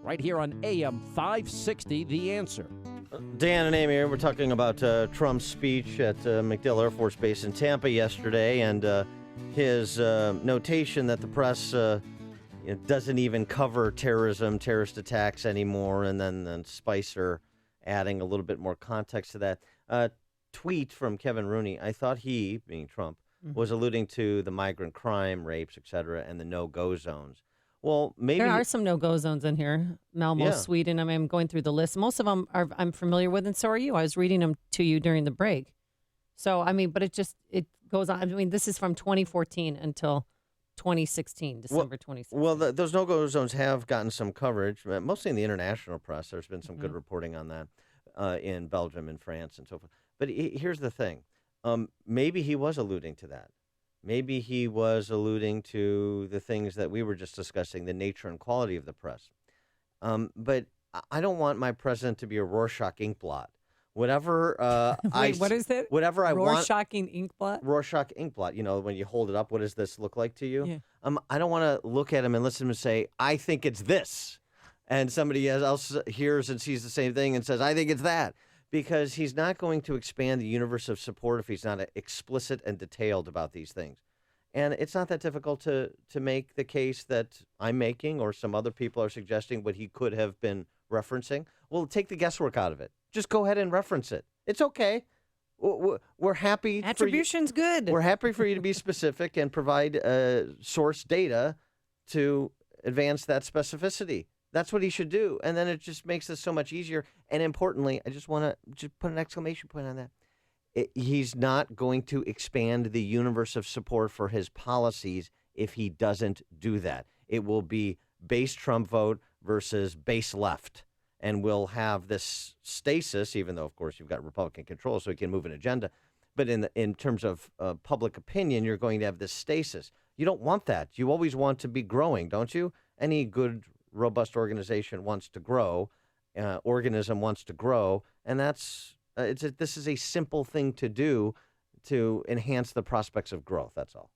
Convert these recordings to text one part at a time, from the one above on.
right here on AM 560, The Answer. Dan and Amy here. We're talking about Trump's speech at MacDill Air Force Base in Tampa yesterday, and his notation that the press doesn't even cover terrorist attacks anymore, and then Spicer adding a little bit more context to that. Tweet from Kevin Rooney. I thought he, being Trump, was alluding to the migrant crime, rapes, etc., and the no-go zones. Well, maybe there are some no-go zones in here. Malmo, Sweden. I mean, I'm going through the list. Most of them I'm familiar with, and so are you. I was reading them to you during the break. So, I mean, but it goes on. I mean, this is from 2014 until 2016, December 2016. Well, those no-go zones have gotten some coverage, mostly in the international press. There's been some good reporting on that in Belgium and France and so forth. But here's the thing. Maybe he was alluding to that. Maybe he was alluding to the things that we were just discussing, the nature and quality of the press. But I don't want my president to be a Rorschach inkblot. Whatever what is it? Whatever I want. Rorschach inkblot? Rorschach inkblot. You know, when you hold it up, what does this look like to you? Yeah. I don't want to look at him and listen to him and say, I think it's this. And somebody else hears and sees the same thing and says, I think it's that. Because he's not going to expand the universe of support if he's not explicit and detailed about these things. And it's not that difficult to make the case that I'm making or some other people are suggesting what he could have been referencing. Well, take the guesswork out of it. Just go ahead and reference it. It's okay. We're happy. Attribution's good. We're happy for you to be specific and provide source data to advance that specificity. That's what he should do. And then it just makes this so much easier. And importantly, I just want to just put an exclamation point on that. He's not going to expand the universe of support for his policies if he doesn't do that. It will be base Trump vote versus base left. And we'll have this stasis, even though, of course, you've got Republican control, so he can move an agenda. But in terms of public opinion, you're going to have this stasis. You don't want that. You always want to be growing, don't you? Any good robust organization wants to grow, organism wants to grow, and this is a simple thing to do to enhance the prospects of growth. That's all.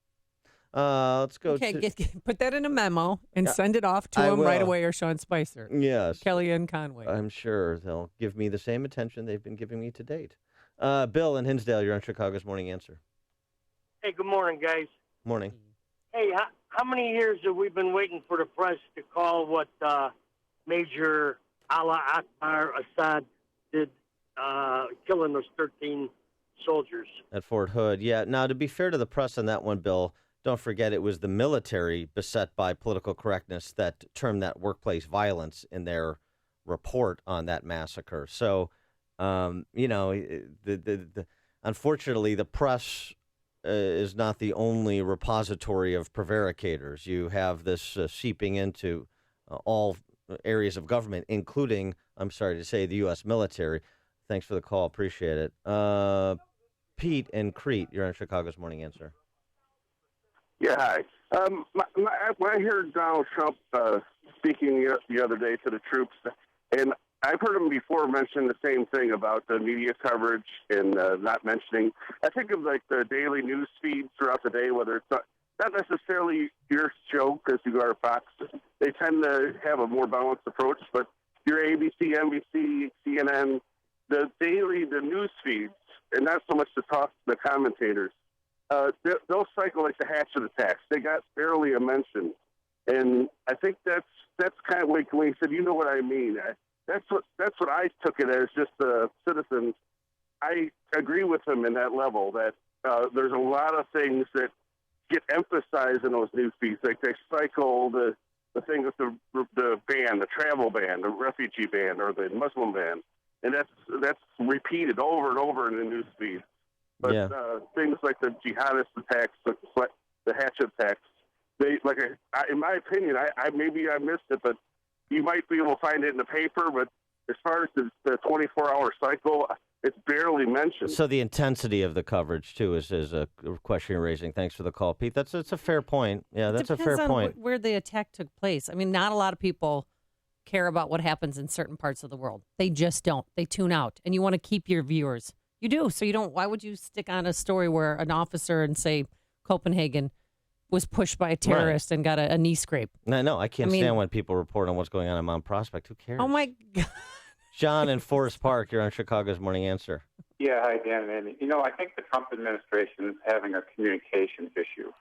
Let's go. Okay, put that in a memo and send it off to him right away, or Sean Spicer. Yes, Kellyanne Conway. I'm sure they'll give me the same attention they've been giving me to date. Bill in Hinsdale, you're on Chicago's Morning Answer. Hey, good morning, guys. Morning. Hey, how many years have we been waiting for the press to call what Major Allah Akbar Assad did, killing those 13 soldiers? At Fort Hood, yeah. Now, to be fair to the press on that one, Bill, don't forget it was the military beset by political correctness that termed that workplace violence in their report on that massacre. So, unfortunately, the press is not the only repository of prevaricators. You have this seeping into all areas of government, including, I'm sorry to say, the U.S. military. Thanks for the call. Appreciate it. Pete in Crete, you're on Chicago's Morning Answer. Yeah, hi. When I heard Donald Trump speaking the other day to the troops, and I've heard him before mention the same thing about the media coverage and not mentioning. I think of like the daily news feeds throughout the day, whether it's not necessarily your show because you go to Fox. They tend to have a more balanced approach, but your ABC, NBC, CNN, the news feeds, and not so much the commentators. They'll cycle like the Hatchet attacks. They got barely a mention, and I think that's kind of like when he said, "You know what I mean." That's what I took it as, just a citizen. I agree with him in that level that there's a lot of things that get emphasized in those news feeds. Like they cycle the thing with the ban, the travel ban, the refugee ban, or the Muslim ban, and that's repeated over and over in the news feed. But things like the jihadist attacks, the Hatchet attacks, in my opinion, maybe I missed it, but you might be able to find it in the paper. But as far as the 24-hour cycle, it's barely mentioned. So the intensity of the coverage, too, is a question you're raising. Thanks for the call, Pete. That's a fair point. Yeah, that's a fair point. Where the attack took place. I mean, not a lot of people care about what happens in certain parts of the world. They just don't. They tune out. And you want to keep your viewers. You do. So you don't. Why would you stick on a story where an officer in, say, Copenhagen was pushed by a terrorist and got a knee scrape. No, I can't stand when people report on what's going on in Mount Prospect. Who cares? Oh, my God. John in Forest Park, you're on Chicago's Morning Answer. Yeah, hi, Dan and Amy. I think the Trump administration is having a communications issue.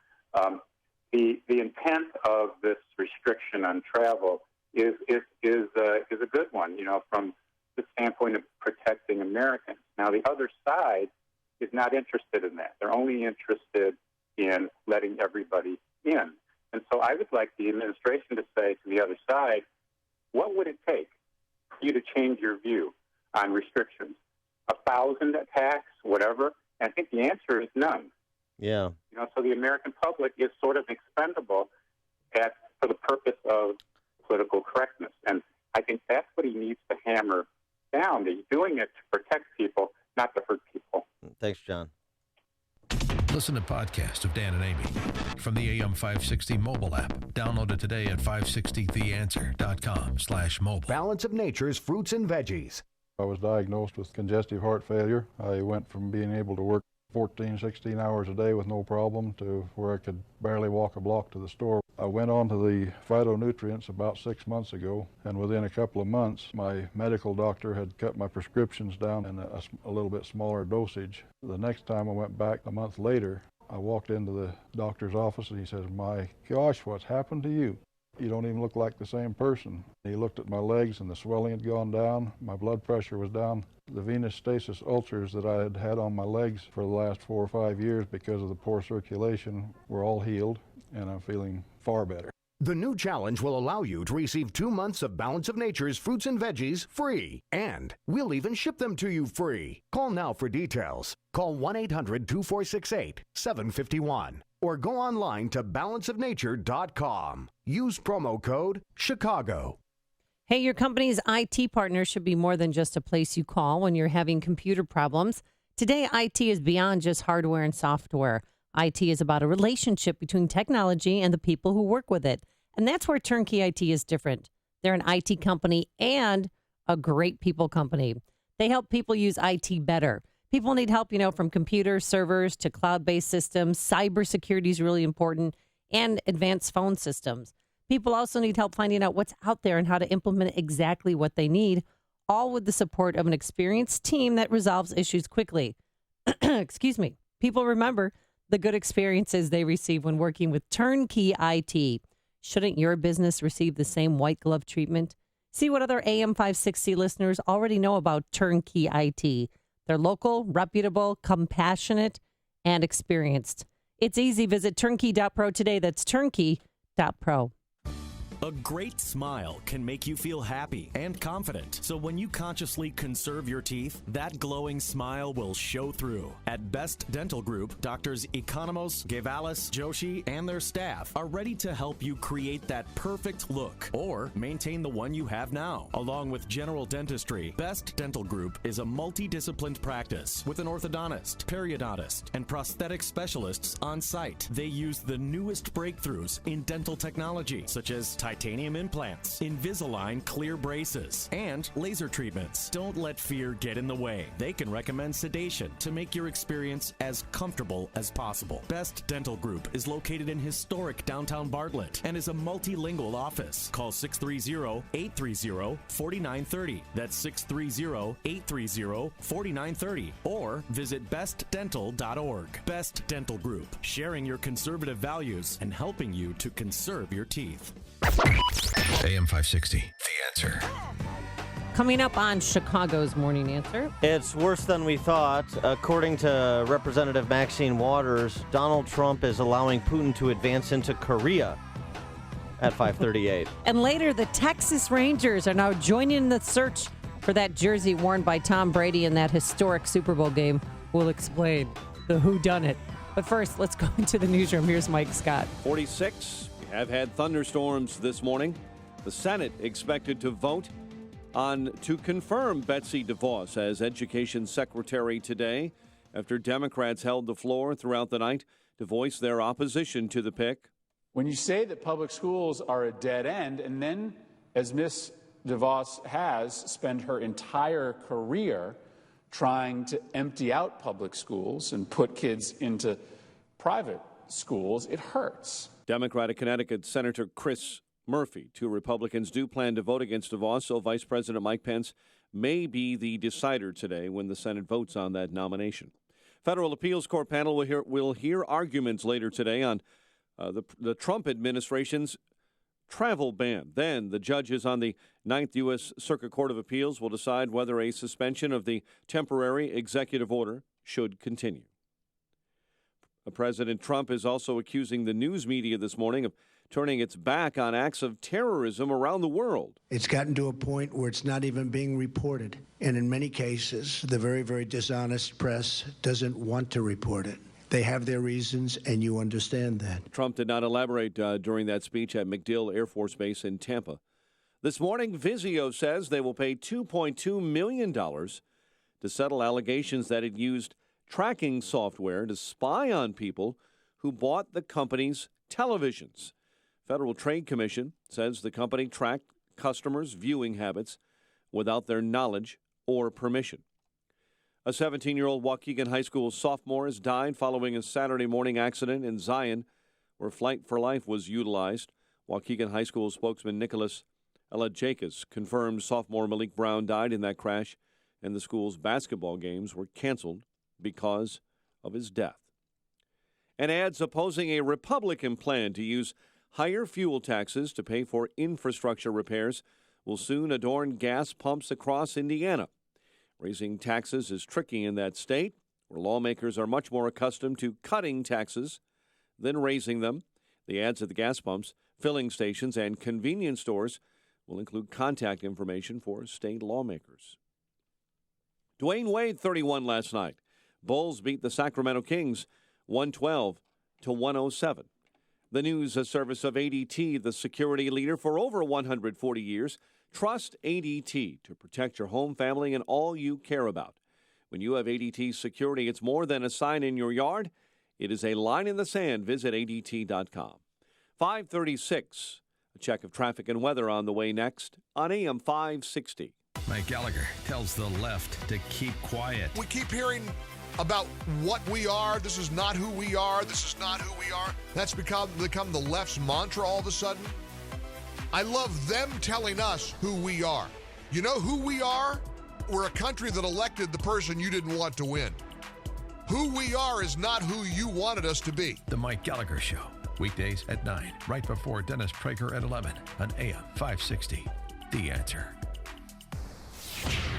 The intent of this restriction on travel is a good one, from the standpoint of protecting Americans. Now, the other side is not interested in that. They're only interested in letting everybody in. And so I would like the administration to say to the other side, what would it take for you to change your view on restrictions? 1,000 attacks, whatever? And I think the answer is none. Yeah. So the American public is sort of expendable for the purpose of political correctness. And I think that's what he needs to hammer down. He's doing it to protect people, not to hurt people. Thanks, John. Listen to podcasts of Dan and Amy from the AM 560 mobile app. Download it today at 560theanswer.com/mobile. Balance of Nature's fruits and veggies. I was diagnosed with congestive heart failure. I went from being able to work 14, 16 hours a day with no problem to where I could barely walk a block to the store. I went on to the phytonutrients about 6 months ago, and within a couple of months, my medical doctor had cut my prescriptions down in a little bit smaller dosage. The next time I went back a month later, I walked into the doctor's office and he says, "My gosh, what's happened to you? You don't even look like the same person." He looked at my legs and the swelling had gone down. My blood pressure was down. The venous stasis ulcers that I had had on my legs for the last 4 or 5 years because of the poor circulation were all healed, and I'm feeling far better. The new challenge will allow you to receive 2 months of Balance of Nature's fruits and veggies free. And we'll even ship them to you free. Call now for details. Call 1-800-246-8751 or go online to balanceofnature.com. Use promo code Chicago. Hey, your company's IT partner should be more than just a place you call when you're having computer problems. Today, IT is beyond just hardware and software. IT is about a relationship between technology and the people who work with it. And that's where Turnkey IT is different. They're an IT company and a great people company. They help people use IT better. People need help, from computer servers to cloud-based systems. Cybersecurity is really important, and advanced phone systems. People also need help finding out what's out there and how to implement exactly what they need, all with the support of an experienced team that resolves issues quickly. Excuse me. People remember the good experiences they receive when working with Turnkey IT. Shouldn't your business receive the same white glove treatment? See what other AM 560 listeners already know about Turnkey IT. They're local, reputable, compassionate, and experienced. It's easy. Visit turnkey.pro today. That's turnkey.pro. A great smile can make you feel happy and confident. So when you consciously conserve your teeth, that glowing smile will show through. At Best Dental Group, Doctors Economos, Gavalis, Joshi, and their staff are ready to help you create that perfect look or maintain the one you have now. Along with general dentistry, Best Dental Group is a multidisciplined practice with an orthodontist, periodontist, and prosthetic specialists on site. They use the newest breakthroughs in dental technology, such as titanium implants, Invisalign clear braces, and laser treatments. Don't let fear get in the way. They can recommend sedation to make your experience as comfortable as possible. Best Dental Group is located in historic downtown Bartlett and is a multilingual office. Call 630-830-4930. That's 630-830-4930. Or visit bestdental.org. Best Dental Group, sharing your conservative values and helping you to conserve your teeth. AM 560, The Answer. Coming up on Chicago's Morning Answer. It's worse than we thought. According to Representative Maxine Waters, Donald Trump is allowing Putin to advance into Korea at 5:38. And later, the Texas Rangers are now joining in the search for that jersey worn by Tom Brady in that historic Super Bowl game. We'll explain the whodunit. But first, let's go into the newsroom. Here's Mike Scott. 46 have had thunderstorms this morning. The Senate expected to vote to confirm Betsy DeVos as Education Secretary today after Democrats held the floor throughout the night to voice their opposition to the pick. When you say that public schools are a dead end, and then, as Ms. DeVos has spent her entire career trying to empty out public schools and put kids into private schools, it hurts. Democratic Connecticut Senator Chris Murphy. 2 Republicans do plan to vote against DeVos, so Vice President Mike Pence may be the decider today when the Senate votes on that nomination. Federal Appeals Court panel will hear arguments later today on the Trump administration's travel ban. Then the judges on the 9th U.S. Circuit Court of Appeals will decide whether a suspension of the temporary executive order should continue. President Trump is also accusing the news media this morning of turning its back on acts of terrorism around the world. It's gotten to a point where it's not even being reported. And in many cases, the very, very dishonest press doesn't want to report it. They have their reasons, and you understand that. Trump did not elaborate during that speech at MacDill Air Force Base in Tampa. This morning, Vizio says they will pay $2.2 million to settle allegations that it used tracking software to spy on people who bought the company's televisions. Federal Trade Commission says the company tracked customers' viewing habits without their knowledge or permission. A 17-year-old Waukegan High School sophomore has died following a Saturday morning accident in Zion where Flight for Life was utilized. Waukegan High School spokesman Nicholas Elajakis confirmed sophomore Malik Brown died in that crash, and the school's basketball games were canceled because of his death. And ads opposing a Republican plan to use higher fuel taxes to pay for infrastructure repairs will soon adorn gas pumps across Indiana. Raising taxes is tricky in that state, where lawmakers are much more accustomed to cutting taxes than raising them. The ads at the gas pumps, filling stations, and convenience stores will include contact information for state lawmakers. Dwayne Wade, 31 last night. Bulls beat the Sacramento Kings 112-107. The news service of ADT, the security leader for over 140 years. Trust ADT to protect your home, family, and all you care about. When you have ADT security, it's more than a sign in your yard. It is a line in the sand. Visit ADT.com. 5:36. A check of traffic and weather on the way next on AM 560. Mike Gallagher tells the left to keep quiet. We keep hearing about what we are. This is not who we are. This is not who we are. That's become the left's mantra all of a sudden. I love them telling us who we are. You know who we are? We're a country that elected the person you didn't want to win. Who we are is not who you wanted us to be. The Mike Gallagher Show, weekdays at 9, right before Dennis Prager at 11 on AM 560. The Answer.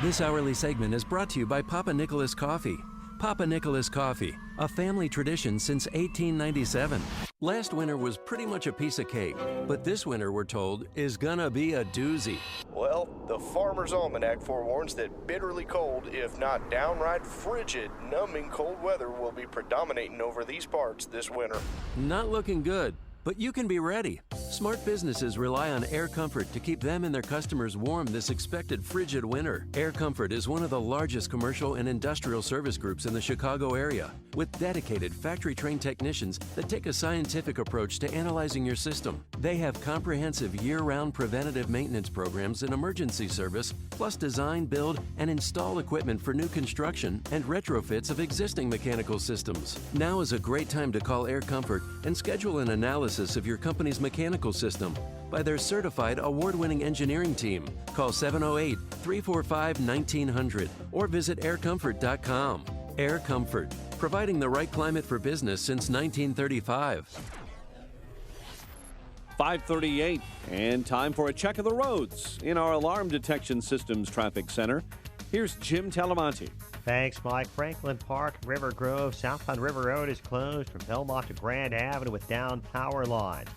This hourly segment is brought to you by Papa Nicholas Coffee. Papa Nicholas Coffee, a family tradition since 1897. Last winter was pretty much a piece of cake, but this winter, we're told, is gonna be a doozy. Well, the Farmer's Almanac forewarns that bitterly cold, if not downright frigid, numbing cold weather will be predominating over these parts this winter. Not looking good, but you can be ready. Smart businesses rely on Air Comfort to keep them and their customers warm this expected frigid winter. Air Comfort is one of the largest commercial and industrial service groups in the Chicago area, with dedicated factory-trained technicians that take a scientific approach to analyzing your system. They have comprehensive year-round preventative maintenance programs and emergency service, plus design, build, and install equipment for new construction and retrofits of existing mechanical systems. Now is a great time to call Air Comfort and schedule an analysis of your company's mechanical system by their certified award-winning engineering team. Call 708-345-1900 or visit aircomfort.com. Air Comfort, providing the right climate for business since 1935. 5:38, and time for a check of the roads in our Alarm Detection Systems Traffic Center. Here's Jim Talamonte. Thanks, Mike. Franklin Park, River Grove, southbound River Road is closed from Belmont to Grand Avenue with down power lines.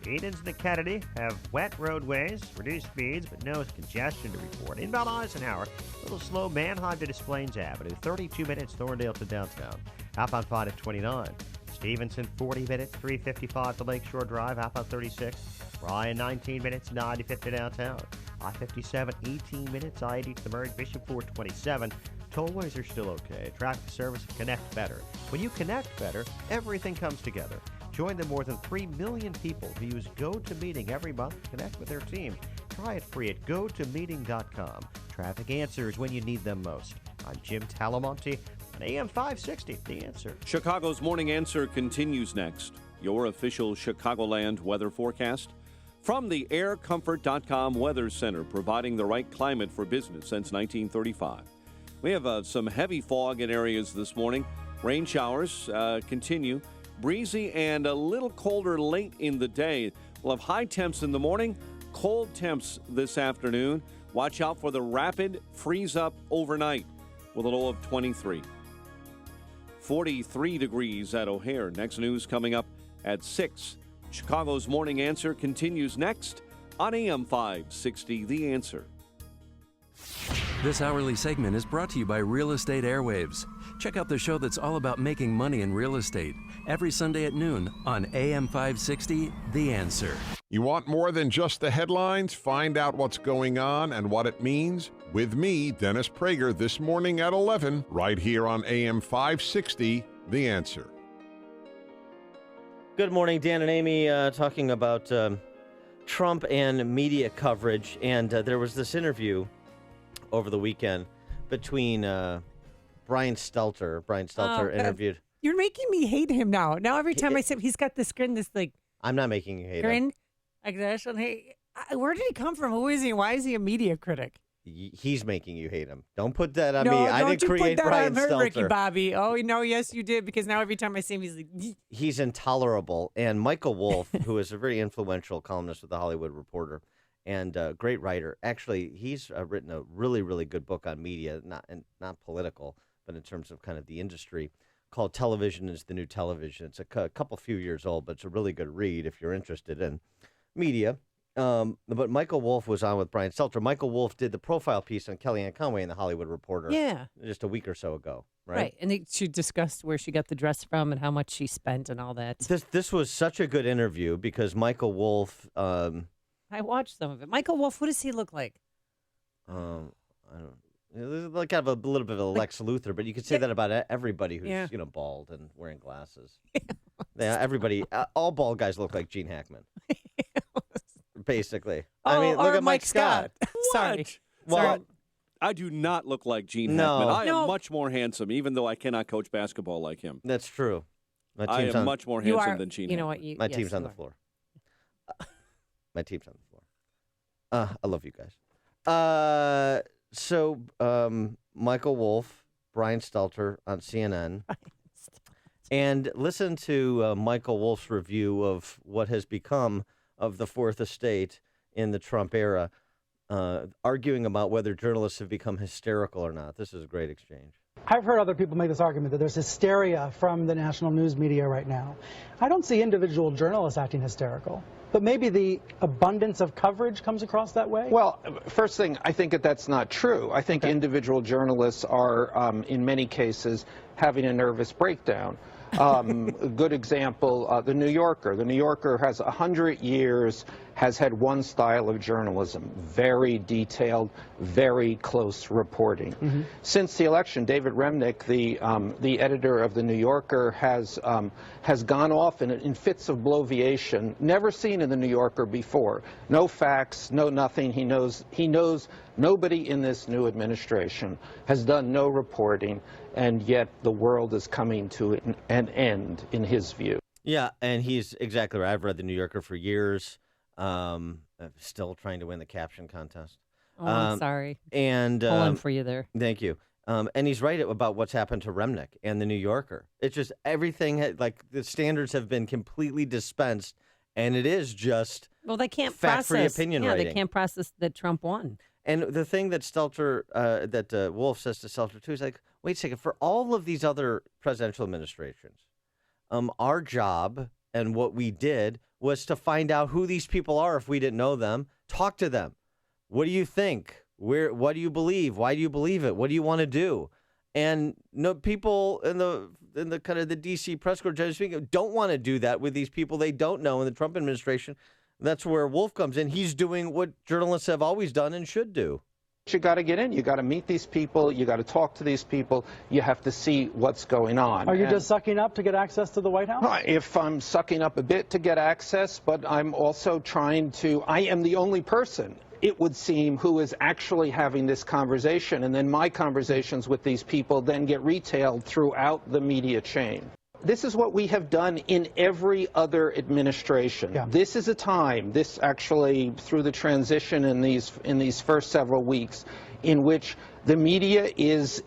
Edens and the Kennedy have wet roadways, reduced speeds, but no congestion to report. Inbound Eisenhower, a little slow Manheim to Des Plaines Avenue, 32 minutes Thorndale to downtown. Outbound 5 at 29. Stevenson, 40 minutes, 355 to Lakeshore Drive. Outbound 36. Bryan, 19 minutes, 95 to downtown. I-57, 18 minutes, I-80 to the Murray Bishop, 427. Tollways are still okay. Traffic service, connect better. When you connect better, everything comes together. Join the more than 3 million people who use GoToMeeting every month to connect with their team. Try it free at gotomeeting.com. Traffic answers when you need them most. I'm Jim Talamonte, on AM 560, The Answer. Chicago's Morning Answer continues next. Your official Chicagoland weather forecast from the aircomfort.com Weather Center, providing the right climate for business since 1935. We have some heavy fog in areas this morning. Rain showers continue. Breezy and a little colder late in the day. We'll have high temps in the morning, cold temps this afternoon. Watch out for the rapid freeze up overnight with a low of 23. 43 degrees at O'Hare. Next news coming up at 6. Chicago's Morning Answer continues next on AM 560, The Answer. This hourly segment is brought to you by Real Estate Airwaves. Check out the show that's all about making money in real estate every Sunday at noon on AM 560, The Answer. You want more than just the headlines? Find out what's going on and what it means with me, Dennis Prager, this morning at 11, right here on AM 560, The Answer. Good morning, Dan and Amy, talking about Trump and media coverage. And there was this interview over the weekend between Brian Stelter. Brian Stelter interviewed. You're making me hate him now. Now every time I say he's got this grin, this like. I'm not making you hate grin, him. Like this one. Hey, where did he come from? Who is he? Why is he a media critic? He's making you hate him. Don't put that on no, me. I didn't create Brian Stelter. Ricky Bobby. Oh, no, yes, you did. Because now every time I see him, he's like... He's intolerable. And Michael Wolff, who is a very influential columnist with The Hollywood Reporter and a great writer. Actually, he's written a really, really good book on media, not political, but in terms of kind of the industry, called Television is the New Television. It's a couple few years old, but it's a really good read if you're interested in media. But Michael Wolff was on with Brian Stelter. Michael Wolff did the profile piece on Kellyanne Conway in The Hollywood Reporter just a week or so ago, right? And she discussed where she got the dress from and how much she spent and all that. This was such a good interview because Michael Wolff... I watched some of it. Michael Wolff, what does he look like? I don't like kind of a little bit of a Lex Luthor, but you could say that about everybody who's bald and wearing glasses. Everybody, all bald guys look like Gene Hackman. Basically. I mean, look at Mike Scott. Sorry. Well, I do not look like Gene Hackman. I am much more handsome, even though I cannot coach basketball like him. That's true. I am much more handsome than Gene Hackman. You know what? My team's on the floor. My team's on the floor. I love you guys. So Michael Wolff, Brian Stelter on CNN. And listen to Michael Wolff's review of what has become of the Fourth Estate in the Trump era, arguing about whether journalists have become hysterical or not. This is a great exchange. I've heard other people make this argument that there's hysteria from the national news media right now. I don't see individual journalists acting hysterical, but maybe the abundance of coverage comes across that way? Well, first thing, I think that's not true. I think individual journalists are, in many cases, having a nervous breakdown. A good example, The New Yorker. The New Yorker has 100 years, has had one style of journalism, very detailed, very close reporting. Mm-hmm. Since the election, David Remnick, the editor of The New Yorker, has gone off in fits of bloviation, never seen in The New Yorker before. No facts, no nothing. He knows nobody in this new administration has done no reporting, and yet the world is coming to an end, in his view. Yeah, and he's exactly right. I've read The New Yorker for years. Still trying to win the caption contest. Oh, I'm sorry. And pulling for you there. Thank you. And he's right about what's happened to Remnick and The New Yorker. It's just everything, the standards have been completely dispensed, and it is just they can't fact-free process opinion writing. They can't process that Trump won. And the thing that Stelter, Wolff says to Stelter too, is like, wait a second, for all of these other presidential administrations, our job and what we did was to find out who these people are if we didn't know them, talk to them. What do you think? What do you believe? Why do you believe it? What do you want to do? And people in the kind of the D.C. press corps, judges speaking, don't want to do that with these people they don't know in the Trump administration. That's where Wolff comes in. He's doing what journalists have always done and should do. You got to get in. You got to meet these people. You got to talk to these people. You have to see what's going on. Are you just sucking up to get access to the White House? If I'm sucking up a bit to get access, but I'm also trying to. I am the only person it would seem, who is actually having this conversation. And then my conversations with these people then get retailed throughout the media chain. This is what we have done in every other administration. Yeah. This is a time, this actually through the transition in these first several weeks, in which the media is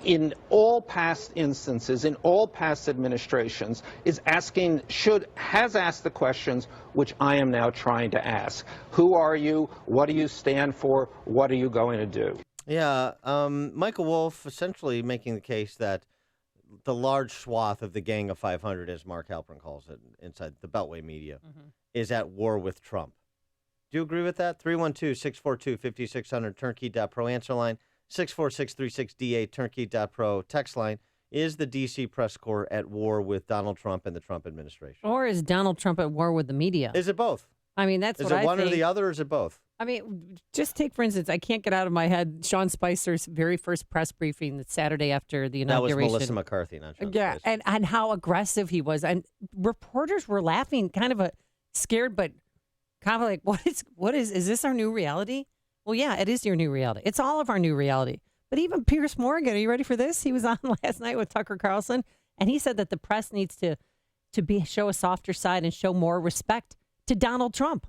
in all past instances, in all past administrations, has asked the questions which I am now trying to ask. Who are you? What do you stand for? What are you going to do? Yeah, Michael Wolff essentially making the case that the large swath of the Gang of 500, as Mark Halperin calls it, inside the Beltway media, is at war with Trump. Do you agree with that? 312-642-5600, turnkey.pro answer line, 64636D8, turnkey.pro text line. Is the D.C. press corps at war with Donald Trump and the Trump administration? Or is Donald Trump at war with the media? Is it both? I mean, that's is what I think. Is it one or the other, or is it both? I mean, just take, for instance, I can't get out of my head Sean Spicer's very first press briefing that Saturday after the inauguration. That was Melissa McCarthy, not Sean Spicer. And how aggressive he was. And reporters were laughing, kind of scared, but kind of like, is this our new reality? Well, yeah, it is your new reality. It's all of our new reality. But even Piers Morgan, are you ready for this? He was on last night with Tucker Carlson, and he said that the press needs to show a softer side and show more respect to Donald Trump.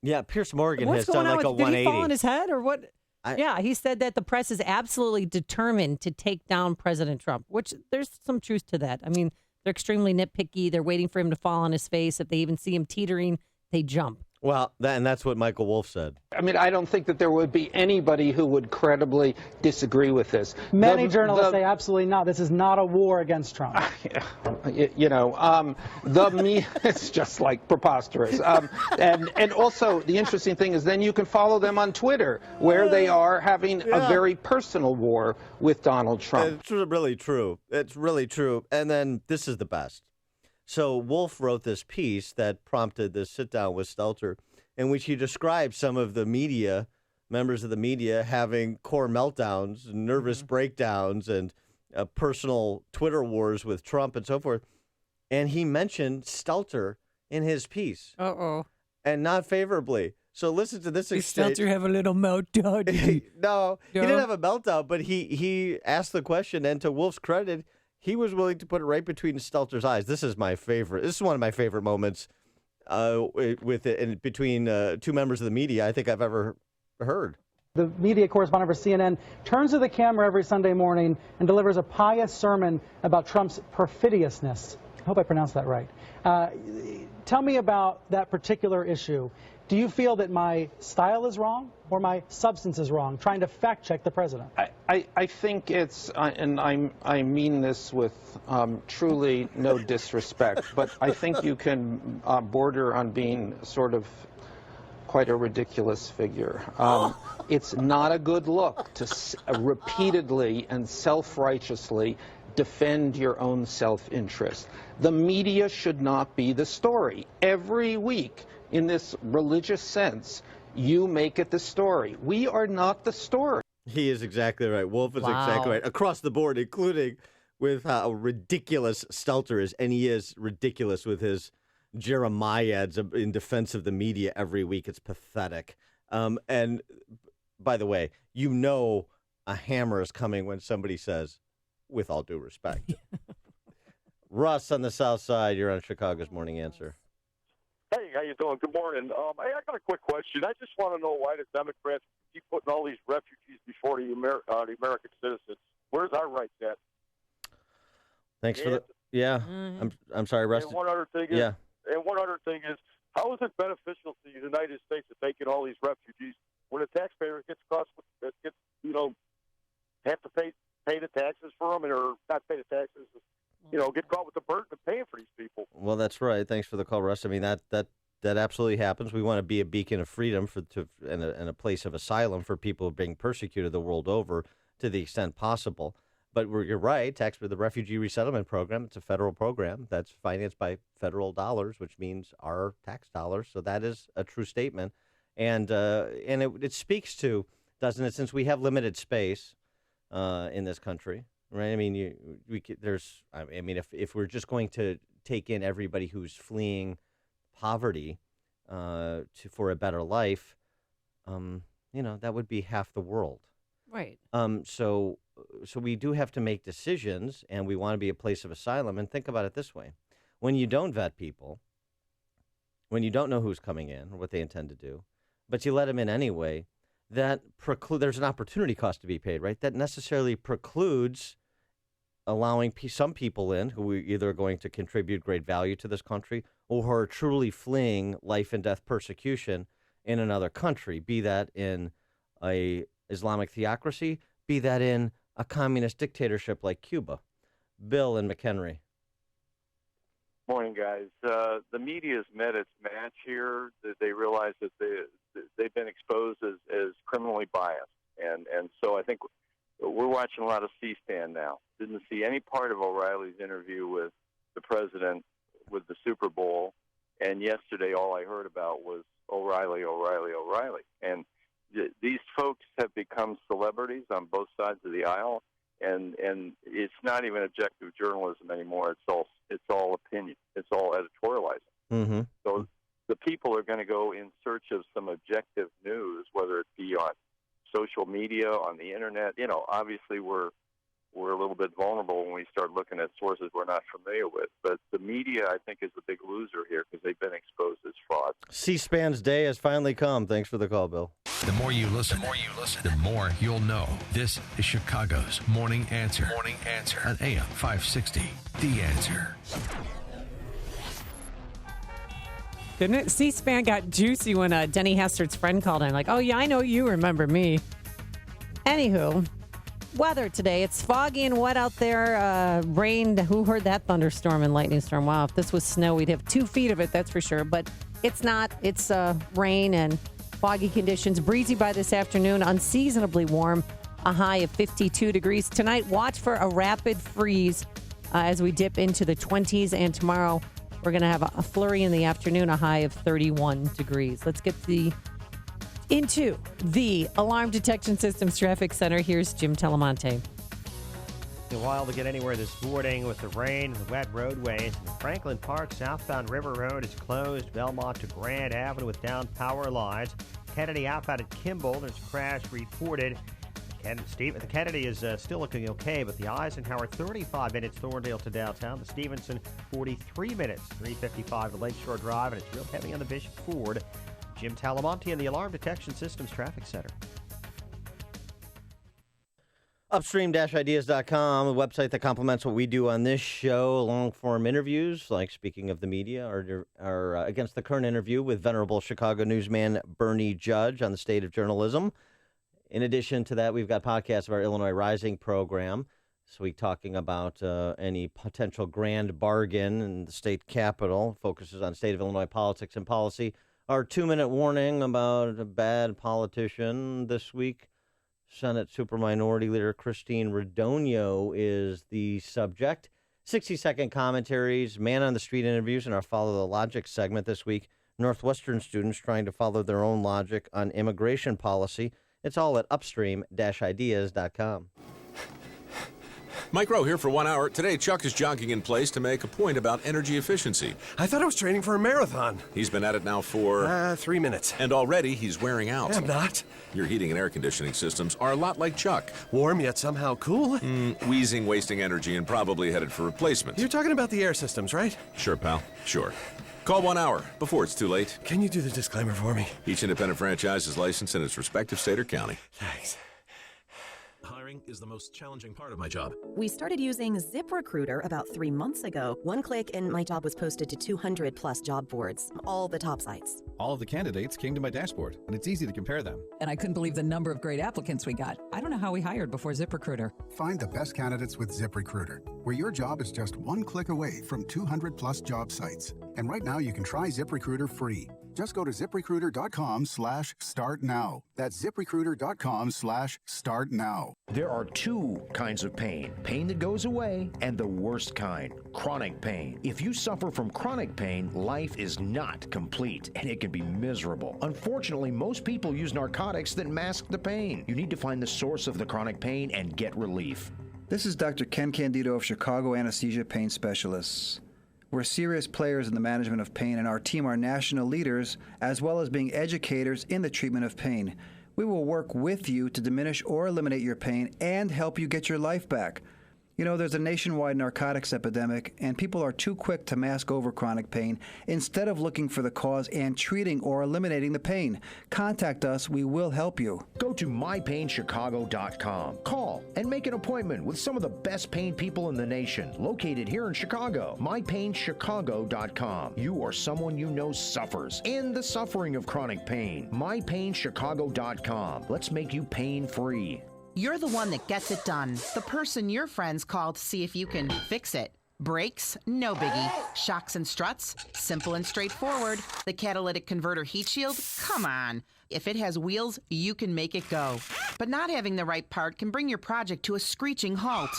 Yeah, Piers Morgan has done like a 180. Did he fall on his head or what? Yeah, he said that the press is absolutely determined to take down President Trump, which there's some truth to that. I mean, they're extremely nitpicky. They're waiting for him to fall on his face. If they even see him teetering, they jump. Well, and that's what Michael Wolff said. I mean, I don't think that there would be anybody who would credibly disagree with this. Many journalists say absolutely not. This is not a war against Trump. It's just like preposterous. And also, the interesting thing is then you can follow them on Twitter, where they are having a very personal war with Donald Trump. It's really true. It's really true. And then this is the best. So Wolff wrote this piece that prompted this sit-down with Stelter, in which he described some of the media, members of the media, having core meltdowns, nervous breakdowns, and personal Twitter wars with Trump and so forth. And he mentioned Stelter in his piece. Uh-oh. And not favorably. So listen to this exchange. Did Stelter have a little meltdown? No, he didn't have a meltdown, but he asked the question, and to Wolff's credit, he was willing to put it right between Stelter's eyes. This is my favorite. This is one of my favorite moments between two members of the media I think I've ever heard. The media correspondent for CNN turns to the camera every Sunday morning and delivers a pious sermon about Trump's perfidiousness. I hope I pronounced that right. Tell me about that particular issue. Do you feel that my style is wrong or my substance is wrong, trying to fact-check the president? I think it's, and I mean this with truly no disrespect, but I think you can border on being sort of quite a ridiculous figure. It's not a good look to repeatedly and self-righteously defend your own self-interest. The media should not be the story. Every week, in this religious sense, you make it the story. We are not the story. He is exactly right. Wolff is exactly right. Across the board, including with how ridiculous Stelter is. And he is ridiculous with his jeremiads in defense of the media every week. It's pathetic. And by the way, you know a hammer is coming when somebody says, with all due respect. Russ on the South Side, you're on Chicago's Morning Answer. Hey, how you doing? Good morning. Hey, I got a quick question. I just want to know why the Democrats keep putting all these refugees before the American citizens. Where's our rights at? Thanks for the. Yeah, I'm sorry, Russ. And one other thing is, how is it beneficial to the United States to take in all these refugees when the taxpayer have to pay the taxes for them, or not pay the taxes? Get caught with the burden of paying for these people. Well, that's right. Thanks for the call, Russ. I mean, that absolutely happens. We want to be a beacon of freedom and a place of asylum for people being persecuted the world over to the extent possible. But you're right. The Refugee Resettlement Program, it's a federal program that's financed by federal dollars, which means our tax dollars. So that is a true statement. And it speaks to, doesn't it, since we have limited space in this country, right? I mean, if we're just going to take in everybody who's fleeing poverty for a better life, that would be half the world. Right. So we do have to make decisions, and we want to be a place of asylum. And think about it this way. When you don't vet people, when you don't know who's coming in or what they intend to do, but you let them in anyway, there's an opportunity cost to be paid, right? That necessarily precludes allowing some people in who are either going to contribute great value to this country or who are truly fleeing life and death persecution in another country, be that in a Islamic theocracy, be that in a communist dictatorship like Cuba. Bill in McHenry. Morning, guys. The media's met its match here. They realize that they've been exposed as criminally biased. And so I think we're watching a lot of C-SPAN now. Didn't see any part of O'Reilly's interview with the president with the Super Bowl. And yesterday, all I heard about was O'Reilly. And these folks have become celebrities on both sides of the aisle. And it's not even objective journalism anymore. It's all opinion. It's all editorializing. Mm-hmm. So the people are going to go in search of some objective news, whether it be on social media, on the internet. Obviously we're a little bit vulnerable when we start looking at sources we're not familiar with. But the media, I think, is the big loser here because they've been exposed as frauds. C-SPAN's day has finally come. Thanks for the call, Bill. The more you listen, the more you'll know. This is Chicago's Morning Answer. Morning Answer on AM 560. The Answer. Didn't it? C-SPAN got juicy when Denny Hastert's friend called in. Like, oh, yeah, I know you remember me. Anywho, weather today. It's foggy and wet out there. Rain. Who heard that thunderstorm and lightning storm? Wow, if this was snow, we'd have 2 feet of it, that's for sure. But it's not. It's rain and foggy conditions. Breezy by this afternoon. Unseasonably warm. A high of 52 degrees. Tonight, watch for a rapid freeze as we dip into the 20s. And tomorrow, we're going to have a flurry in the afternoon, a high of 31 degrees. Let's get into the Alarm Detection Systems Traffic Center. Here's Jim Telemonte. A while to get anywhere this morning with the rain and the wet roadways. Franklin Park southbound River Road is closed. Belmont to Grand Avenue with down power lines. Kennedy outbound at Kimball, there's a crash reported. The Kennedy is still looking okay, but the Eisenhower 35 minutes Thorndale to downtown. The Stevenson 43 minutes, 355 to Lakeshore Drive, and it's real heavy on the Bishop Ford. Jim Talamonte in the Alarm Detection Systems Traffic Center. Upstream-ideas.com, the website that complements what we do on this show, long-form interviews, like speaking of the media, are against the current interview with venerable Chicago newsman Bernie Judge on the state of journalism. In addition to that, we've got podcasts of our Illinois Rising program. This week talking about any potential grand bargain in the state capitol, focuses on state of Illinois politics and policy. Our 2-minute warning about a bad politician this week. Senate Superminority Leader Christine Radonio is the subject. 60-second commentaries, man-on-the-street interviews, and our Follow the Logic segment this week. Northwestern students trying to follow their own logic on immigration policy. It's all at upstream-ideas.com. Mike Rowe here for 1 hour. Today, Chuck is jogging in place to make a point about energy efficiency. I thought I was training for a marathon. He's been at it now for... 3 minutes. And already he's wearing out. I'm not. Your heating and air conditioning systems are a lot like Chuck. Warm yet somehow cool? Wheezing, wasting energy, and probably headed for replacement. You're talking about the air systems, right? Sure, pal. Sure. Call 1 hour before it's too late. Can you do the disclaimer for me? Each independent franchise is licensed in its respective state or county. Thanks. Hiring is the most challenging part of my job. We started using ZipRecruiter about 3 months ago. One click and my job was posted to 200 plus job boards, all the top sites. All of the candidates came to my dashboard, and it's easy to compare them. And I couldn't believe the number of great applicants we got. I don't know how we hired before ZipRecruiter. Find the best candidates with ZipRecruiter, where your job is just one click away from 200 plus job sites. And right now you can try ZipRecruiter free. Just go to ZipRecruiter.com/start now. That's ZipRecruiter.com/start now. There are two kinds of pain. Pain that goes away and the worst kind, chronic pain. If you suffer from chronic pain, life is not complete and it can be miserable. Unfortunately, most people use narcotics that mask the pain. You need to find the source of the chronic pain and get relief. This is Dr. Ken Candido of Chicago Anesthesia Pain Specialists. We're serious players in the management of pain, and our team are national leaders, as well as being educators in the treatment of pain. We will work with you to diminish or eliminate your pain and help you get your life back. You know, there's a nationwide narcotics epidemic, and people are too quick to mask over chronic pain instead of looking for the cause and treating or eliminating the pain. Contact us. We will help you. Go to mypainchicago.com. Call and make an appointment with some of the best pain people in the nation, located here in Chicago. mypainchicago.com. You or someone you know suffers in the suffering of chronic pain. mypainchicago.com. Let's make you pain-free. You're the one that gets it done. The person your friends call to see if you can fix it. Brakes? No biggie. Shocks and struts? Simple and straightforward. The catalytic converter heat shield? Come on. If it has wheels, you can make it go. But not having the right part can bring your project to a screeching halt.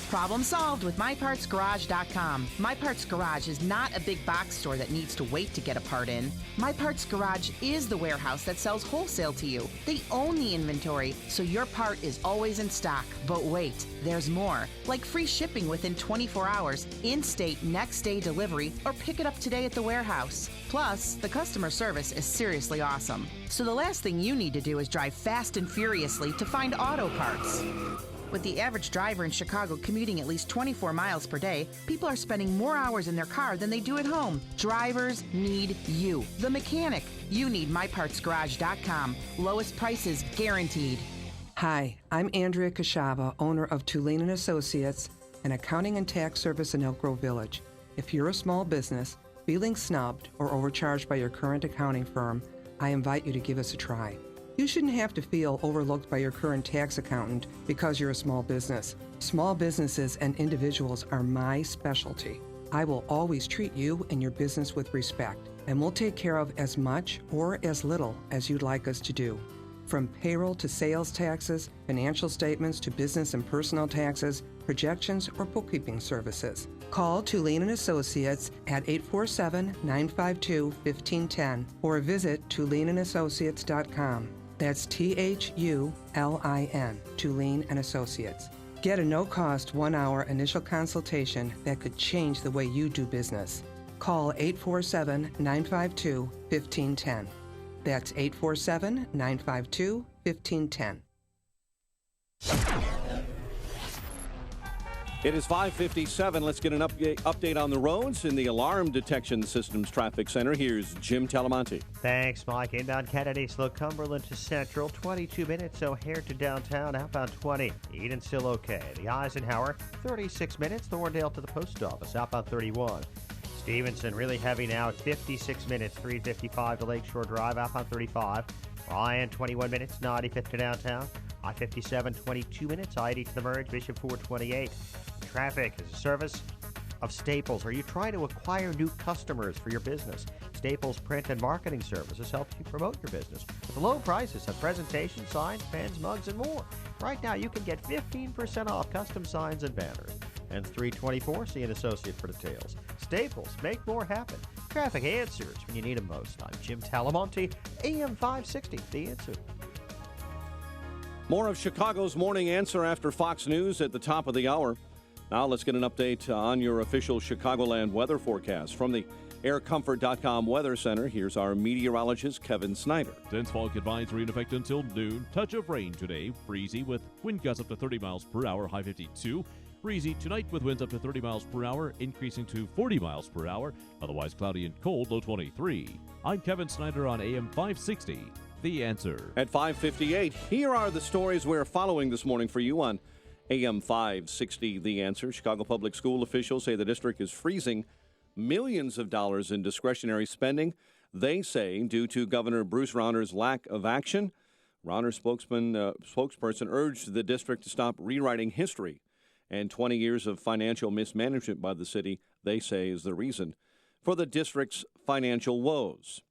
Problem solved with MyPartsGarage.com. My Parts Garage is not a big box store that needs to wait to get a part in. My Parts Garage is the warehouse that sells wholesale to you. They own the inventory, so your part is always in stock. But wait, there's more. Like free shipping within 24 hours, in-state next-day delivery, or pick it up today at the warehouse. Plus, the customer service is seriously awesome. So the last thing you need to do is drive fast and furiously to find auto parts. With the average driver in Chicago commuting at least 24 miles per day, people are spending more hours in their car than they do at home. Drivers need you, the mechanic. You need MyPartsGarage.com. Lowest prices guaranteed. Hi, I'm Andrea Kashava, owner of Tulane & Associates, an accounting and tax service in Elk Grove Village. If you're a small business, feeling snubbed or overcharged by your current accounting firm, I invite you to give us a try. You shouldn't have to feel overlooked by your current tax accountant because you're a small business. Small businesses and individuals are my specialty. I will always treat you and your business with respect, and we'll take care of as much or as little as you'd like us to do. From payroll to sales taxes, financial statements to business and personal taxes, projections, or bookkeeping services. Call Tulane & Associates at 847-952-1510 or visit TulaneandAssociates.com. That's THULIN, Tulane & Associates. Get a no-cost 1-hour initial consultation that could change the way you do business. Call 847-952-1510. That's 847-952-1510. It is 5:57. Let's get an update on the roads in the Alarm Detection Systems Traffic Center. Here's Jim Talamonte. Thanks, Mike. Inbound Kennedy, slow Cumberland to Central, 22 minutes. O'Hare to downtown, outbound 20. Eden still okay. The Eisenhower, 36 minutes. Thorndale to the post office, outbound 31. Stevenson really heavy now at 56 minutes. 355 to Lakeshore Drive, outbound 35. Ryan, 21 minutes. 95th to downtown. I-57, 22 minutes. I-80 to the merge. Bishop 428. Traffic is a service of Staples. Are you trying to acquire new customers for your business? Staples Print and Marketing Services help you promote your business with low prices on presentation, signs, pens, mugs, and more. Right now, you can get 15% off custom signs and banners. And 324, see an associate for details. Staples, make more happen. Traffic answers when you need them most. I'm Jim Talamonte, AM 560, The Answer. More of Chicago's Morning Answer after Fox News at the top of the hour. Now let's get an update on your official Chicagoland weather forecast. From the AirComfort.com Weather Center, here's our meteorologist, Kevin Snyder. Dense fog advisory in effect until noon. Touch of rain today. Breezy with wind gusts up to 30 miles per hour, high 52. Breezy tonight with winds up to 30 miles per hour, increasing to 40 miles per hour. Otherwise cloudy and cold, low 23. I'm Kevin Snyder on AM 560. The Answer. At 5:58, here are the stories we're following this morning for you on AM 560, The Answer. Chicago Public School officials say the district is freezing millions of dollars in discretionary spending, they say, due to Governor Bruce Rauner's lack of action. Rauner's spokesperson urged the district to stop rewriting history, and 20 years of financial mismanagement by the city, they say, is the reason for the district's financial woes.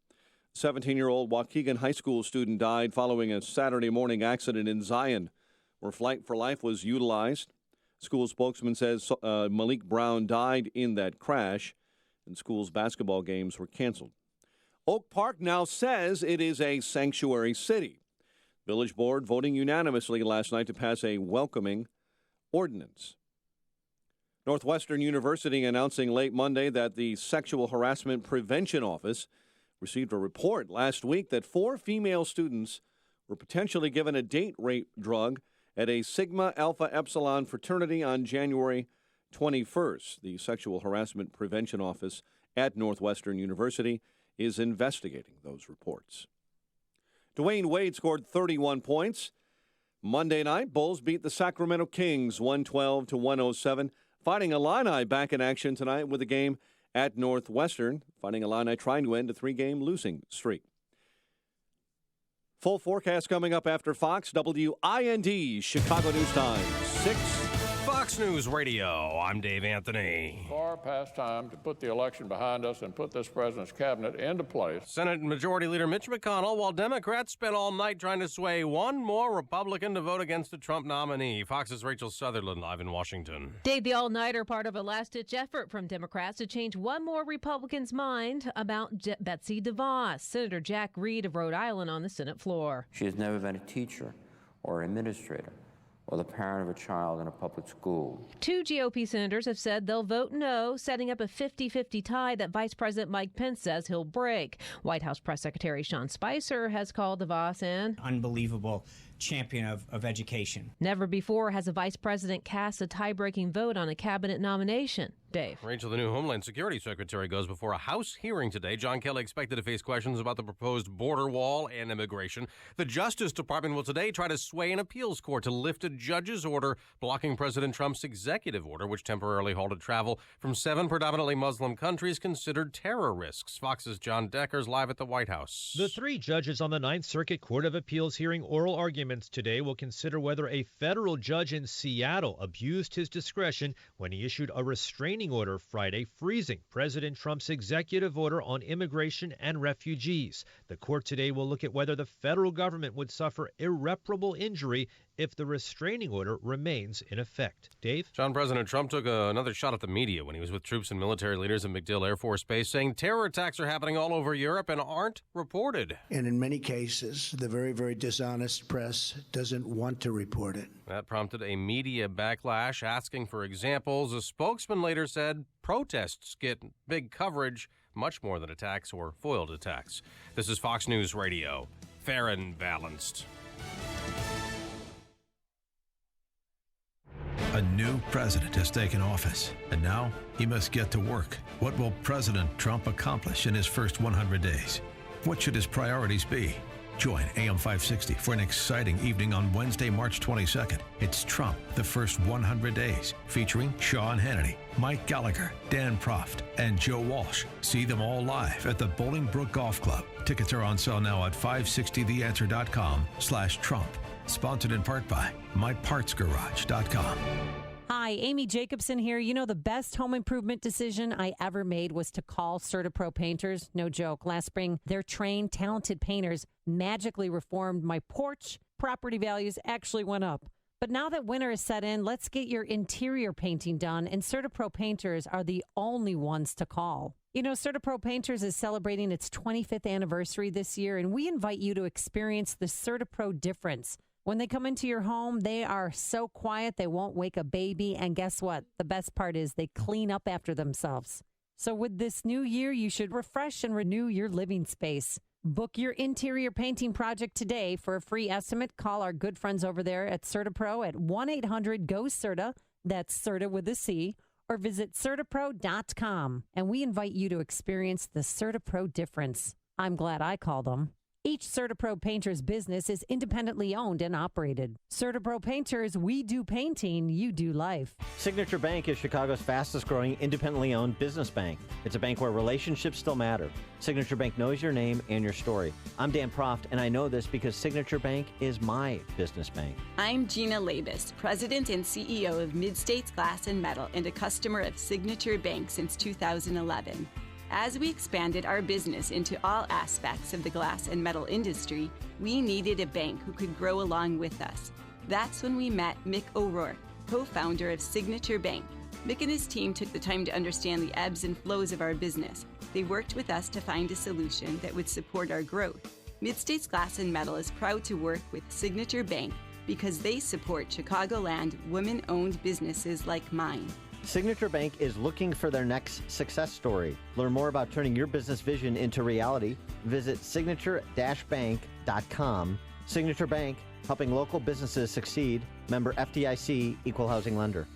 17-year-old Waukegan High School student died following a Saturday morning accident in Zion, where Flight for Life was utilized. School spokesman says Malik Brown died in that crash, and school's basketball games were canceled. Oak Park now says it is a sanctuary city. Village board voting unanimously last night to pass a welcoming ordinance. Northwestern University announcing late Monday that the Sexual Harassment Prevention Office received a report last week that 4 female students were potentially given a date rape drug at a Sigma Alpha Epsilon fraternity on January 21st. The Sexual Harassment Prevention Office at Northwestern University is investigating those reports. Dwayne Wade scored 31 points. Monday night, Bulls beat the Sacramento Kings 112-107. Fighting Illini back in action tonight with a game at Northwestern. Fighting Illini trying to end a 3-game losing streak. Full forecast coming up after Fox, WIND, Chicago News Time, 6. Fox News Radio, I'm Dave Anthony. Far past time to put the election behind us and put this president's cabinet into place. Senate Majority Leader Mitch McConnell, while Democrats spent all night trying to sway one more Republican to vote against the Trump nominee. Fox's Rachel Sutherland live in Washington. Dave, the all-nighter part of a last-ditch effort from Democrats to change one more Republican's mind about Betsy DeVos. Senator Jack Reed of Rhode Island on the Senate floor. She has never been a teacher or administrator or the parent of a child in a public school. 2 GOP senators have said they'll vote no, setting up a 50-50 tie that Vice President Mike Pence says he'll break. White House Press Secretary Sean Spicer has called DeVos an unbelievable champion of education. Never before has a vice president cast a tie-breaking vote on a cabinet nomination. Dave. Rachel, the new Homeland Security Secretary, goes before a House hearing today. John Kelly expected to face questions about the proposed border wall and immigration. The Justice Department will today try to sway an appeals court to lift a judge's order blocking President Trump's executive order, which temporarily halted travel from 7 predominantly Muslim countries considered terror risks. Fox's John Decker's live at the White House. The 3 judges on the Ninth Circuit Court of Appeals hearing oral arguments today will consider whether a federal judge in Seattle abused his discretion when he issued a restraining order Friday freezing President Trump's executive order on immigration and refugees. The court today will look at whether the federal government would suffer irreparable injury if the restraining order remains in effect. Dave? John, President Trump took another shot at the media when he was with troops and military leaders at MacDill Air Force Base, saying terror attacks are happening all over Europe and aren't reported. And in many cases, the very, very dishonest press doesn't want to report it. That prompted a media backlash, asking for examples. A spokesman later said protests get big coverage, much more than attacks or foiled attacks. This is Fox News Radio, fair and balanced. A new president has taken office, and now he must get to work. What will President Trump accomplish in his first 100 days? What should his priorities be? Join AM 560 for an exciting evening on Wednesday, March 22nd. It's Trump, the first 100 days, featuring Sean Hannity, Mike Gallagher, Dan Proft, and Joe Walsh. See them all live at the Bolingbrook Golf Club. Tickets are on sale now at 560theanswer.com/Trump. Sponsored in part by MyPartsGarage.com. Hi, Amy Jacobson here. You know, the best home improvement decision I ever made was to call CertaPro Painters. No joke. Last spring, their trained, talented painters magically reformed my porch. Property values actually went up. But now that winter is set in, let's get your interior painting done, and CertaPro Painters are the only ones to call. You know, CertaPro Painters is celebrating its 25th anniversary this year, and we invite you to experience the CertaPro difference. When they come into your home, they are so quiet they won't wake a baby. And guess what? The best part is they clean up after themselves. So with this new year, you should refresh and renew your living space. Book your interior painting project today. For a free estimate, call our good friends over there at CertaPro at 1-800-GO-CERTA. That's Certa with a C. Or visit CertaPro.com. And we invite you to experience the CertaPro difference. I'm glad I called them. Each CertaPro Painters business is independently owned and operated. CertaPro Painters, we do painting, you do life. Signature Bank is Chicago's fastest-growing independently owned business bank. It's a bank where relationships still matter. Signature Bank knows your name and your story. I'm Dan Proft, and I know this because Signature Bank is my business bank. I'm Gina Labus, President and CEO of Mid-States Glass and Metal and a customer of Signature Bank since 2011. As we expanded our business into all aspects of the glass and metal industry, we needed a bank who could grow along with us. That's when we met Mick O'Rourke, co-founder of Signature Bank. Mick and his team took the time to understand the ebbs and flows of our business. They worked with us to find a solution that would support our growth. Mid-States Glass and Metal is proud to work with Signature Bank because they support Chicagoland women-owned businesses like mine. Signature Bank is looking for their next success story. Learn more about turning your business vision into reality. Visit signature-bank.com. Signature Bank, helping local businesses succeed. Member FDIC, Equal Housing Lender.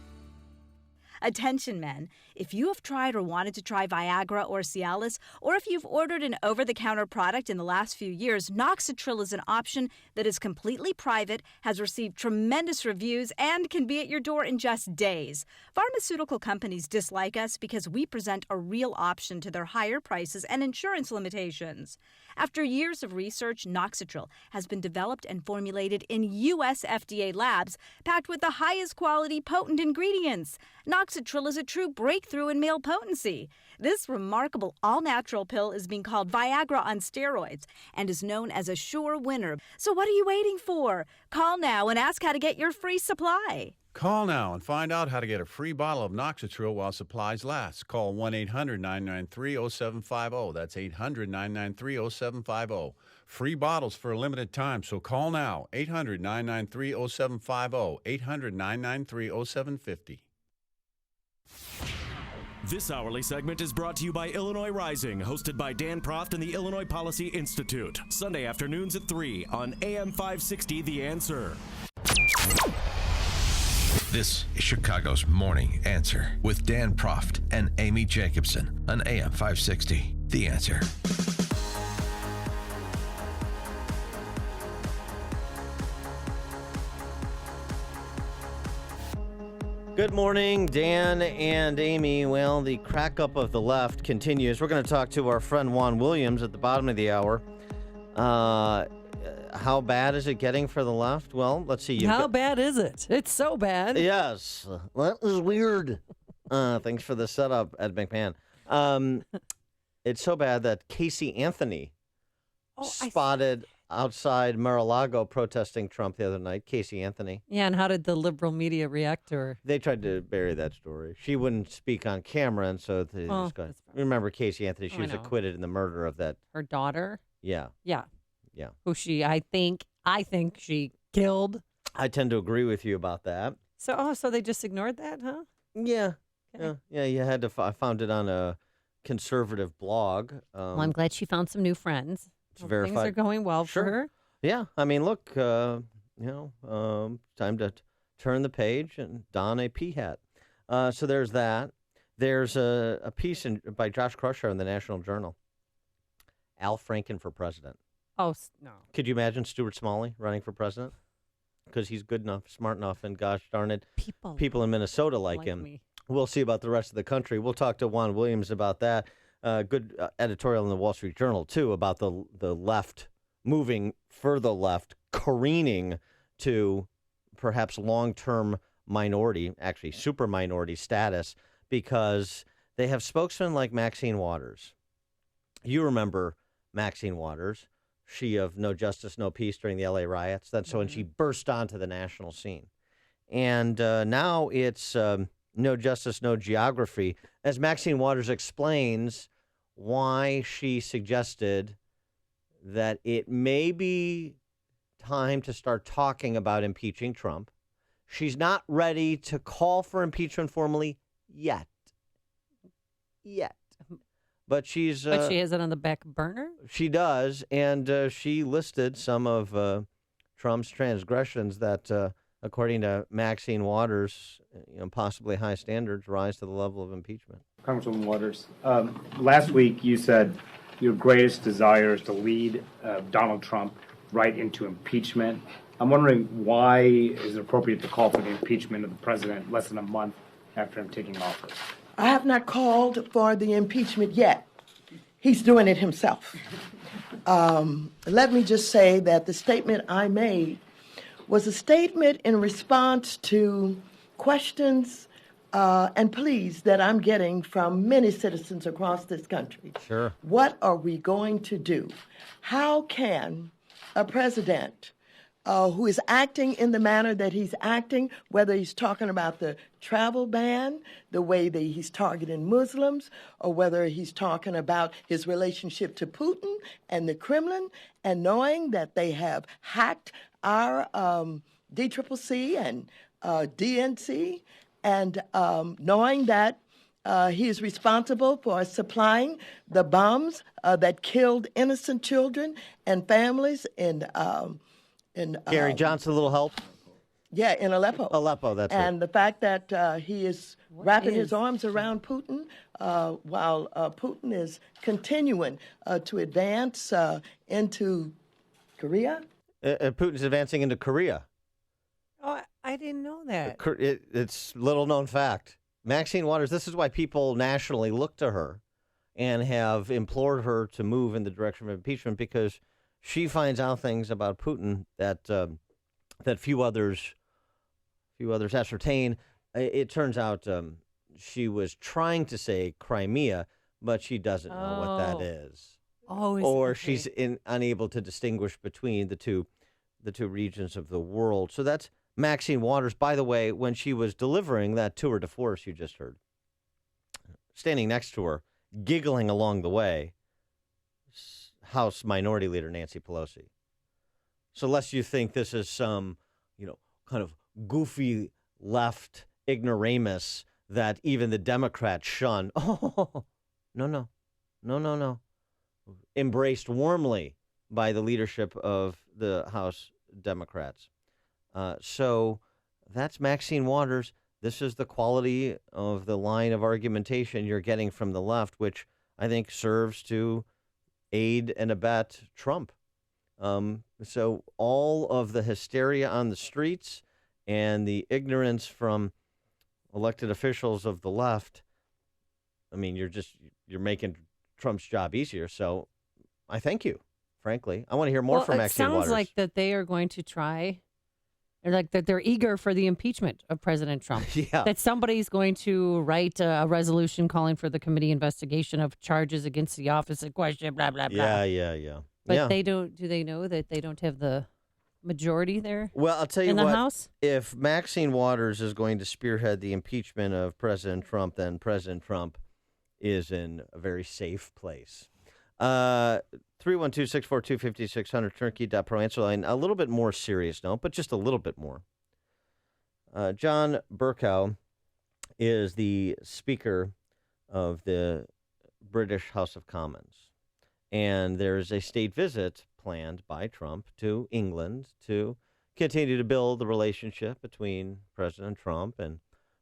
Attention men, if you have tried or wanted to try Viagra or Cialis, or if you've ordered an over-the-counter product in the last few years, Noxitril is an option that is completely private, has received tremendous reviews, and can be at your door in just days. Pharmaceutical companies dislike us because we present a real option to their higher prices and insurance limitations. After years of research, Noxitril has been developed and formulated in U.S. FDA labs, packed with the highest quality potent ingredients. Noxitril is a true breakthrough in male potency. This remarkable all-natural pill is being called Viagra on steroids and is known as a sure winner. So what are you waiting for? Call now and ask how to get your free supply. Call now and find out how to get a free bottle of Noxitril while supplies last. Call 1-800-993-0750. That's 800-993-0750. Free bottles for a limited time, so call now. 800-993-0750. 800-993-0750. This hourly segment is brought to you by Illinois Rising, hosted by Dan Proft and the Illinois Policy Institute. Sunday afternoons at 3 on AM 560 The Answer. This is Chicago's Morning Answer with Dan Proft and Amy Jacobson on AM 560. The Answer. Good morning, Dan and Amy. Well, the crack up of the left continues. We're going to talk to our friend Juan Williams at the bottom of the hour. How bad is it getting for the left? Well, let's see. How bad is it? It's so bad. Yes. That was weird. Thanks for the setup, Ed McMahon. It's so bad that Casey Anthony spotted outside Mar-a-Lago protesting Trump the other night. Casey Anthony. Yeah, and how did the liberal media react to her? They tried to bury that story. She wouldn't speak on camera, and so they just got... Remember Casey Anthony? She was acquitted in the murder of that... Her daughter? Yeah. Yeah. Yeah. Who she, I think she killed. I tend to agree with you about that. So they just ignored that, huh? Yeah. Okay. Yeah, you had to... I found it on a conservative blog. Well, I'm glad she found some new friends. It's verified. Things are going well for her. Yeah. I mean, look, time to turn the page and don a pea hat. So there's that. There's a piece by Josh Crusher in the National Journal. Al Franken for president. Oh, no. Could you imagine Stuart Smalley running for president? Because he's good enough, smart enough, and gosh darn it, people in Minnesota like him. Me. We'll see about the rest of the country. We'll talk to Juan Williams about that. Good editorial in the Wall Street Journal, too, about the left moving further left, careening to perhaps long-term minority, actually super minority status, because they have spokesmen like Maxine Waters. You remember Maxine Waters, she of No Justice, No Peace during the L.A. riots. That's when she burst onto the national scene. And now it's No Justice, No Geography, as Maxine Waters explains why she suggested that it may be time to start talking about impeaching Trump. She's not ready to call for impeachment formally yet. But she's... But she has it on the back burner? She does, and she listed some of Trump's transgressions that, according to Maxine Waters, possibly high standards rise to the level of impeachment. Congresswoman Waters, last week you said your greatest desire is to lead Donald Trump right into impeachment. I'm wondering why is it appropriate to call for the impeachment of the president less than a month after him taking office? I have not called for the impeachment yet. He's doing it himself. Let me just say that the statement I made was a statement in response to questions and pleas that I'm getting from many citizens across this country. Sure. What are we going to do? How can a president who is acting in the manner that he's acting, whether he's talking about the travel ban, the way that he's targeting Muslims, or whether he's talking about his relationship to Putin and the Kremlin, and knowing that they have hacked our DCCC and DNC, and knowing that he is responsible for supplying the bombs that killed innocent children and families in Gary Johnson, a little help? Yeah, in Aleppo. Aleppo, that's and it. the fact that he is wrapping his arms around Putin while Putin is continuing to advance into Korea. Putin's advancing into Korea. Oh, I didn't know that. It's little known fact. Maxine Waters, this is why people nationally look to her and have implored her to move in the direction of impeachment, because she finds out things about Putin that that few others ascertain. It turns out she was trying to say Crimea, but she doesn't know what that is. Or she's unable to distinguish between the two regions of the world. So that's Maxine Waters. By the way, when she was delivering that tour de force you just heard, standing next to her, giggling along the way, House Minority Leader Nancy Pelosi. So lest you think this is some, kind of goofy left ignoramus that even the Democrats shun. Oh, no. Embraced warmly by the leadership of the House Democrats. So that's Maxine Waters. This is the quality of the line of argumentation you're getting from the left, which I think serves to aid and abet Trump. So all of the hysteria on the streets and the ignorance from elected officials of the left, I mean, you're making Trump's job easier. So I thank you, frankly. I want to hear more from Maxine Waters. It sounds like that they are going to try, like that they're eager for the impeachment of President Trump. Yeah. That somebody's going to write a resolution calling for the committee investigation of charges against the office in question, blah, blah, blah. Yeah. But they don't, do they know that they don't have the majority there? Well, I'll tell you in the what, House? If Maxine Waters is going to spearhead the impeachment of President Trump, then President Trump is in a very safe place. 312-642-5600, turnkey.pro answer line. A little bit more serious note, but just a little bit more. John Bercow is the Speaker of the British House of Commons. And there's a state visit planned by Trump to England to continue to build the relationship between President Trump and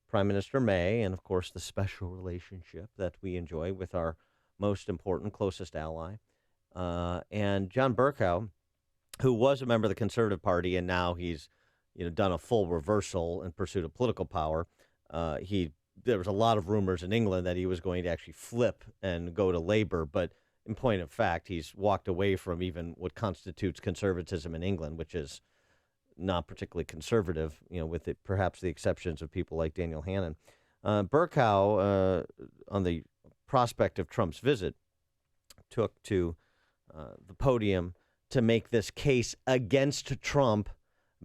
Prime Minister May, and, of course, the special relationship that we enjoy with our most important, closest ally. And John Bercow, who was a member of the Conservative Party, and now he's done a full reversal in pursuit of political power. There was a lot of rumors in England that he was going to actually flip and go to Labour, but in point of fact, he's walked away from even what constitutes conservatism in England, which is not particularly conservative, with perhaps the exceptions of people like Daniel Hannan. Bercow, on the prospect of Trump's visit, took to the podium to make this case against Trump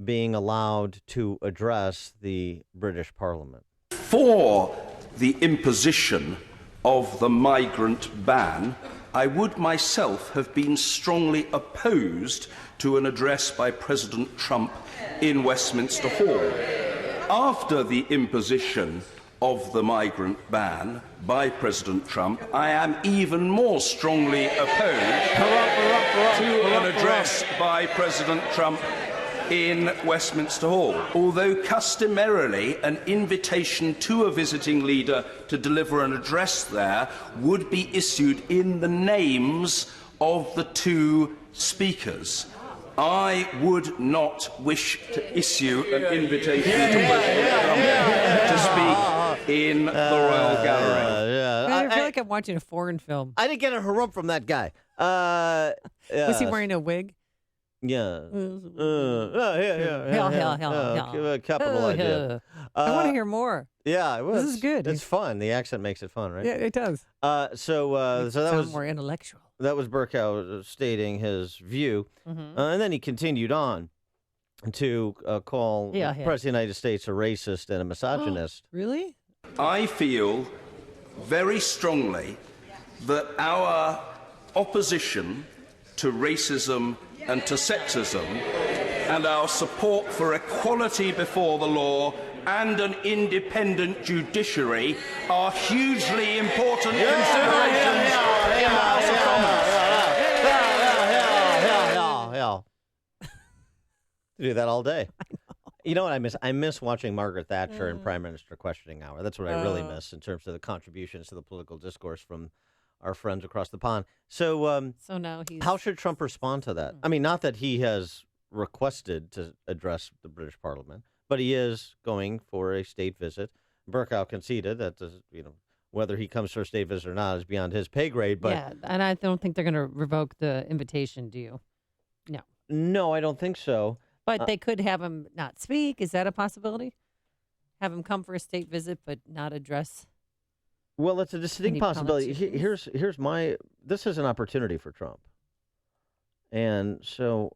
being allowed to address the British Parliament. For the imposition of the migrant ban, I would myself have been strongly opposed to an address by President Trump in Westminster Hall. After the imposition of the migrant ban by President Trump, I am even more strongly opposed to an address by President Trump in Westminster Hall. Although customarily an invitation to a visiting leader to deliver an address there would be issued in the names of the two speakers, I would not wish to issue an invitation to President Trump to speak in the Royal Gallery. I feel like I'm watching a foreign film. I didn't get a harumph from that guy. Was he wearing a wig? Yeah. Hell. Capital idea. I want to hear more. Yeah, well, this is good. It's fun. The accent makes it fun, right? Yeah, it does. So that was more intellectual. That was Bercow stating his view, and then he continued on to call the President of the United States a racist and a misogynist. Really? I feel very strongly that our opposition to racism and to sexism and our support for equality before the law and an independent judiciary are hugely important considerations in the House of Commons. Do that all day. You know what I miss? I miss watching Margaret Thatcher and Prime Minister Questioning Hour. That's what I really miss in terms of the contributions to the political discourse from our friends across the pond. So now he's... how should Trump respond to that? I mean, not that he has requested to address the British Parliament, but he is going for a state visit. Bercow conceded that whether he comes for a state visit or not is beyond his pay grade. But yeah, and I don't think they're going to revoke the invitation. Do you? No. No, I don't think so. But they could have him not speak. Is that a possibility? Have him come for a state visit, but not address. Well, it's a distinct possibility. Here's my. This is an opportunity for Trump, and so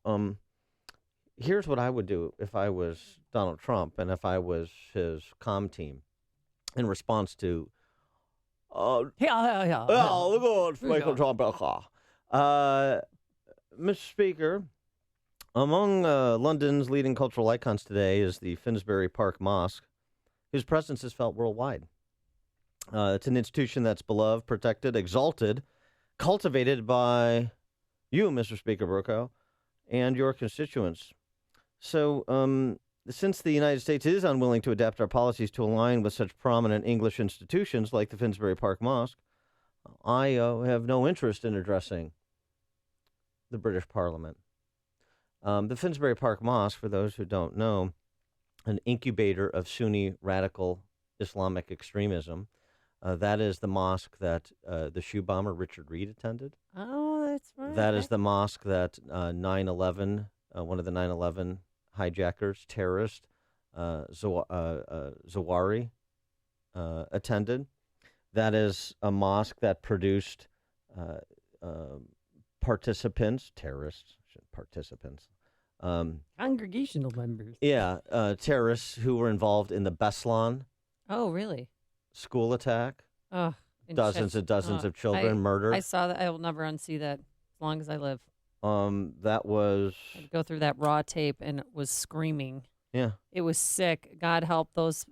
here's what I would do if I was Donald Trump and if I was his comm team, in response to. Look at Michael Trump. Mr. Speaker. Among London's leading cultural icons today is the Finsbury Park Mosque, whose presence is felt worldwide. It's an institution that's beloved, protected, exalted, cultivated by you, Mr. Speaker Bercow, and your constituents. So, since the United States is unwilling to adapt our policies to align with such prominent English institutions like the Finsbury Park Mosque, I have no interest in addressing the British Parliament. The Finsbury Park Mosque, for those who don't know, an incubator of Sunni radical Islamic extremism. That is the mosque that the shoe bomber Richard Reed attended. Oh, that's right. That is the mosque that 9/11, one of the 9/11 hijackers, terrorist, Zawahiri, attended. That is a mosque that produced participants, terrorists. Participants. Congregational members. Yeah, terrorists who were involved in the Beslan. Oh, really? School attack. Oh, dozens and dozens of children murdered. I saw that. I will never unsee that as long as I live. That was. I'd go through that raw tape and it was screaming. Yeah. It was sick. God help those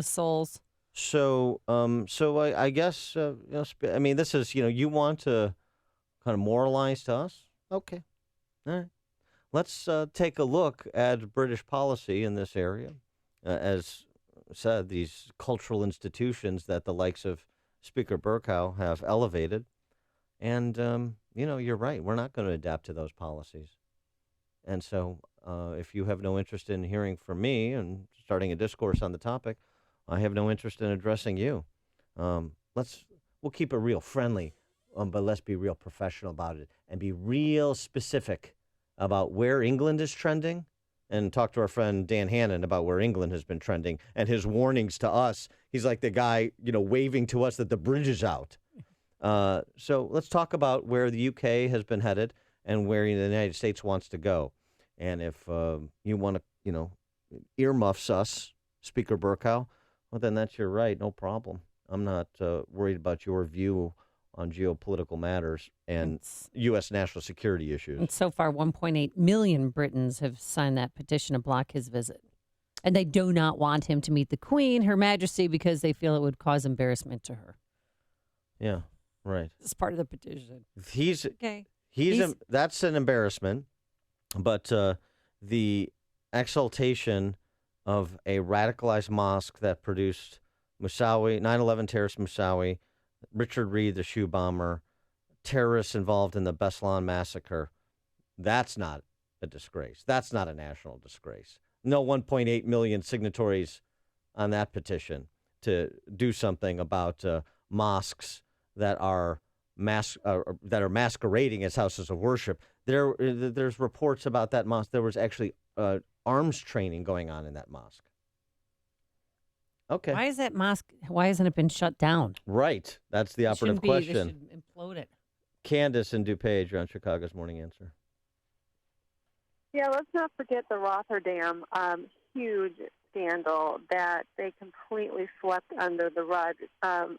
souls. So, I guess I mean, this is you want to kind of moralize to us. Okay. All right. Let's take a look at British policy in this area. As said, these cultural institutions that the likes of Speaker Bercow have elevated. And, you're right. We're not going to adapt to those policies. And so if you have no interest in hearing from me and starting a discourse on the topic, I have no interest in addressing you. We'll keep it real friendly. But let's be real professional about it and be real specific about where England is trending and talk to our friend Dan Hannan about where England has been trending and his warnings to us. He's like the guy, waving to us that the bridge is out. So let's talk about where the UK has been headed and where the United States wants to go. And if you want to, earmuffs us, Speaker Bercow, well, then that's your right. No problem. I'm not worried about your view on geopolitical matters and U.S. national security issues. And so far, 1.8 million Britons have signed that petition to block his visit. And they do not want him to meet the Queen, Her Majesty, because they feel it would cause embarrassment to her. Yeah, right. It's part of the petition. That's an embarrassment, but the exaltation of a radicalized mosque that produced Moussaoui, 9/11 terrorist Moussaoui, Richard Reed, the shoe bomber, terrorists involved in the Beslan massacre. That's not a disgrace. That's not a national disgrace. No 1.8 million signatories on that petition to do something about mosques that are masquerading as houses of worship. There's reports about that mosque. There was actually arms training going on in that mosque. Okay. Why is that mosque? Why hasn't it been shut down? Right. That's the operative question. They should implode it. Candace in DuPage, you're on Chicago's Morning Answer. Yeah, let's not forget the Rotterdam huge scandal that they completely swept under the rug. At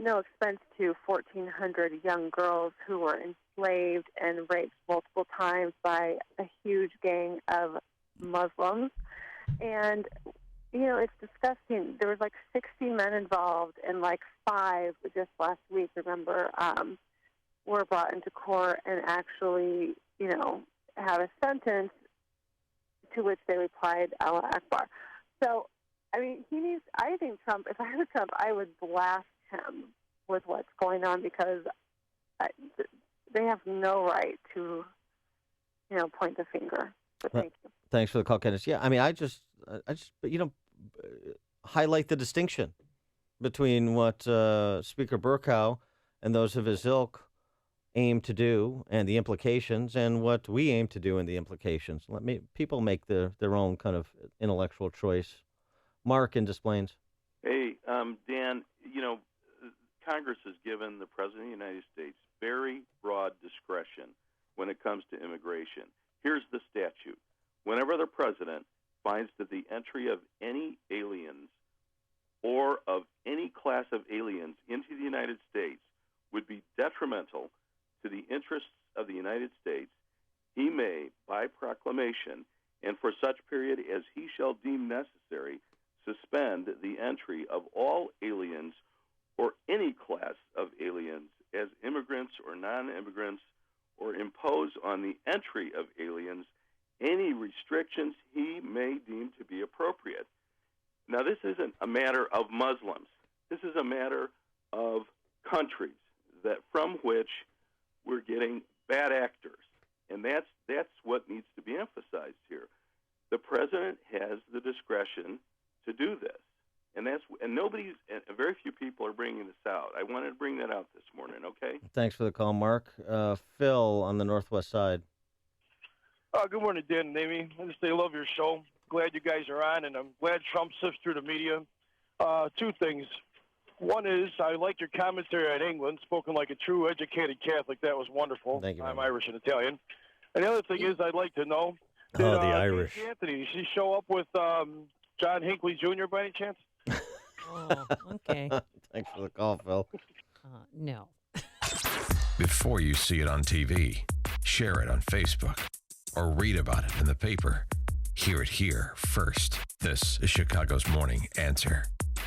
no expense to 1,400 young girls who were enslaved and raped multiple times by a huge gang of Muslims. And, it's disgusting. There was like 60 men involved, and like 5 just last week, remember, were brought into court and actually, have a sentence to which they replied, Allah Akbar. So, I think Trump, if I were Trump, I would blast him with what's going on, because they have no right to, point the finger. But thank you. Thanks for the call, Candace. Yeah, I just highlight the distinction between what Speaker Burkow and those of his ilk aim to do and the implications, and what we aim to do and the implications. People make their own kind of intellectual choice. Mark in Des Plaines. Hey, Dan, Congress has given the President of the United States very broad discretion when it comes to immigration. Here's the statute. Whenever the President finds that the entry of any aliens or of any class of aliens into the United States would be detrimental to the interests of the United States, he may, by proclamation, and for such period as he shall deem necessary, suspend the entry of all aliens or any class of aliens as immigrants or non-immigrants, or impose on the entry of aliens any restrictions he may deem to be appropriate. Now, this isn't a matter of Muslims. This is a matter of countries that from which we're getting bad actors, and that's what needs to be emphasized here. The president has the discretion to do this, and very few people are bringing this out. I wanted to bring that out this morning. Okay. Thanks for the call, Mark. Phil on the Northwest side. Good morning, Dan and Amy. I just love your show. Glad you guys are on, and I'm glad Trump sifts through the media. 2 things. One is, I like your commentary on England, spoken like a true educated Catholic. That was wonderful. Thank you. I'm Irish and Italian. And the other thing is, I'd like to know, the Irish. Anthony, did she show up with John Hinckley Jr. by any chance? Oh, okay. Thanks for the call, Phil. No. Before you see it on TV, share it on Facebook, or read about it in the paper. Hear it here first. This is Chicago's Morning Answer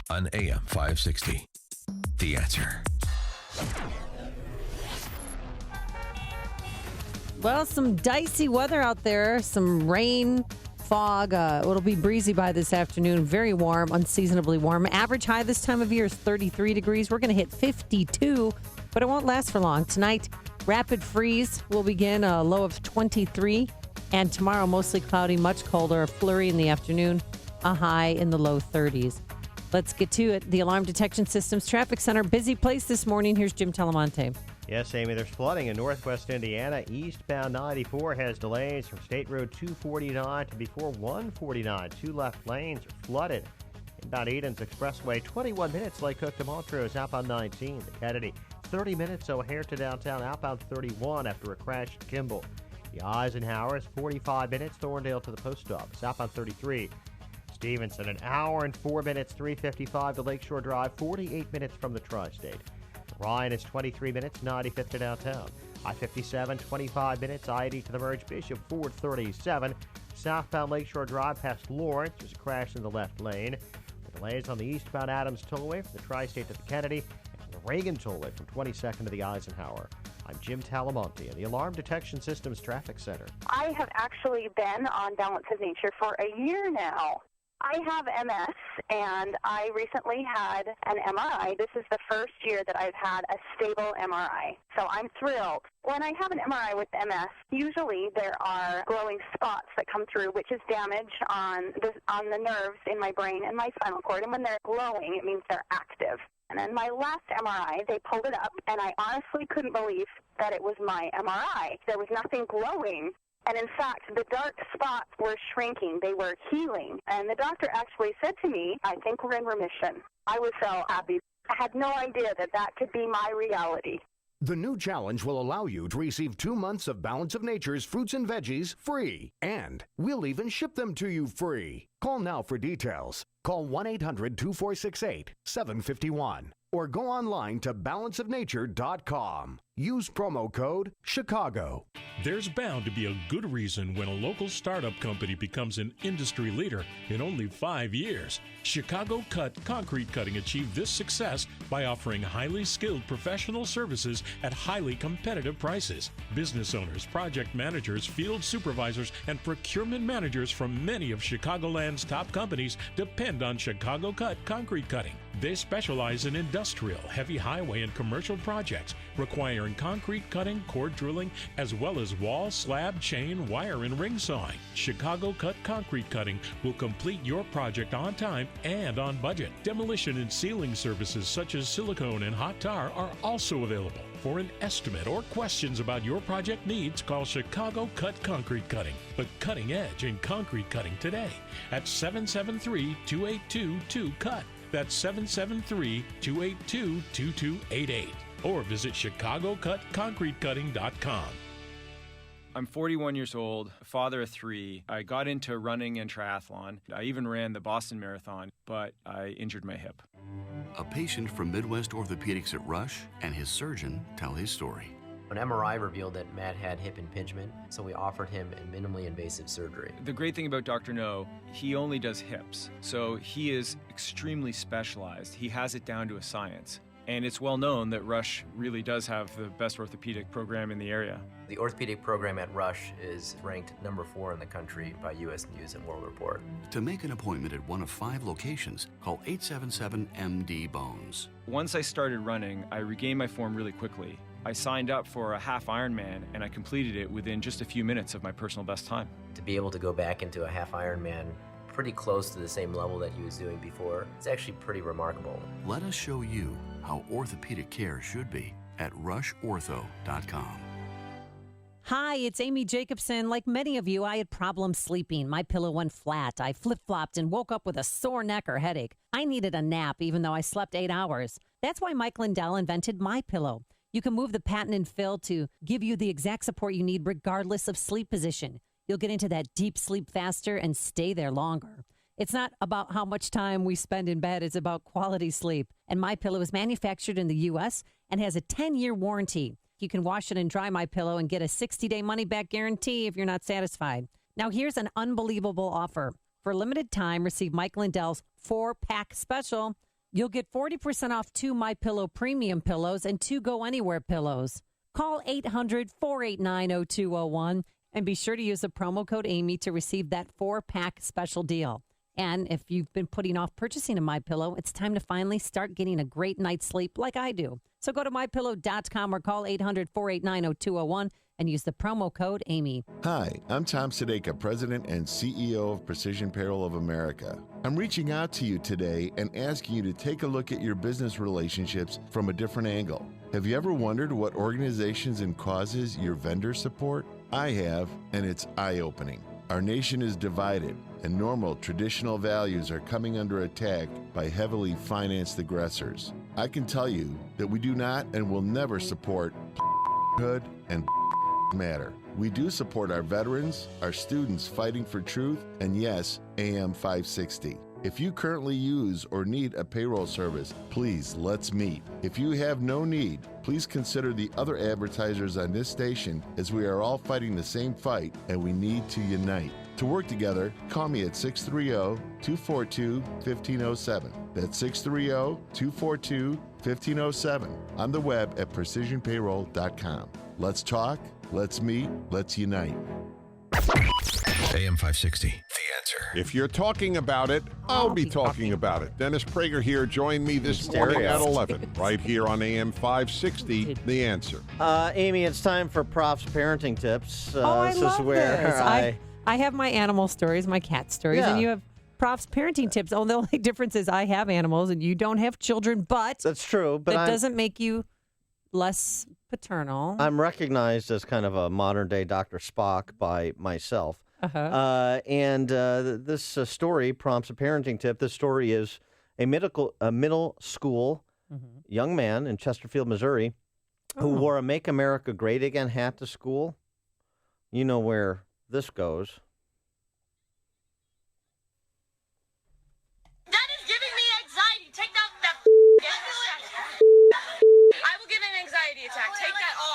on AM 560. The Answer. Well, some dicey weather out there, some rain, fog. It'll be breezy by this afternoon. Very warm, unseasonably warm. Average high this time of year is 33 degrees. We're going to hit 52, but it won't last for long. Tonight, rapid freeze will begin, a low of 23. And tomorrow, mostly cloudy, much colder, a flurry in the afternoon, a high in the low 30s. Let's get to it. The Alarm Detection Systems Traffic Center, busy place this morning. Here's Jim Telemonte. Yes, Amy, there's flooding in northwest Indiana. Eastbound 94 has delays from State Road 249 to before 149. 2 left lanes are flooded. Inbound Eden's Expressway, 21 minutes, Lake Cook to Montrose, outbound 19. The Kennedy, 30 minutes, O'Hare to downtown, outbound 31 after a crash at Kimball. The Eisenhower is 45 minutes, Thorndale to the post office, outbound 33. Stevenson, an hour and 4 minutes, 3:55 to Lakeshore Drive, 48 minutes from the Tri-State. Ryan is 23 minutes, 95th to downtown. I-57, 25 minutes, I-80 to the Merge Bishop, 437. Southbound Lakeshore Drive past Lawrence, there's a crash in the left lane. The delays on the eastbound Adams Tollway from the Tri-State to the Kennedy, and the Reagan Tollway from 22nd to the Eisenhower. I'm Jim Talamonte in the Alarm Detection Systems Traffic Center. I have actually been on Balance of Nature for a year now. I have MS, and I recently had an MRI. This is the first year that I've had a stable MRI, so I'm thrilled. When I have an MRI with MS, usually there are glowing spots that come through, which is damage on the nerves in my brain and my spinal cord, and when they're glowing, it means they're active. And then my last MRI, they pulled it up, and I honestly couldn't believe that it was my MRI. There was nothing glowing. And in fact, the dark spots were shrinking. They were healing. And the doctor actually said to me, I think we're in remission. I was so happy. I had no idea that that could be my reality. The new challenge will allow you to receive 2 months of Balance of Nature's fruits and veggies free. And we'll even ship them to you free. Call now for details. Call 1-800-2468-751 or go online to balanceofnature.com. Use promo code CHICAGO. There's bound to be a good reason when a local startup company becomes an industry leader in only 5 years. Chicago Cut Concrete Cutting achieved this success by offering highly skilled professional services at highly competitive prices. Business owners, project managers, field supervisors, and procurement managers from many of Chicagoland's top companies depend on Chicago Cut Concrete Cutting. They specialize in industrial, heavy highway, and commercial projects requiring concrete cutting, core drilling, as well as wall, slab, chain, wire, and ring sawing. Chicago Cut Concrete Cutting will complete your project on time and on budget. Demolition and sealing services such as silicone and hot tar are also available. For an estimate or questions about your project needs, call Chicago Cut Concrete Cutting, the cutting edge in concrete cutting today at 773-282-2CUT. That's 773-282-2288. Or visit ChicagoCutConcreteCutting.com. I'm 41 years old, father of 3. I got into running and triathlon. I even ran the Boston Marathon, but I injured my hip. A patient from Midwest Orthopedics at Rush and his surgeon tell his story. An MRI revealed that Matt had hip impingement, so we offered him a minimally invasive surgery. The great thing about Dr. No, he only does hips, so he is extremely specialized. He has it down to a science. And it's well known that Rush really does have the best orthopedic program in the area. The orthopedic program at Rush is ranked number 4 in the country by U.S. News and World Report. To make an appointment at one of 5 locations, call 877-MD-BONES. Once I started running, I regained my form really quickly. I signed up for a half Ironman, and I completed it within just a few minutes of my personal best time. To be able to go back into a half Ironman pretty close to the same level that he was doing before, it's actually pretty remarkable. Let us show you how orthopedic care should be at rushortho.com. Hi, it's Amy Jacobson. Like many of you, I had problems sleeping. My pillow went flat. I flip-flopped and woke up with a sore neck or headache. I needed a nap even though I slept 8 hours. That's why Mike Lindell invented My Pillow. You can move the patented fill to give you the exact support you need regardless of sleep position. You'll get into that deep sleep faster and stay there longer. It's not about how much time we spend in bed. It's about quality sleep. And My Pillow is manufactured in the U.S. and has a 10-year warranty. You can wash it and dry My Pillow and get a 60-day money-back guarantee if you're not satisfied. Now, here's an unbelievable offer. For a limited time, receive Mike Lindell's 4-pack special. You'll get 40% off 2 My Pillow premium pillows and 2 Go Anywhere pillows. Call 800-489-0201 and be sure to use the promo code Amy to receive that 4-pack special deal. And if you've been putting off purchasing a My Pillow, it's time to finally start getting a great night's sleep like I do. So go to MyPillow.com or call 800-489-0201 and use the promo code Amy. Hi, I'm Tom Sadeka, President and CEO of Precision Payroll of America. I'm reaching out to you today and asking you to take a look at your business relationships from a different angle. Have you ever wondered what organizations and causes your vendors support? I have, and it's eye-opening. Our nation is divided, and normal, traditional values are coming under attack by heavily financed aggressors. I can tell you that we do not and will never support hood and matter. We do support our veterans, our students fighting for truth, and yes, AM 560. If you currently use or need a payroll service, please let's meet. If you have no need, please consider the other advertisers on this station, as we are all fighting the same fight and we need to unite. To work together, call me at 630-242-1507. That's 630-242-1507. On the web at precisionpayroll.com. Let's talk, let's meet, let's unite. AM 560, The Answer. If you're talking about it, I'll be talking about it. Dennis Prager here. Join me this morning at 11, right here on AM 560, The Answer. Amy, it's time for Prof's parenting tips. I this love is where this. I have my animal stories, my cat stories, Yeah. and you have Prof's parenting tips. Oh, the only difference is I have animals and you don't have children, but that's true. But that doesn't make you less paternal. I'm recognized as kind of a modern-day Dr. Spock by myself. This story prompts a parenting tip. This story is a middle school young man in Chesterfield, Missouri, who wore a Make America Great Again hat to school. You know where this goes. That is giving me anxiety. Take that I will give an anxiety attack. Take that off.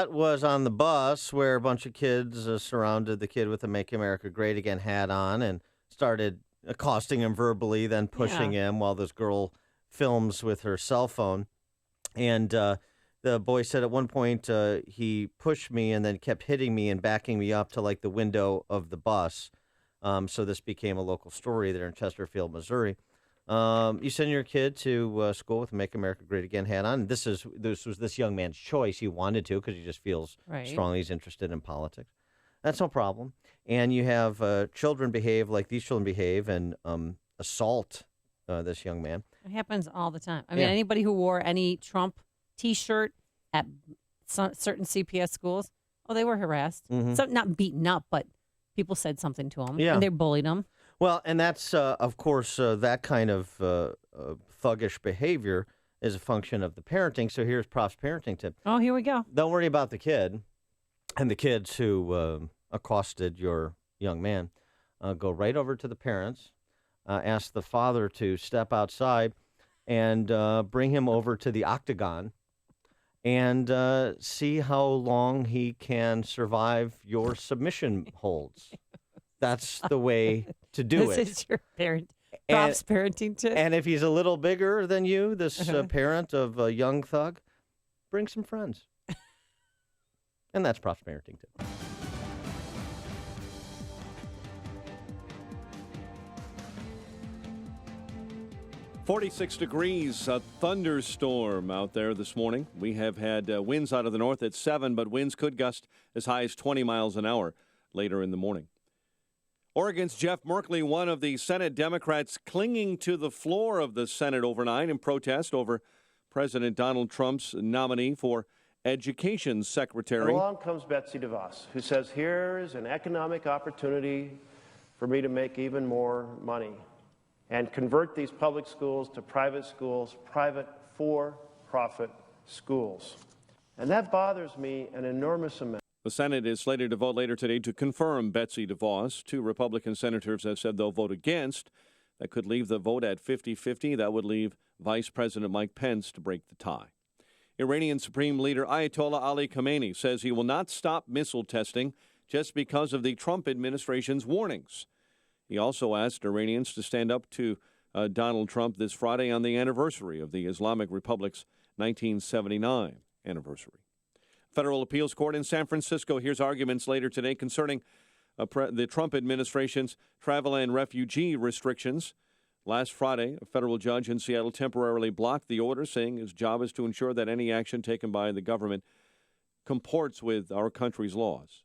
cut was on the bus where a bunch of kids surrounded the kid with the Make America Great Again hat on and started accosting him verbally, then pushing him while this girl films with her cell phone. And the boy said at one point he pushed me and then kept hitting me and backing me up to like the window of the bus. So this became a local story there in Chesterfield, Missouri. You send your kid to school with a Make America Great Again hat on. This was this young man's choice. He wanted to because he just feels strongly he's interested in politics. That's no problem. And you have children behave like these children behave and assault this young man. It happens all the time. I mean, anybody who wore any Trump T-shirt at certain CPS schools, they were harassed. So not beaten up, but people said something to them, and they bullied them. Well, and that's, of course, that kind of thuggish behavior is a function of the parenting. So here's Prof's parenting tip. Oh, here we go. Don't worry about the kid and the kids who accosted your young man. Go right over to the parents, ask the father to step outside and bring him over to the octagon and see how long he can survive your submission holds. That's the way to do it. This is your Prof's parenting tip. And if he's a little bigger than you, this parent of a young thug, bring some friends. And that's Prof's parenting tip. .46 degrees, a thunderstorm out there this morning. We have had winds out of the north at 7, but winds could gust as high as 20 miles an hour later in the morning. Oregon's Jeff Merkley, one of the Senate Democrats clinging to the floor of the Senate overnight in protest over President Donald Trump's nominee for Education Secretary. Along comes Betsy DeVos, who says, here's an economic opportunity for me to make even more money and convert these public schools to private schools, private for-profit schools. And that bothers me an enormous amount. The Senate is slated to vote later today to confirm Betsy DeVos. 2 Republican senators have said they'll vote against. That could leave the vote at 50-50. That would leave Vice President Mike Pence to break the tie. Iranian Supreme Leader Ayatollah Ali Khamenei says he will not stop missile testing just because of the Trump administration's warnings. He also asked Iranians to stand up to Donald Trump this Friday on the anniversary of the Islamic Republic's 1979 anniversary. Federal appeals court in San Francisco hears arguments later today concerning the Trump administration's travel and refugee restrictions. Last Friday, a federal judge in Seattle temporarily blocked the order, saying his job is to ensure that any action taken by the government comports with our country's laws.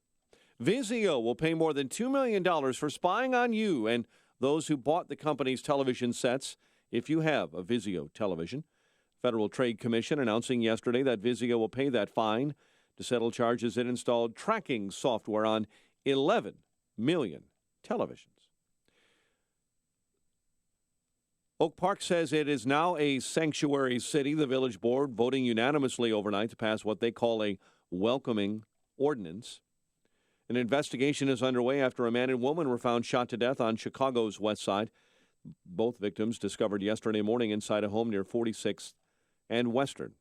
Vizio will pay more than $2 million for spying on you and those who bought the company's television sets if you have a Vizio television. Federal Trade Commission announcing yesterday that Vizio will pay that fine to settle charges it installed tracking software on 11 million televisions. Oak Park says it is now a sanctuary city. The village board voting unanimously overnight to pass what they call a welcoming ordinance. An investigation is underway after a man and woman were found shot to death on Chicago's west side. Both victims discovered yesterday morning inside a home near 46th and Western.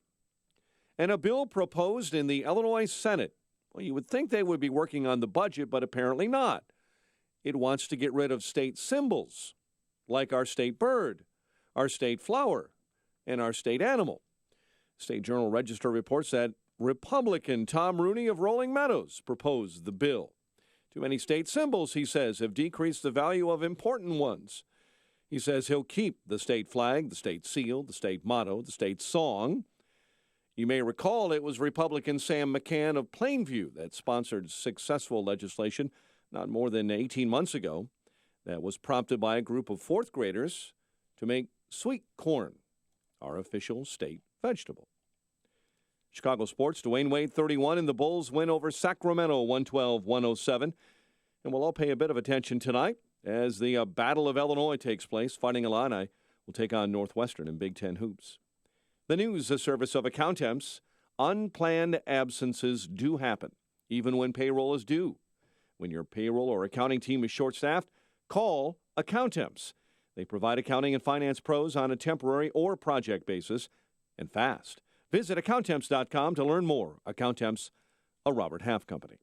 And a bill proposed in the Illinois Senate. Well, you would think they would be working on the budget, but apparently not. It wants to get rid of state symbols, like our state bird, our state flower, and our state animal. State Journal Register reports that Republican Tom Rooney of Rolling Meadows proposed the bill. Too many state symbols, he says, have decreased the value of important ones. He says he'll keep the state flag, the state seal, the state motto, the state song. You may recall it was Republican Sam McCann of Plainview that sponsored successful legislation not more than 18 months ago that was prompted by a group of fourth graders to make sweet corn our official state vegetable. Chicago sports, Dwayne Wade 31 and the Bulls win over Sacramento 112-107. And we'll all pay a bit of attention tonight as the Battle of Illinois takes place. Fighting Illini will take on Northwestern in Big Ten hoops. The news, a service of Accountemps. Unplanned absences do happen, even when payroll is due. When your payroll or accounting team is short-staffed, call Accountemps. They provide accounting and finance pros on a temporary or project basis and fast. Visit Accountemps.com to learn more. Accountemps, a Robert Half company.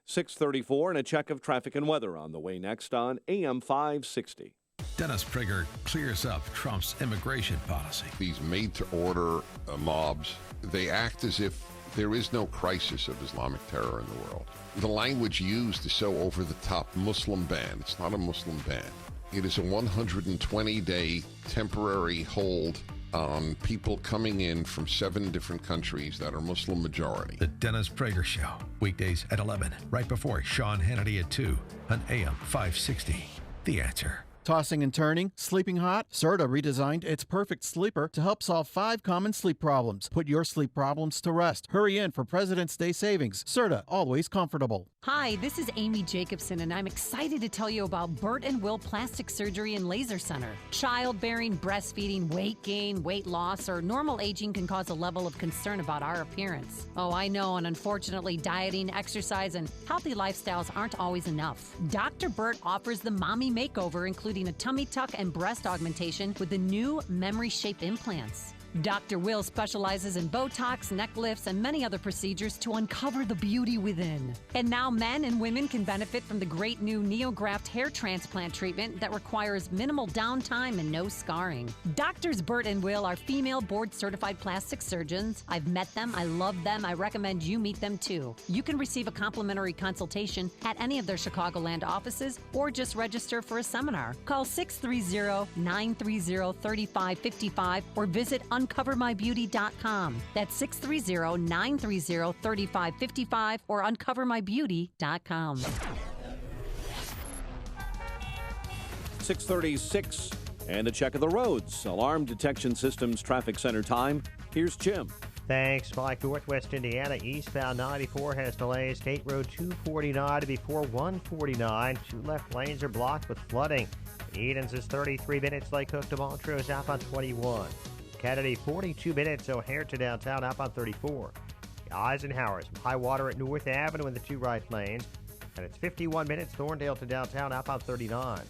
6:34 and a check of traffic and weather on the way next on AM 560. Dennis Prager clears up Trump's immigration policy. These made-to-order mobs, they act as if there is no crisis of Islamic terror in the world. The language used is so over-the-top. Muslim ban. It's not a Muslim ban. It is a 120-day temporary hold on people coming in from 7 different countries that are Muslim majority. The Dennis Prager Show, weekdays at 11, right before Sean Hannity at 2 on AM 560. The Answer. Tossing and turning, sleeping hot? Serta redesigned its perfect sleeper to help solve 5 common sleep problems. Put your sleep problems to rest. Hurry in for President's Day savings. Serta, always comfortable. Hi, this is Amy Jacobson, and I'm excited to tell you about Bert and Will Plastic Surgery and Laser Center. Childbearing, breastfeeding, weight gain, weight loss, or normal aging can cause a level of concern about our appearance. Oh, I know, and unfortunately, dieting, exercise, and healthy lifestyles aren't always enough. Dr. Bert offers the Mommy Makeover, including a tummy tuck and breast augmentation with the new memory-shaped implants. Dr. Will specializes in Botox, neck lifts, and many other procedures to uncover the beauty within. And now men and women can benefit from the great new NeoGraft hair transplant treatment that requires minimal downtime and no scarring. Doctors Bert and Will are female board-certified plastic surgeons. I've met them. I love them. I recommend you meet them too. You can receive a complimentary consultation at any of their Chicagoland offices or just register for a seminar. Call 630-930-3555 or visit uncovermybeauty.com. That's 630-930-3555 or uncovermybeauty.com. 6:36 and a check of the roads. Alarm Detection Systems Traffic Center time. Here's Jim. Thanks, Mike. Northwest Indiana, eastbound 94 has delays. State Road 249 before 149. 2 left lanes are blocked with flooding. Edens is 33 minutes. Lake Hook to Montrose out on 21. Kennedy, 42 minutes, O'Hare to downtown, up on 34. Eisenhower's high water at North Avenue in the 2 right lanes, and it's 51 minutes, Thorndale to downtown, up on 39.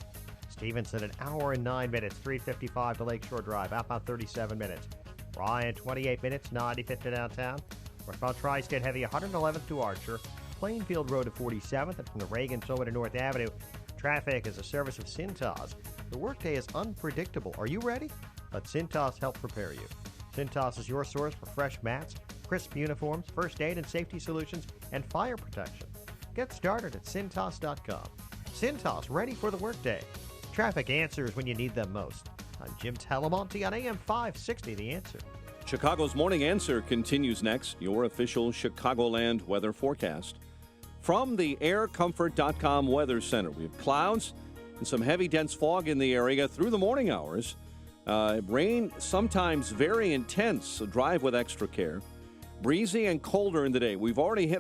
Stevenson, an hour and 9 minutes, 355 to Lakeshore Drive, up on 37 minutes. Ryan, 28 minutes, 95th to downtown. Northbound Tri-State heavy, 111th to Archer. Plainfield Road to 47th, and from the Reagan Tollway to North Avenue. Traffic is a service of Cintas. The workday is unpredictable. Are you ready? Let Cintas help prepare you. Cintas is your source for fresh mats, crisp uniforms, first aid and safety solutions, and fire protection. Get started at Cintas.com. Cintas, ready for the workday. Traffic answers when you need them most. I'm Jim Talamonte on AM 560, The Answer. Chicago's Morning Answer continues next. Your official Chicagoland weather forecast. From the aircomfort.com Weather Center, we have clouds and some heavy, dense fog in the area through the morning hours. Rain sometimes very intense, so drive with extra care. Breezy and colder in the day. We've already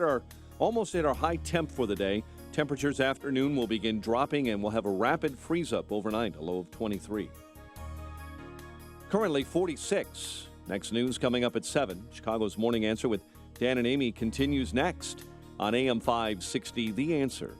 almost hit our high temp for the day. Temperatures afternoon will begin dropping and we'll have a rapid freeze up overnight, a low of 23. Currently 46. Next news coming up at 7. Chicago's Morning Answer with Dan and Amy continues next on AM 560, The Answer.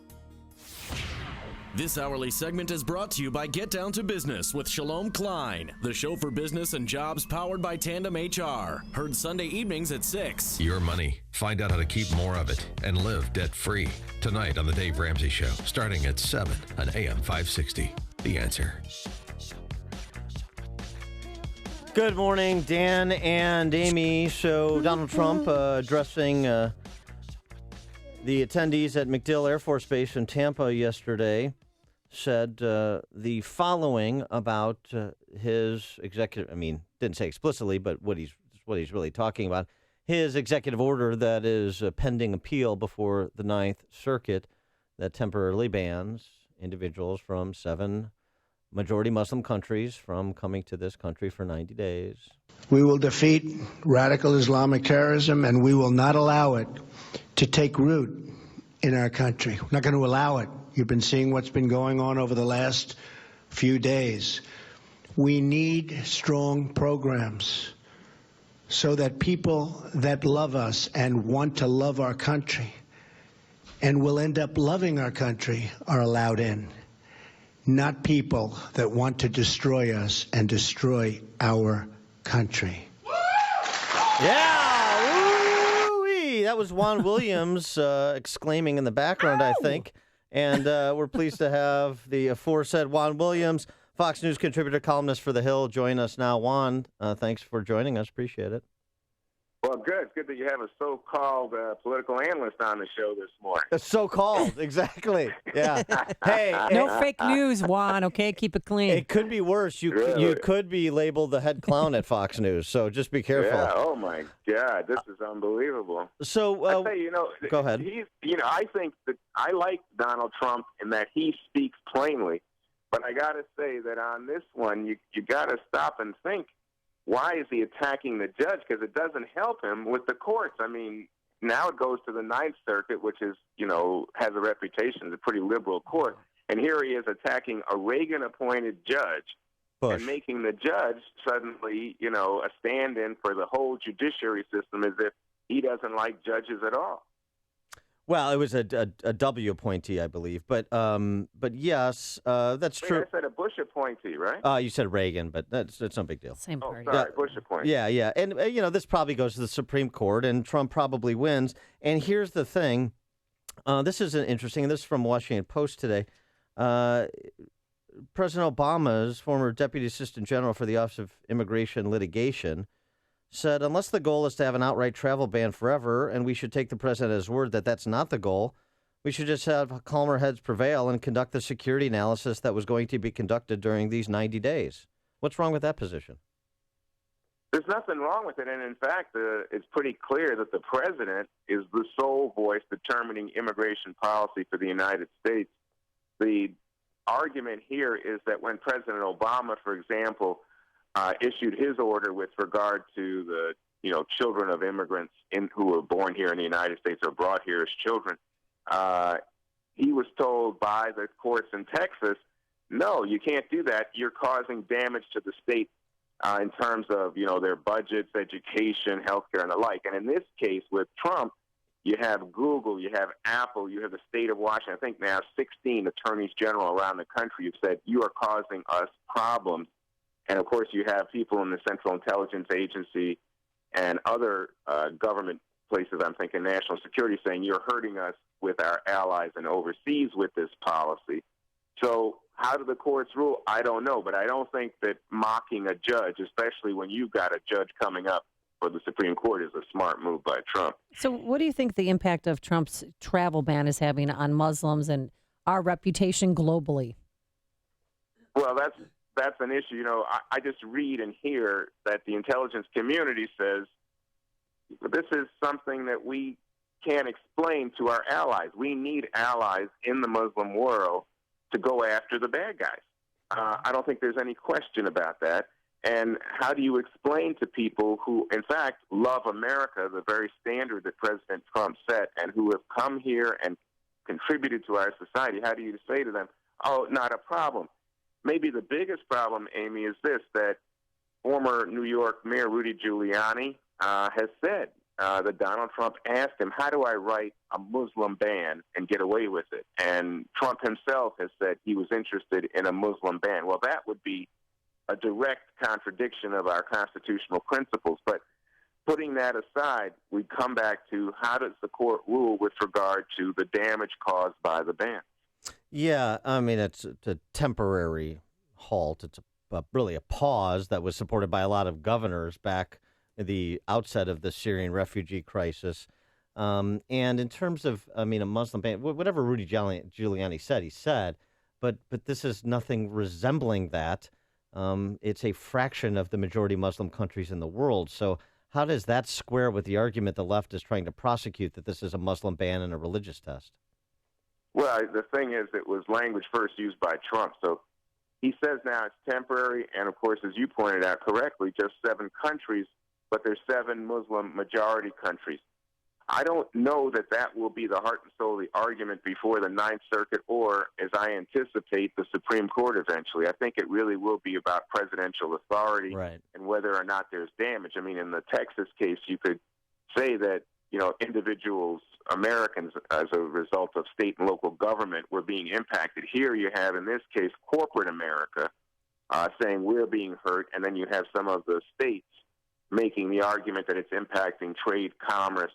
This hourly segment is brought to you by Get Down to Business with Shalom Klein, the show for business and jobs powered by Tandem HR. Heard Sunday evenings at 6. Your money. Find out how to keep more of it and live debt-free. Tonight on The Dave Ramsey Show, starting at 7 on AM 560. The Answer. Good morning, Dan and Amy. So Donald Trump addressing the attendees at MacDill Air Force Base in Tampa yesterday said the following about his executive, didn't say explicitly, but what he's really talking about, his executive order that is pending appeal before the Ninth Circuit that temporarily bans individuals from 7 majority Muslim countries from coming to this country for 90 days. We will defeat radical Islamic terrorism, and we will not allow it to take root in our country. We're not going to allow it. You've been seeing what's been going on over the last few days. We need strong programs so that people that love us and want to love our country and will end up loving our country are allowed in. Not people that want to destroy us and destroy our country. Yeah, woo-wee. that was Juan Williams exclaiming in the background, I think. And we're pleased to have the aforesaid Juan Williams, Fox News contributor, columnist for The Hill, join us now. Juan, thanks for joining us. Appreciate it. Well, good. It's good that you have a so-called political analyst on the show this morning. So-called, exactly. Yeah. Hey, no fake news, Juan. Okay, keep it clean. It could be worse. You could be labeled the head clown at Fox News, so just be careful. Yeah. Oh my God, this is unbelievable. So, I tell you, go ahead. I think that I like Donald Trump in that he speaks plainly, but I got to say that on this one, you got to stop and think. Why is he attacking the judge? Because it doesn't help him with the courts. I mean, now it goes to the Ninth Circuit, which is, has a reputation as a pretty liberal court. And here he is attacking a Reagan-appointed judge and making the judge suddenly, a stand-in for the whole judiciary system as if he doesn't like judges at all. Well, it was a W appointee, I believe, but yes, that's true. I said a Bush appointee, right? You said Reagan, but that's no big deal. Same party. Sorry, Bush appointee. Yeah, and this probably goes to the Supreme Court, and Trump probably wins. And here's the thing: this is interesting. This is from Washington Post today. President Obama's former Deputy Assistant General for the Office of Immigration Litigation said, unless the goal is to have an outright travel ban forever, and we should take the president at his word that that's not the goal, we should just have calmer heads prevail and conduct the security analysis that was going to be conducted during these 90 days. What's wrong with that position? There's nothing wrong with it, and in fact, it's pretty clear that the president is the sole voice determining immigration policy for the United States. The argument here is that when President Obama, for example, issued his order with regard to the, children of immigrants who were born here in the United States or brought here as children, he was told by the courts in Texas, no, you can't do that. You're causing damage to the state in terms of, their budgets, education, healthcare, and the like. And in this case with Trump, you have Google, you have Apple, you have the state of Washington. I think now 16 attorneys general around the country have said, you are causing us problems. And, of course, you have people in the Central Intelligence Agency and other government places, I'm thinking national security, saying you're hurting us with our allies and overseas with this policy. So how do the courts rule? I don't know. But I don't think that mocking a judge, especially when you've got a judge coming up for the Supreme Court, is a smart move by Trump. So what do you think the impact of Trump's travel ban is having on Muslims and our reputation globally? Well, that's an issue. I just read and hear that the intelligence community says this is something that we can't explain to our allies. We need allies in the Muslim world to go after the bad guys. I don't think there's any question about that. And how do you explain to people who, in fact, love America, the very standard that President Trump set, and who have come here and contributed to our society, how do you say to them, oh, not a problem? Maybe the biggest problem, Amy, is this, that former New York Mayor Rudy Giuliani has said that Donald Trump asked him, how do I write a Muslim ban and get away with it? And Trump himself has said he was interested in a Muslim ban. Well, that would be a direct contradiction of our constitutional principles. But putting that aside, we come back to how does the court rule with regard to the damage caused by the ban? Yeah, I mean, it's a temporary halt. It's really a pause that was supported by a lot of governors back at the outset of the Syrian refugee crisis. And in terms of, a Muslim ban, whatever Rudy Giuliani said, he said, but this is nothing resembling that. It's a fraction of the majority Muslim countries in the world. So how does that square with the argument the left is trying to prosecute that this is a Muslim ban and a religious test? Well, the thing is, it was language first used by Trump. So he says now it's temporary. And, of course, as you pointed out correctly, just 7 countries, but there's 7 Muslim majority countries. I don't know that will be the heart and soul of the argument before the Ninth Circuit or, as I anticipate, the Supreme Court eventually. I think it really will be about presidential authority and whether or not there's damage. I mean, in the Texas case, you could say that, individuals, Americans, as a result of state and local government, were being impacted. Here you have, in this case, corporate America saying we're being hurt, and then you have some of the states making the argument that it's impacting trade, commerce,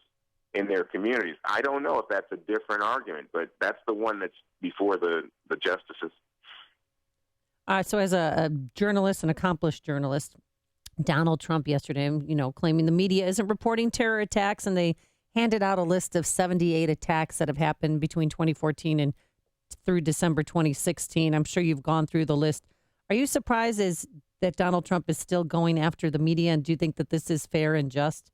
in their communities. I don't know if that's a different argument, but that's the one that's before the justices. So as a journalist, an accomplished journalist, Donald Trump yesterday, claiming the media isn't reporting terror attacks, and they handed out a list of 78 attacks that have happened between 2014 and through December 2016. I'm sure you've gone through the list. Are you surprised that Donald Trump is still going after the media, and do you think that this is fair and just?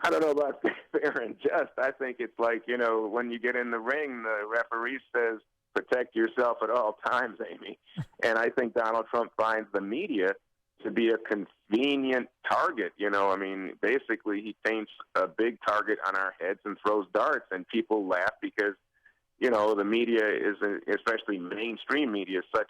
I don't know about fair and just. I think it's like, when you get in the ring, the referee says, protect yourself at all times, Amy. And I think Donald Trump finds the media to be a convenient target. Basically he paints a big target on our heads and throws darts, and people laugh because, the media is, especially mainstream media, is such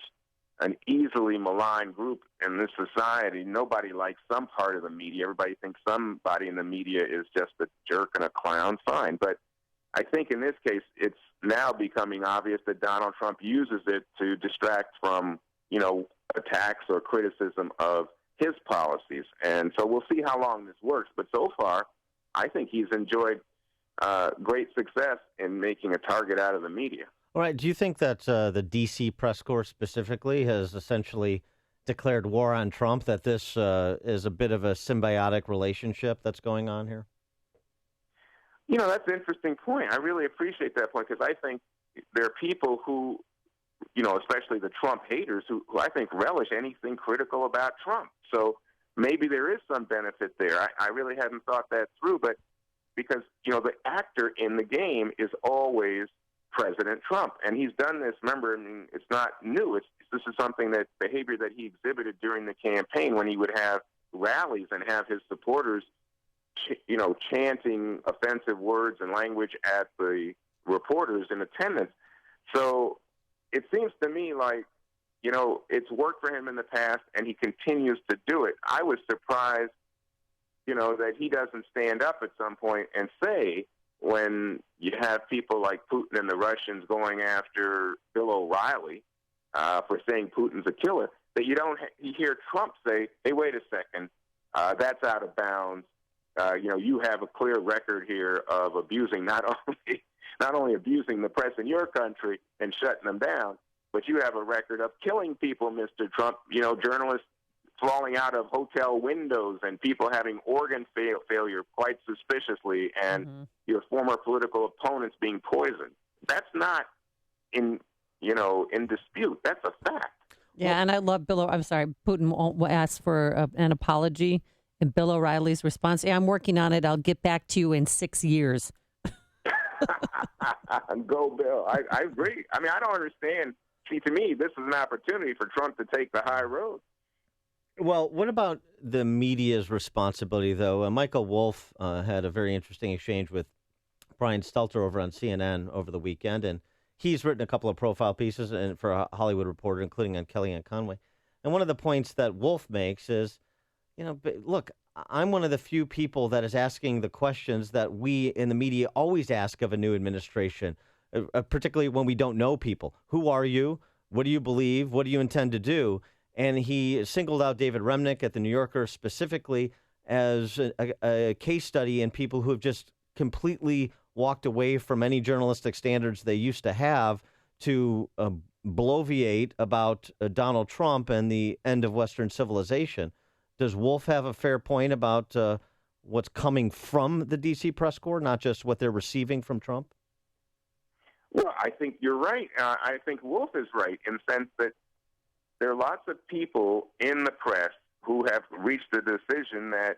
an easily maligned group in this society. Nobody likes some part of the media. Everybody thinks somebody in the media is just a jerk and a clown. Fine. But I think in this case, it's now becoming obvious that Donald Trump uses it to distract from, attacks or criticism of his policies. And so we'll see how long this works. But so far, I think he's enjoyed great success in making a target out of the media. All right. Do you think that the D.C. press corps specifically has essentially declared war on Trump, that this is a bit of a symbiotic relationship that's going on here? That's an interesting point. I really appreciate that point, because I think there are people who, especially the Trump haters, who I think relish anything critical about Trump. So maybe there is some benefit there. I really hadn't thought that through, but because, the actor in the game is always President Trump. And he's done this, remember, it's not new. This is something behavior that he exhibited during the campaign, when he would have rallies and have his supporters chanting offensive words and language at the reporters in attendance. So it seems to me like, it's worked for him in the past, and he continues to do it. I was surprised, that he doesn't stand up at some point and say, when you have people like Putin and the Russians going after Bill O'Reilly for saying Putin's a killer, that you hear Trump say, hey, wait a second, that's out of bounds. You have a clear record here of abusing, not only abusing the press in your country and shutting them down, but you have a record of killing people, Mr. Trump. Journalists falling out of hotel windows and people having organ failure quite suspiciously, and your former political opponents being poisoned. That's not in dispute. That's a fact. Yeah, and I love Putin won't ask for an apology. And Bill O'Reilly's response, I'm working on it. I'll get back to you in 6 years. Go, Bill. I agree. I don't understand. See, to me, this is an opportunity for Trump to take the high road. Well, what about the media's responsibility, though? Michael Wolff had a very interesting exchange with Brian Stelter over on CNN over the weekend, and he's written a couple of profile pieces for a Hollywood Reporter, including on Kellyanne Conway. And one of the points that Wolff makes is, look, I'm one of the few people that is asking the questions that we in the media always ask of a new administration, particularly when we don't know people. Who are you? What do you believe? What do you intend to do? And he singled out David Remnick at The New Yorker specifically as a case study in people who have just completely walked away from any journalistic standards they used to have to bloviate about Donald Trump and the end of Western civilization. Does Wolff have a fair point about what's coming from the D.C. press corps, not just what they're receiving from Trump? Well, I think you're right. I think Wolff is right in the sense that there are lots of people in the press who have reached the decision that,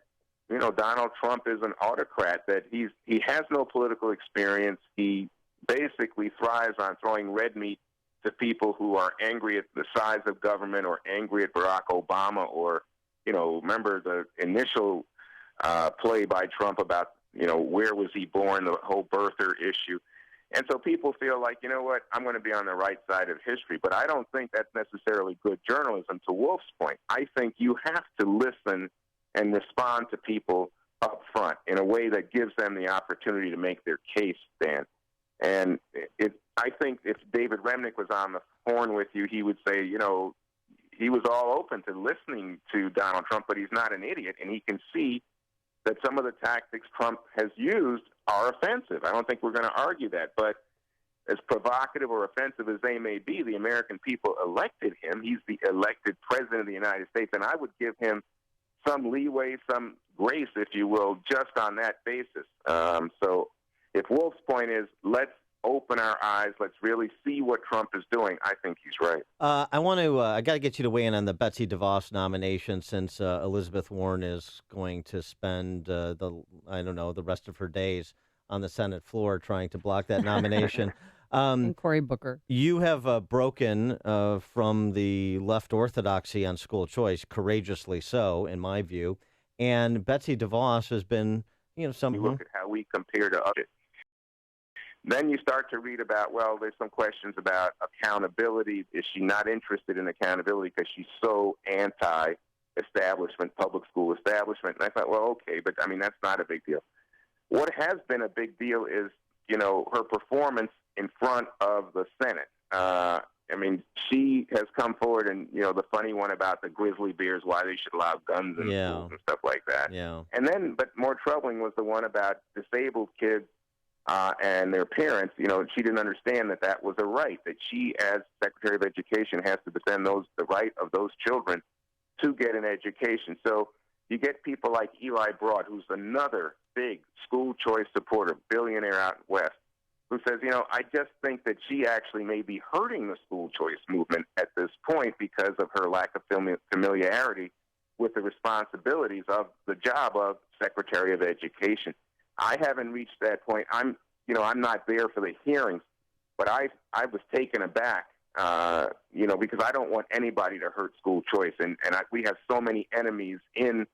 Donald Trump is an autocrat, that he has no political experience. He basically thrives on throwing red meat to people who are angry at the size of government or angry at Barack Obama or, remember the initial play by Trump about, where was he born, the whole birther issue. And so people feel like, you know what, I'm going to be on the right side of history. But I don't think that's necessarily good journalism, to Wolff's point. I think you have to listen and respond to people up front in a way that gives them the opportunity to make their case stand. And I think if David Remnick was on the horn with you, he would say, he was all open to listening to Donald Trump, but he's not an idiot, and he can see that some of the tactics Trump has used are offensive. I don't think we're going to argue that. But as provocative or offensive as they may be, the American people elected him. He's the elected president of the United States, and I would give him some leeway, some grace, if you will, just on that basis. So if Wolf's point is, let's open our eyes, let's really see what Trump is doing, I think he's right. I got to get you to weigh in on the Betsy DeVos nomination, since Elizabeth Warren is going to spend the rest of her days on the Senate floor trying to block that nomination. And Cory Booker. You have broken from the left orthodoxy on school choice, courageously so, in my view. And Betsy DeVos has been, some. You look at how we compare to others. Then you start to read about, well, there's some questions about accountability. Is she not interested in accountability because she's so anti-establishment, public school establishment? And I thought, well, okay, but I mean, that's not a big deal. What has been a big deal is, her performance in front of the Senate. I mean, she has come forward and, the funny one about the grizzly bears, why they should allow guns in schools and stuff like that. Yeah. And then, but more troubling was the one about disabled kids and their parents. She didn't understand that was a right, that she, as Secretary of Education, has to defend the right of those children to get an education. So you get people like Eli Broad, who's another big school choice supporter, billionaire out west, who says, I just think that she actually may be hurting the school choice movement at this point because of her lack of familiarity with the responsibilities of the job of Secretary of Education. I haven't reached that point. I'm not there for the hearings, but I was taken aback, because I don't want anybody to hurt school choice. And we have so many enemies in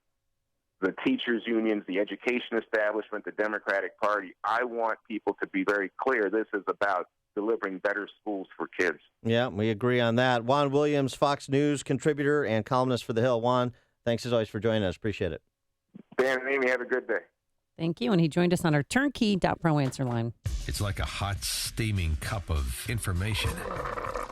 the teachers' unions, the education establishment, the Democratic Party. I want people to be very clear. This is about delivering better schools for kids. Yeah, we agree on that. Juan Williams, Fox News contributor and columnist for The Hill. Juan, thanks as always for joining us. Appreciate it. Dan and Amy, have a good day. Thank you. And he joined us on our turnkey.pro answer line. It's like a hot, steaming cup of information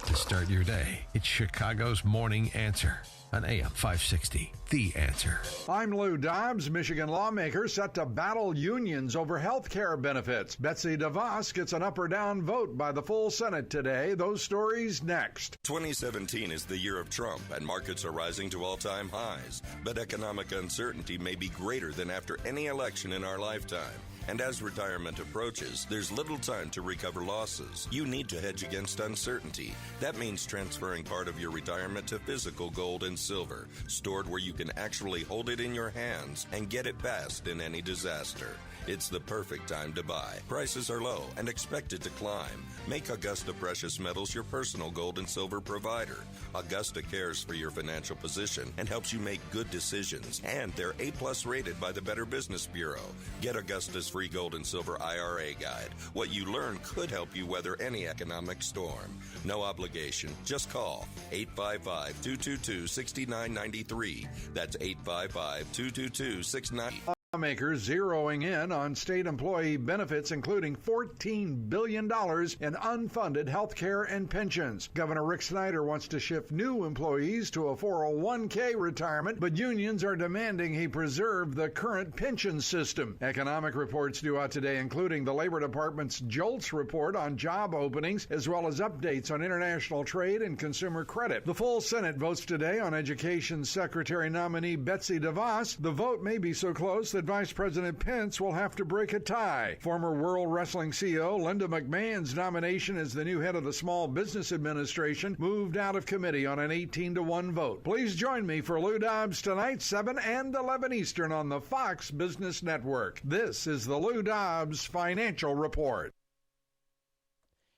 to start your day. It's Chicago's Morning Answer on AM 560. The Answer. I'm Lou Dobbs. Michigan lawmakers set to battle unions over health care benefits. Betsy DeVos gets an up or down vote by the full Senate today. Those stories next. 2017 is the year of Trump, and markets are rising to all-time highs. But economic uncertainty may be greater than after any election in our lifetime. And as retirement approaches, there's little time to recover losses. You need to hedge against uncertainty. That means transferring part of your retirement to physical gold and silver, stored where you can actually hold it in your hands and get it fast in any disaster. It's the perfect time to buy. Prices are low and expected to climb. Make Augusta Precious Metals your personal gold and silver provider. Augusta cares for your financial position and helps you make good decisions. And they're A+ rated by the Better Business Bureau. Get Augusta's free gold and silver IRA guide. What you learn could help you weather any economic storm. No obligation. Just call 855-222-6993. That's 855-222-6993. Lawmakers zeroing in on state employee benefits, including $14 billion in unfunded health care and pensions. Governor Rick Snyder wants to shift new employees to a 401k retirement, but unions are demanding he preserve the current pension system. Economic reports due out today, including the Labor Department's JOLTS report on job openings, as well as updates on international trade and consumer credit. The full Senate votes today on Education Secretary nominee Betsy DeVos. The vote may be so close that Vice President Pence will have to break a tie. Former World Wrestling CEO Linda McMahon's nomination as the new head of the Small Business Administration moved out of committee on an 18-1 vote. Please join me for Lou Dobbs tonight, 7 and 11 Eastern on the Fox Business Network. This is the Lou Dobbs Financial Report.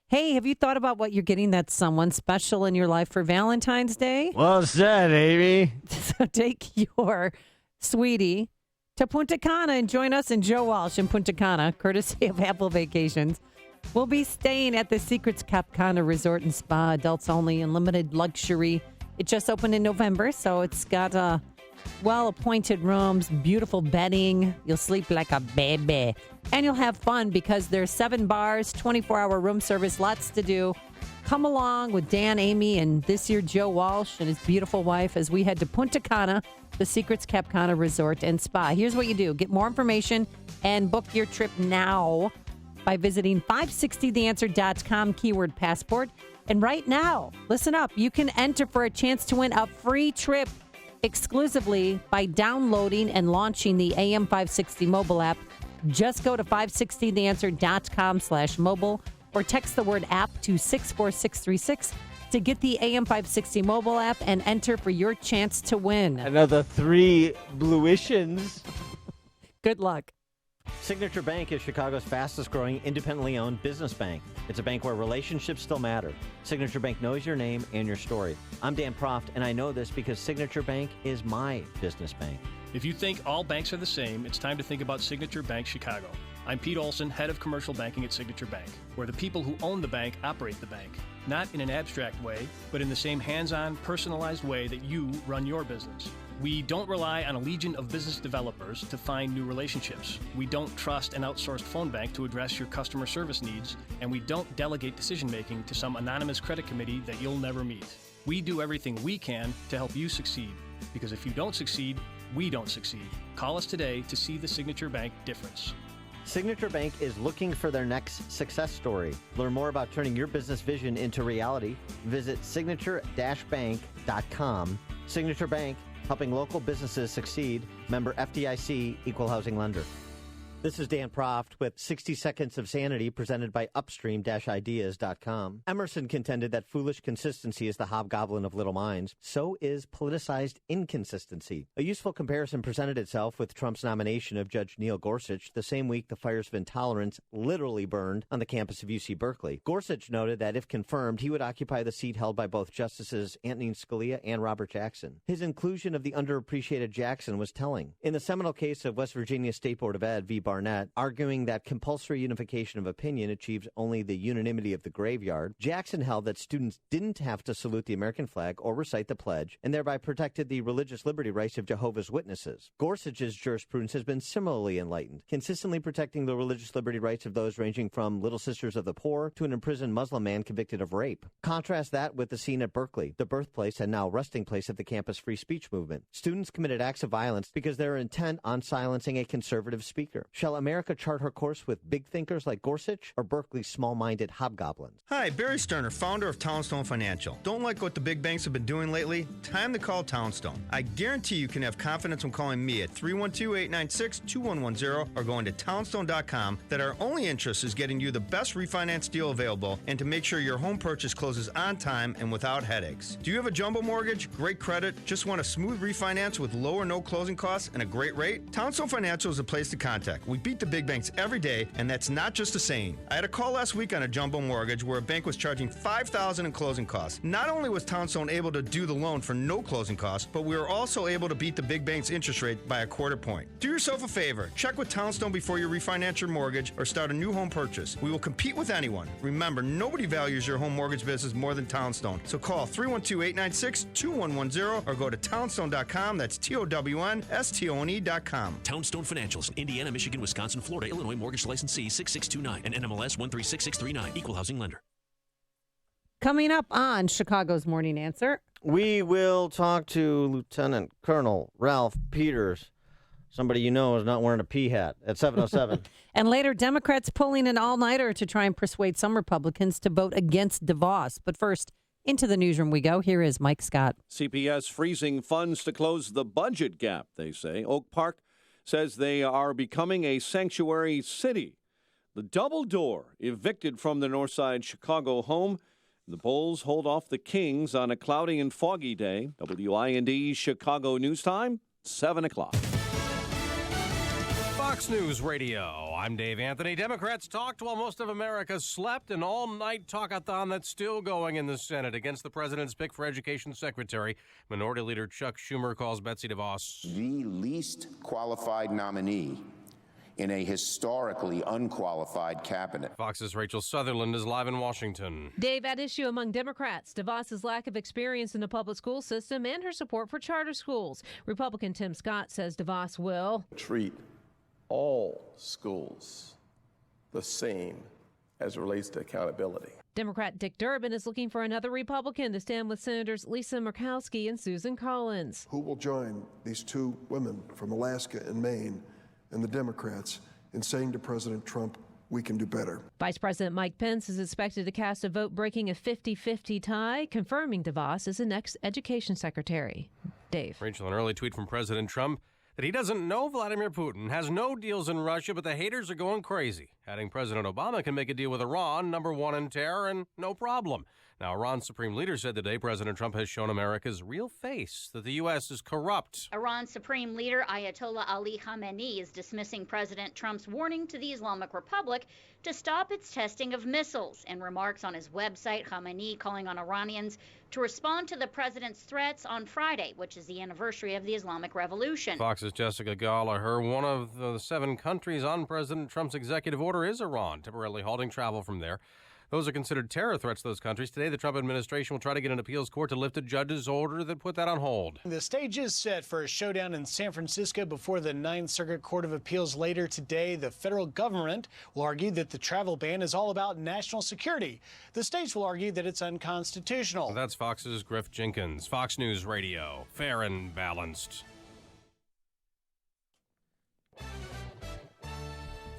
Hey, have you thought about what you're getting that's someone special in your life for Valentine's Day? Well said, Amy. So take your sweetie to Punta Cana and join us and Joe Walsh in Punta Cana, courtesy of Apple Vacations. We'll be staying at the Secrets Cap Cana Resort and Spa, adults only, and limited luxury. It just opened in November, so it's got well-appointed rooms, beautiful bedding. You'll sleep like a baby. And you'll have fun because there's 7 bars, 24-hour room service, lots to do. come along with Dan, Amy, and this year Joe Walsh and his beautiful wife as we head to Punta Cana, the Secrets Cap Cana Resort and Spa. Here's what you do. Get more information and book your trip now by visiting 560theanswer.com, keyword passport. And right now, listen up, you can enter for a chance to win a free trip exclusively by downloading and launching the AM 560 mobile app. Just go to 560theanswer.com/mobile or text the word app to 64636 to get the AM 560 mobile app and enter for your chance to win. Another 3 Bluitions. Good luck. Signature Bank is Chicago's fastest growing independently owned business bank. It's a bank where relationships still matter. Signature Bank knows your name and your story. I'm Dan Proft, and I know this because Signature Bank is my business bank. If you think all banks are the same, it's time to think about Signature Bank Chicago. I'm Pete Olson, head of commercial banking at Signature Bank, where the people who own the bank operate the bank. Not in an abstract way, but in the same hands-on, personalized way that you run your business. We don't rely on a legion of business developers to find new relationships. We don't trust an outsourced phone bank to address your customer service needs, and we don't delegate decision-making to some anonymous credit committee that you'll never meet. We do everything we can to help you succeed, because if you don't succeed, we don't succeed. Call us today to see the Signature Bank difference. Signature Bank is looking for their next success story. Learn more about turning your business vision into reality. Visit signature-bank.com. Signature Bank, helping local businesses succeed. Member FDIC, Equal Housing Lender. This is Dan Proft with 60 Seconds of Sanity presented by upstream-ideas.com. Emerson contended that foolish consistency is the hobgoblin of little minds. So is politicized inconsistency. A useful comparison presented itself with Trump's nomination of Judge Neil Gorsuch the same week the fires of intolerance literally burned on the campus of UC Berkeley. Gorsuch noted that if confirmed, he would occupy the seat held by both Justices Antonin Scalia and Robert Jackson. His inclusion of the underappreciated Jackson was telling. In the seminal case of West Virginia State Board of Ed v. Barnett, arguing that compulsory unification of opinion achieves only the unanimity of the graveyard, Jackson held that students didn't have to salute the American flag or recite the pledge, and thereby protected the religious liberty rights of Jehovah's Witnesses. Gorsuch's jurisprudence has been similarly enlightened, consistently protecting the religious liberty rights of those ranging from Little Sisters of the Poor to an imprisoned Muslim man convicted of rape. Contrast that with the scene at Berkeley, the birthplace and now resting place of the campus free speech movement. Students committed acts of violence because they were intent on silencing a conservative speaker. Shall America chart her course with big thinkers like Gorsuch or Berkeley's small-minded hobgoblins? Hi, Barry Sterner, founder of Townstone Financial. Don't like what the big banks have been doing lately? Time to call Townstone. I guarantee you can have confidence when calling me at 312-896-2110 or going to townstone.com that our only interest is getting you the best refinance deal available and to make sure your home purchase closes on time and without headaches. Do you have a jumbo mortgage, great credit, just want a smooth refinance with low or no closing costs and a great rate? Townstone Financial is a place to contact. We beat the big banks every day, and that's not just a saying. I had a call last week on a jumbo mortgage where a bank was charging $5,000 in closing costs. Not only was Townstone able to do the loan for no closing costs, but we were also able to beat the big bank's interest rate by a quarter point. Do yourself a favor. Check with Townstone before you refinance your mortgage or start a new home purchase. We will compete with anyone. Remember, nobody values your home mortgage business more than Townstone. So call 312-896-2110 or go to townstone.com. That's TOWNSTONE.com. Townstone Financials, Indiana, Michigan, Wisconsin, Florida, Illinois, mortgage licensee 6629 and NMLS 136639, equal housing lender. Coming up on Chicago's Morning Answer, we will talk to Lieutenant Colonel Ralph Peters. Somebody you know is not wearing a pea hat at 7:07. And later, Democrats pulling an all-nighter to try and persuade some Republicans to vote against DeVos. But first, into the newsroom we go. Here is Mike Scott. CPS freezing funds to close the budget gap, they say. Oak Park says they are becoming a sanctuary city. The Double Door evicted from the Northside Chicago home. The Bulls hold off the Kings on a cloudy and foggy day. WIND Chicago News Time, 7 o'clock. Fox News Radio. I'm Dave Anthony. Democrats talked while most of America slept. An all-night talkathon that's still going in the Senate against the president's pick for Education Secretary. Minority Leader Chuck Schumer calls Betsy DeVos the least qualified nominee in a historically unqualified cabinet. Fox's Rachel Sutherland is live in Washington. Dave, at issue among Democrats, DeVos's lack of experience in the public school system and her support for charter schools. Republican Tim Scott says DeVos will treat all schools the same as it relates to accountability. Democrat Dick Durbin is looking for another Republican to stand with Senators Lisa Murkowski and Susan Collins. Who will join these two women from Alaska and Maine and the Democrats in saying to President Trump, we can do better? Vice President Mike Pence is expected to cast a vote breaking a 50-50 tie, confirming DeVos as the next education secretary. Dave. Rachel, an early tweet from President Trump that he doesn't know Vladimir Putin, has no deals in Russia, but the haters are going crazy. Adding President Obama can make a deal with Iran, number one in terror, and no problem. Now, Iran's supreme leader said today President Trump has shown America's real face, that the U.S. is corrupt. Iran's supreme leader Ayatollah Ali Khamenei is dismissing President Trump's warning to the Islamic Republic to stop its testing of missiles. In remarks on his website, Khamenei calling on Iranians to respond to the president's threats on Friday, which is the anniversary of the Islamic Revolution. Fox's Jessica Gallagher. One of the 7 countries on President Trump's executive order is Iran, temporarily halting travel from there. Those are considered terror threats, those countries. Today, the Trump administration will try to get an appeals court to lift a judge's order that put that on hold. The stage is set for a showdown in San Francisco before the 9th Circuit Court of Appeals later today. The federal government will argue that the travel ban is all about national security. The states will argue that it's unconstitutional. That's Fox's Griff Jenkins. Fox News Radio. Fair and balanced.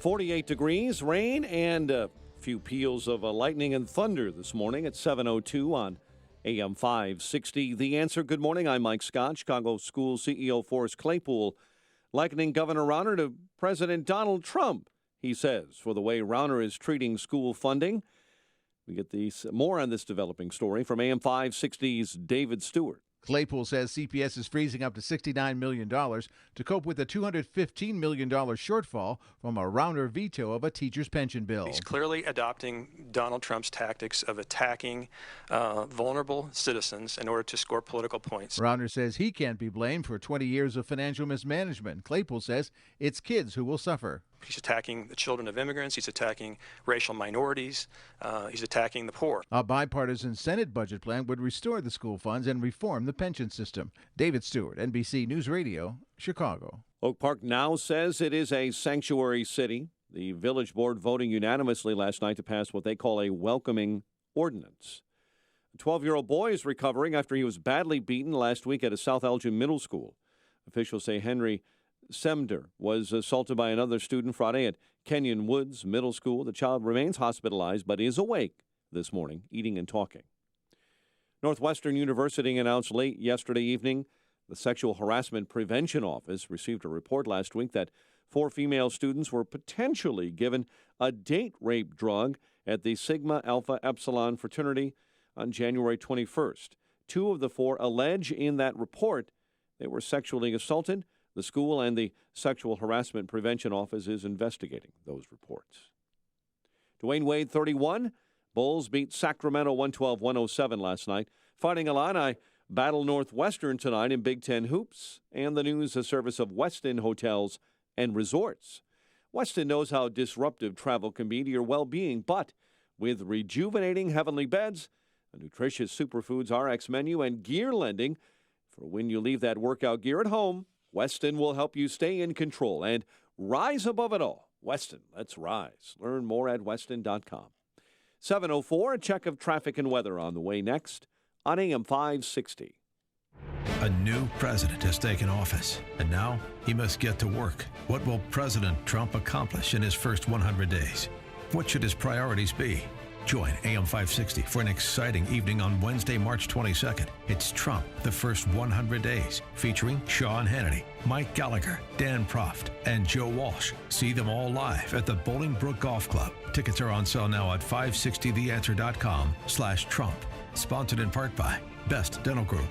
48 degrees, rain, and few peals of lightning and thunder this morning at 7:02 on AM 560. The Answer. Good morning. I'm Mike Scott. Chicago School CEO Forrest Claypool likening Governor Rauner to President Donald Trump, he says, for the way Rauner is treating school funding. We get more on this developing story from AM 560's David Stewart. Claypool says CPS is freezing up to $69 million to cope with a $215 million shortfall from a Rauner veto of a teacher's pension bill. He's clearly adopting Donald Trump's tactics of attacking vulnerable citizens in order to score political points. Rauner says he can't be blamed for 20 years of financial mismanagement. Claypool says it's kids who will suffer. He's attacking the children of immigrants. He's attacking racial minorities. He's attacking the poor. A bipartisan Senate budget plan would restore the school funds and reform the pension system. David Stewart, NBC News Radio, Chicago. Oak Park now says it is a sanctuary city. The village board voting unanimously last night to pass what they call a welcoming ordinance. A 12-year-old boy is recovering after he was badly beaten last week at a South Elgin middle school. Officials say Henry Semder was assaulted by another student Friday at Kenyon Woods Middle School. The child remains hospitalized but is awake this morning, eating and talking. Northwestern University announced late yesterday evening the Sexual Harassment Prevention Office received a report last week that 4 female students were potentially given a date rape drug at the Sigma Alpha Epsilon fraternity on January 21st. 2 of the 4 allege in that report they were sexually assaulted. The school and the Sexual Harassment Prevention Office is investigating those reports. Dwayne Wade, 31. Bulls beat Sacramento 112-107 last night. Fighting Illini battle Northwestern tonight in Big Ten hoops. And the news, a service of Westin Hotels and Resorts. Westin knows how disruptive travel can be to your well-being, but with rejuvenating heavenly beds, a nutritious superfoods RX menu, and gear lending for when you leave that workout gear at home, Westin will help you stay in control and rise above it all. Westin, let's rise. Learn more at westin.com. 7:04, a check of traffic and weather on the way next on AM 560. A new president has taken office, and now he must get to work. What will President Trump accomplish in his first 100 days? What should his priorities be? Join AM 560 for an exciting evening on Wednesday, March 22nd. It's Trump, the first 100 days, featuring Sean Hannity, Mike Gallagher, Dan Proft, and Joe Walsh. See them all live at the Bolingbrook Golf Club. Tickets are on sale now at 560theanswer.com/Trump. Sponsored in part by Best Dental Group.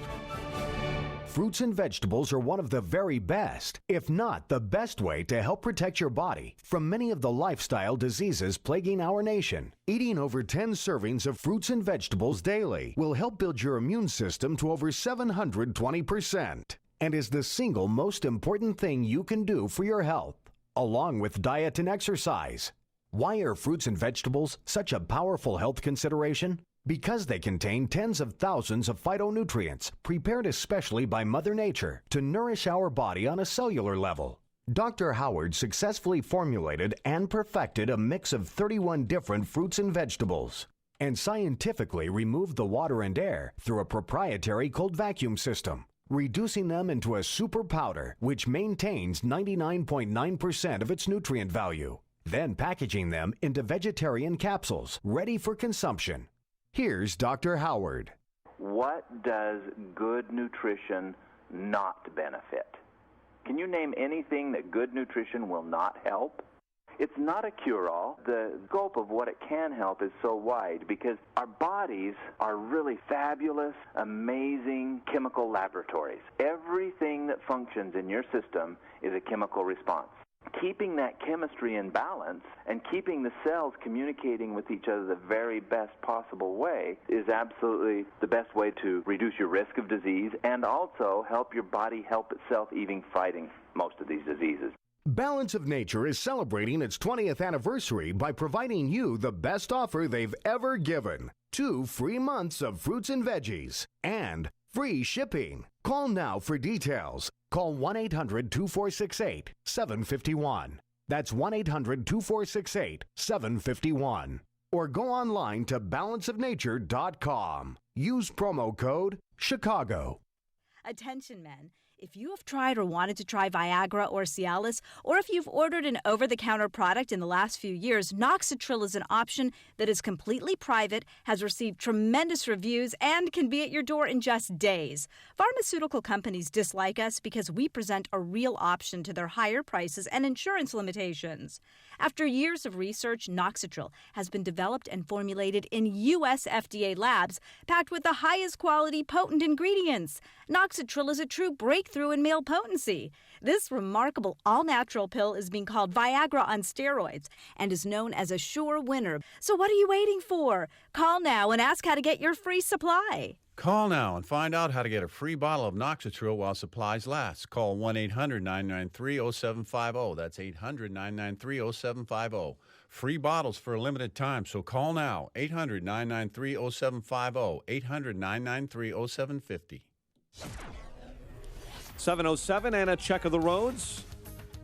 Fruits and vegetables are one of the very best, if not the best way to help protect your body from many of the lifestyle diseases plaguing our nation. Eating over 10 servings of fruits and vegetables daily will help build your immune system to over 720% and is the single most important thing you can do for your health, along with diet and exercise. Why are fruits and vegetables such a powerful health consideration? Because they contain tens of thousands of phytonutrients prepared especially by Mother Nature to nourish our body on a cellular level. Dr. Howard successfully formulated and perfected a mix of 31 different fruits and vegetables. and scientifically remove the water and air through a proprietary cold vacuum system, reducing them into a super powder which maintains 99.9% of its nutrient value, then packaging them into vegetarian capsules ready for consumption. Here's Dr. Howard. What does good nutrition not benefit? Can you name anything that good nutrition will not help? It's not a cure-all. The scope of what it can help is so wide because our bodies are really fabulous, amazing chemical laboratories. Everything that functions in your system is a chemical response. Keeping that chemistry in balance and keeping the cells communicating with each other the very best possible way is absolutely the best way to reduce your risk of disease and also help your body help itself even fighting most of these diseases. Balance of Nature is celebrating its 20th anniversary by providing you the best offer they've ever given. 2 free months of fruits and veggies and free shipping. Call now for details. Call 1-800-2468-751. That's 1-800-2468-751. Or go online to balanceofnature.com. Use promo code Chicago. Attention, men. If you have tried or wanted to try Viagra or Cialis, or if you've ordered an over-the-counter product in the last few years, Noxitril is an option that is completely private, has received tremendous reviews, and can be at your door in just days. Pharmaceutical companies dislike us because we present a real option to their higher prices and insurance limitations. After years of research, Noxitril has been developed and formulated in U.S. FDA labs, packed with the highest quality potent ingredients. Noxitril is a true breakthrough in male potency. This remarkable all-natural pill is being called Viagra on steroids and is known as a sure winner. So what are you waiting for? Call now and ask how to get your free supply. Call now and find out how to get a free bottle of Noxitril while supplies last. Call 1-800-993-0750. That's 800-993-0750. Free bottles for a limited time, so call now. 800-993-0750. 800-993-0750. 7:07 and a check of the roads.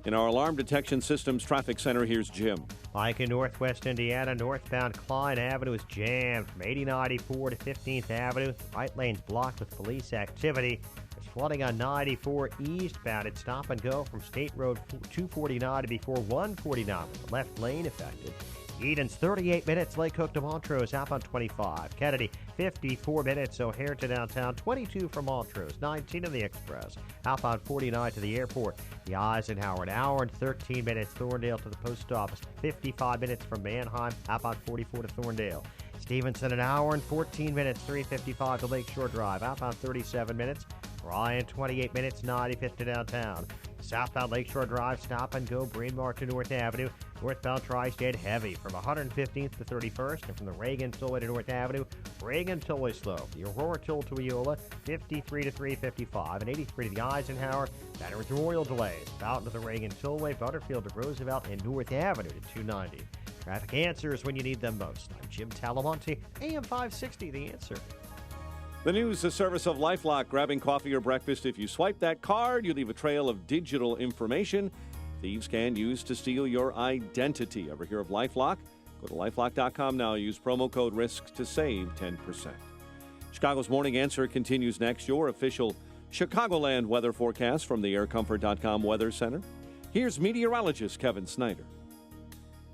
In our Alarm Detection Systems Traffic Center, here's Jim. Like in northwest Indiana, northbound Klein Avenue is jammed from 8094 to 15th Avenue. Right lane's blocked with police activity. There's flooding on 94 eastbound at Stop and Go from State Road 249 to before 149 with the left lane affected. Eden's 38 minutes, Lake Hook to Montrose, outbound 25. Kennedy, 54 minutes, O'Hare to downtown, 22 from Montrose, 19 in the Express. Outbound 49 to the airport. The Eisenhower, an hour and 13 minutes, Thorndale to the post office, 55 minutes from Manheim, outbound 44 to Thorndale. Stevenson, an hour and 14 minutes, 355 to Lakeshore Drive, outbound 37 minutes. Bryan, 28 minutes, 95th to downtown. Southbound Lakeshore Drive, Stop and Go, Bryn Mawr to North Avenue. Northbound Tri-State heavy from 115th to 31st, and from the Reagan Tollway to North Avenue, Reagan Tollway slow. The Aurora Toll to Eola, 53 to 355, and 83 to the Eisenhower. Baton Rouge Memorial delays. Fountain to the Reagan Tollway, Butterfield to Roosevelt, and North Avenue to 290. Traffic answers when you need them most. I'm Jim Talamonte, AM 560, The Answer. The news, the service of LifeLock. Grabbing coffee or breakfast. If you swipe that card, you leave a trail of digital information thieves can use to steal your identity. Ever hear of LifeLock? Go to lifelock.com now. Use promo code RISK to save 10%. Chicago's Morning Answer continues next. Your official Chicagoland weather forecast from the aircomfort.com Weather Center. Here's meteorologist Kevin Snyder.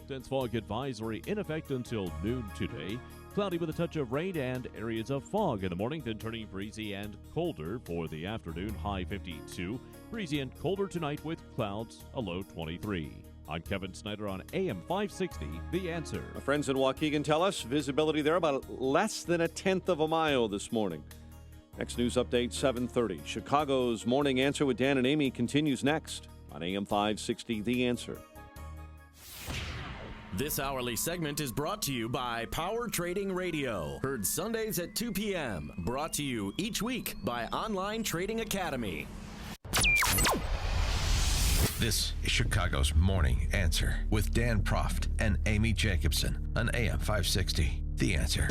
Dense fog advisory in effect until noon today. Cloudy with a touch of rain and areas of fog in the morning, then turning breezy and colder for the afternoon, high 52. Breezy and colder tonight with clouds, a low 23. I'm Kevin Snyder on AM 560, The Answer. Our friends in Waukegan tell us visibility there about less than a tenth of a mile this morning. Next news update, 7:30. Chicago's Morning Answer with Dan and Amy continues next on AM 560, The Answer. This hourly segment is brought to you by Power Trading Radio. Heard Sundays at 2 p.m. Brought to you each week by Online Trading Academy. This is Chicago's Morning Answer with Dan Proft and Amy Jacobson on AM 560. The Answer.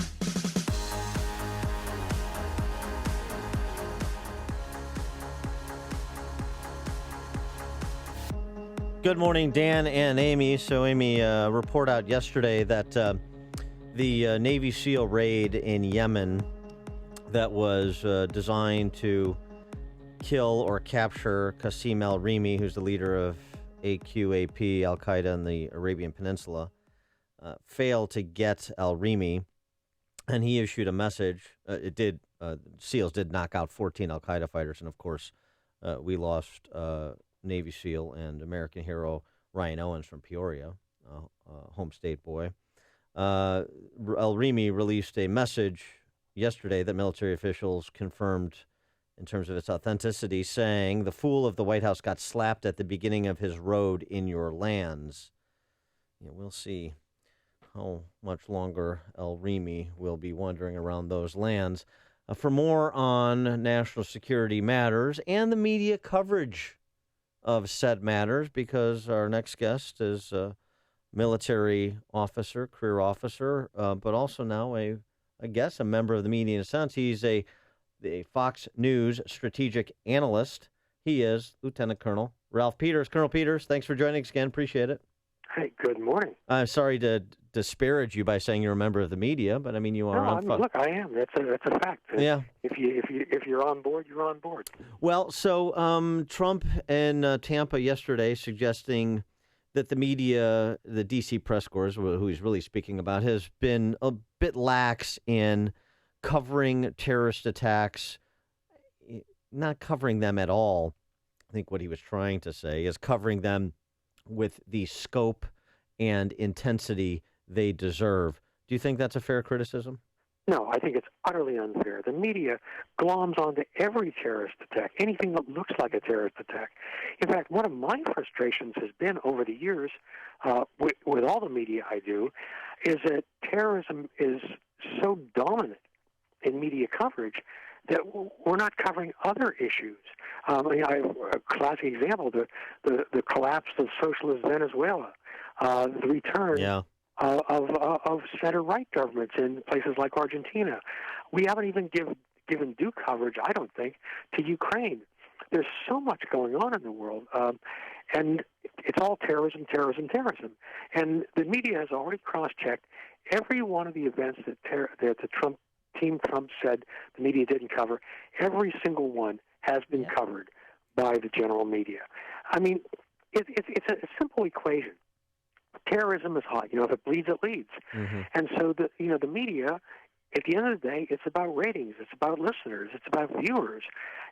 Good morning, Dan and Amy. So, Amy, report out yesterday that The Navy SEAL raid in Yemen that was designed to kill or capture Qasim al-Rimi, who's the leader of AQAP, Al-Qaeda in the Arabian Peninsula, failed to get al-Rimi, and he issued a message. SEALs did knock out 14 Al-Qaeda fighters, and of course, we lost Navy SEAL and American hero Ryan Owens from Peoria, home state boy. Al-Rimi released a message yesterday that military officials confirmed in terms of its authenticity, saying, "The fool of the White House got slapped at the beginning of his road in your lands." We'll see how much longer al-Rimi will be wandering around those lands. For more on national security matters and the media coverage of said matters, because our next guest is a military officer, career officer, but also now a member of the media in a sense. He's a Fox News strategic analyst. He is Lieutenant Colonel Ralph Peters. Colonel Peters, thanks for joining us again. Appreciate it. Hey, good morning. I'm sorry to disparage you by saying you're a member of the media, but I mean you are. Look, I am. That's a fact. Yeah. If you're on board, you're on board. Well, so Trump in Tampa yesterday suggesting that the media, the D.C. press corps, who he's really speaking about, has been a bit lax in covering terrorist attacks, not covering them at all. I think what he was trying to say is covering them with the scope and intensity they deserve. Do you think that's a fair criticism? No, I think it's utterly unfair. The media gloms onto every terrorist attack, anything that looks like a terrorist attack. In fact, one of my frustrations has been over the years with all the media I do is that terrorism is so dominant in media coverage that we're not covering other issues. I have a classic example, the collapse of socialist Venezuela, the return of center-right governments in places like Argentina. We haven't even given due coverage, I don't think, to Ukraine. There's so much going on in the world, and it's all terrorism. And the media has already cross-checked every one of the events that the Team Trump said the media didn't cover. Every single one has been covered by the general media. I mean, it's a simple equation. Terrorism is hot. If it bleeds, it leads. Mm-hmm. And so the media, at the end of the day, it's about ratings. It's about listeners. It's about viewers.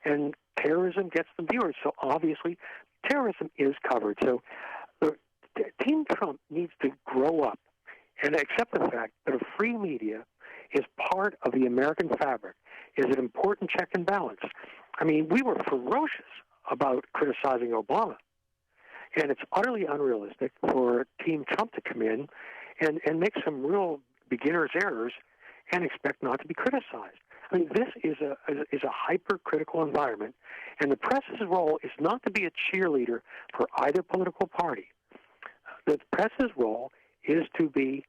And terrorism gets the viewers. So obviously, terrorism is covered. So Team Trump needs to grow up and accept the fact that a free media is part of the American fabric, is an important check and balance. I mean, we were ferocious about criticizing Obama, and it's utterly unrealistic for Team Trump to come in and make some real beginner's errors and expect not to be criticized. I mean, this is a hypercritical environment, and the press's role is not to be a cheerleader for either political party. The press's role is to be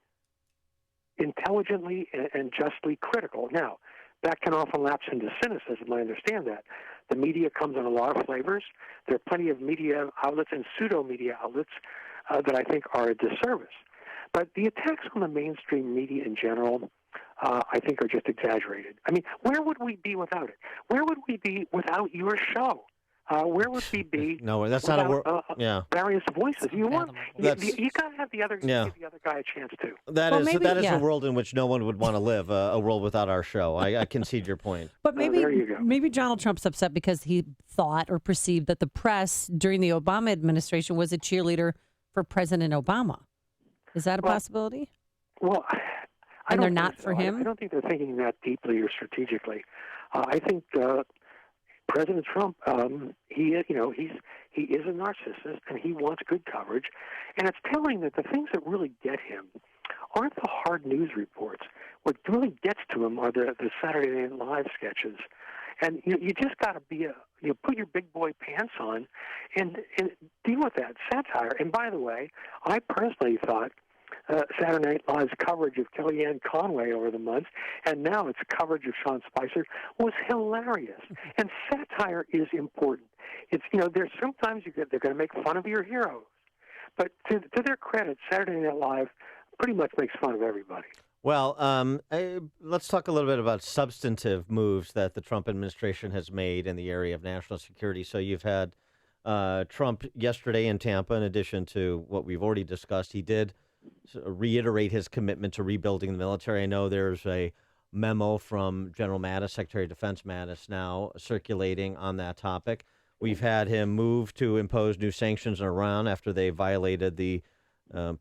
intelligently and justly critical. Now, that can often lapse into cynicism, I understand that. The media comes in a lot of flavors. There are plenty of media outlets and pseudo-media outlets that I think are a disservice. But the attacks on the mainstream media in general, I think, are just exaggerated. I mean, where would we be without it? Where would we be without your show? Where would we be? No, that's not a word. Various voices. You got to have the other give the other guy a chance too. That is a world in which no one would want to live. A world without our show. I concede your point. But maybe Donald Trump's upset because he thought or perceived that the press during the Obama administration was a cheerleader for President Obama. Is that a possibility? Well, they're not for him. I don't think they're thinking that deeply or strategically. I think. President Trump, he is a narcissist, and he wants good coverage. And it's telling that the things that really get him aren't the hard news reports. What really gets to him are the Saturday Night Live sketches. And you just got to put your big boy pants on and deal with that satire. And by the way, I personally thought Saturday Night Live's coverage of Kellyanne Conway over the months, and now its coverage of Sean Spicer, was hilarious. And satire is important. It's there's sometimes they're going to make fun of your heroes, but to their credit, Saturday Night Live pretty much makes fun of everybody. Well, let's talk a little bit about substantive moves that the Trump administration has made in the area of national security. So you've had Trump yesterday in Tampa, in addition to what we've already discussed. He did reiterate his commitment to rebuilding the military. I know there's a memo from General Mattis, Secretary of Defense Mattis, now circulating on that topic. We've had him move to impose new sanctions on Iran after they violated the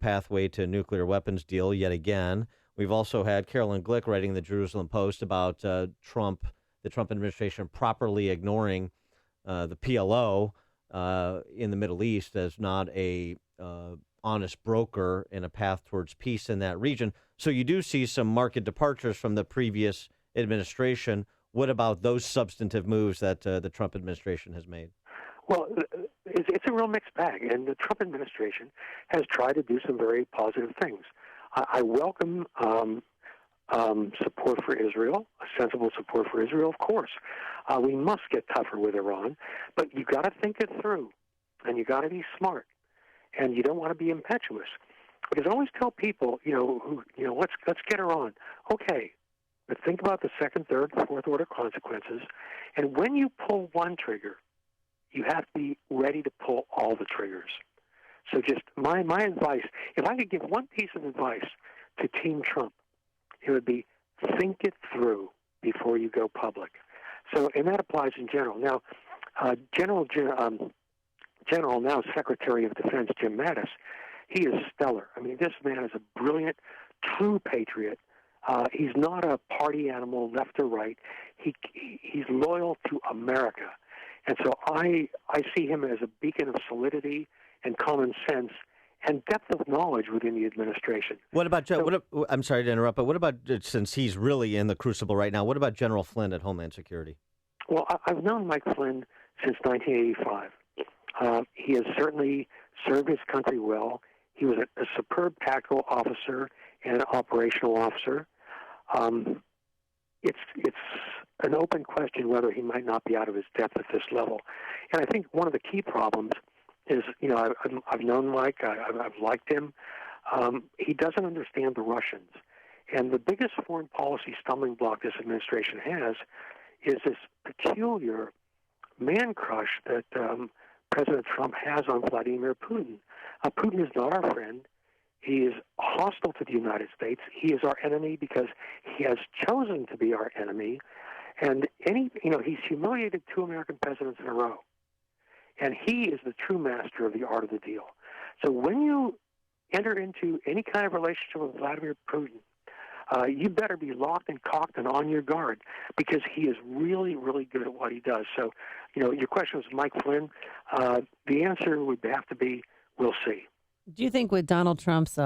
pathway to nuclear weapons deal yet again. We've also had Carolyn Glick writing in the Jerusalem Post about the Trump administration properly ignoring the PLO in the Middle East as not a honest broker in a path towards peace in that region. So you do see some marked departures from the previous administration. What about those substantive moves that the Trump administration has made? Well, it's a real mixed bag, and the Trump administration has tried to do some very positive things. I welcome support for Israel, a sensible support for Israel, of course. We must get tougher with Iran, but you got to think it through, and you got to be smart, and you don't want to be impetuous. Because I always tell people, let's get Iran. Okay, but think about the second, third, fourth order consequences, and when you pull one trigger, you have to be ready to pull all the triggers. So just my advice, if I could give one piece of advice to Team Trump, it would be think it through before you go public. So, and that applies in general. Now, General now Secretary of Defense Jim Mattis, he is stellar. I mean, this man is a brilliant, true patriot. He's not a party animal, left or right. He's loyal to America. And so I see him as a beacon of solidity and common sense and depth of knowledge within the administration. What about, I'm sorry to interrupt, but what about, since he's really in the crucible right now, what about General Flynn at Homeland Security? Well, I've known Mike Flynn since 1985. He has certainly served his country well. He was a superb tactical officer and an operational officer. It's an open question whether he might not be out of his depth at this level. And I think one of the key problems is, I've known Mike, I've liked him. He doesn't understand the Russians. And the biggest foreign policy stumbling block this administration has is this peculiar man crush that President Trump has on Vladimir Putin. Putin is not our friend. He is hostile to the United States. He is our enemy because he has chosen to be our enemy. And he's humiliated two American presidents in a row. And he is the true master of the art of the deal. So when you enter into any kind of relationship with Vladimir Putin, you better be locked and cocked and on your guard because he is really, really good at what he does. So, your question was Mike Flynn. The answer would have to be, we'll see. Do you think with Donald Trump's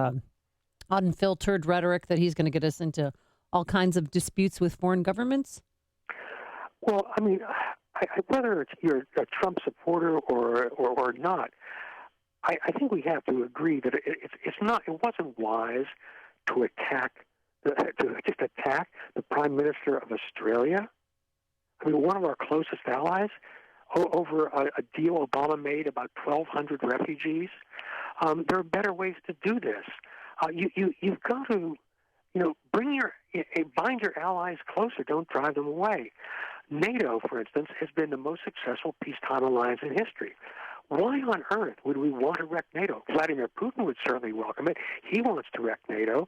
unfiltered rhetoric that he's going to get us into all kinds of disputes with foreign governments? Well, I mean, whether you're a Trump supporter or not, I think we have to agree that it wasn't wise to just attack the Prime Minister of Australia. I mean, one of our closest allies, over a deal Obama made about 1,200 refugees. There are better ways to do this. You've got to, bind your allies closer. Don't drive them away. NATO, for instance, has been the most successful peacetime alliance in history. Why on earth would we want to wreck NATO? Vladimir Putin would certainly welcome it. He wants to wreck NATO.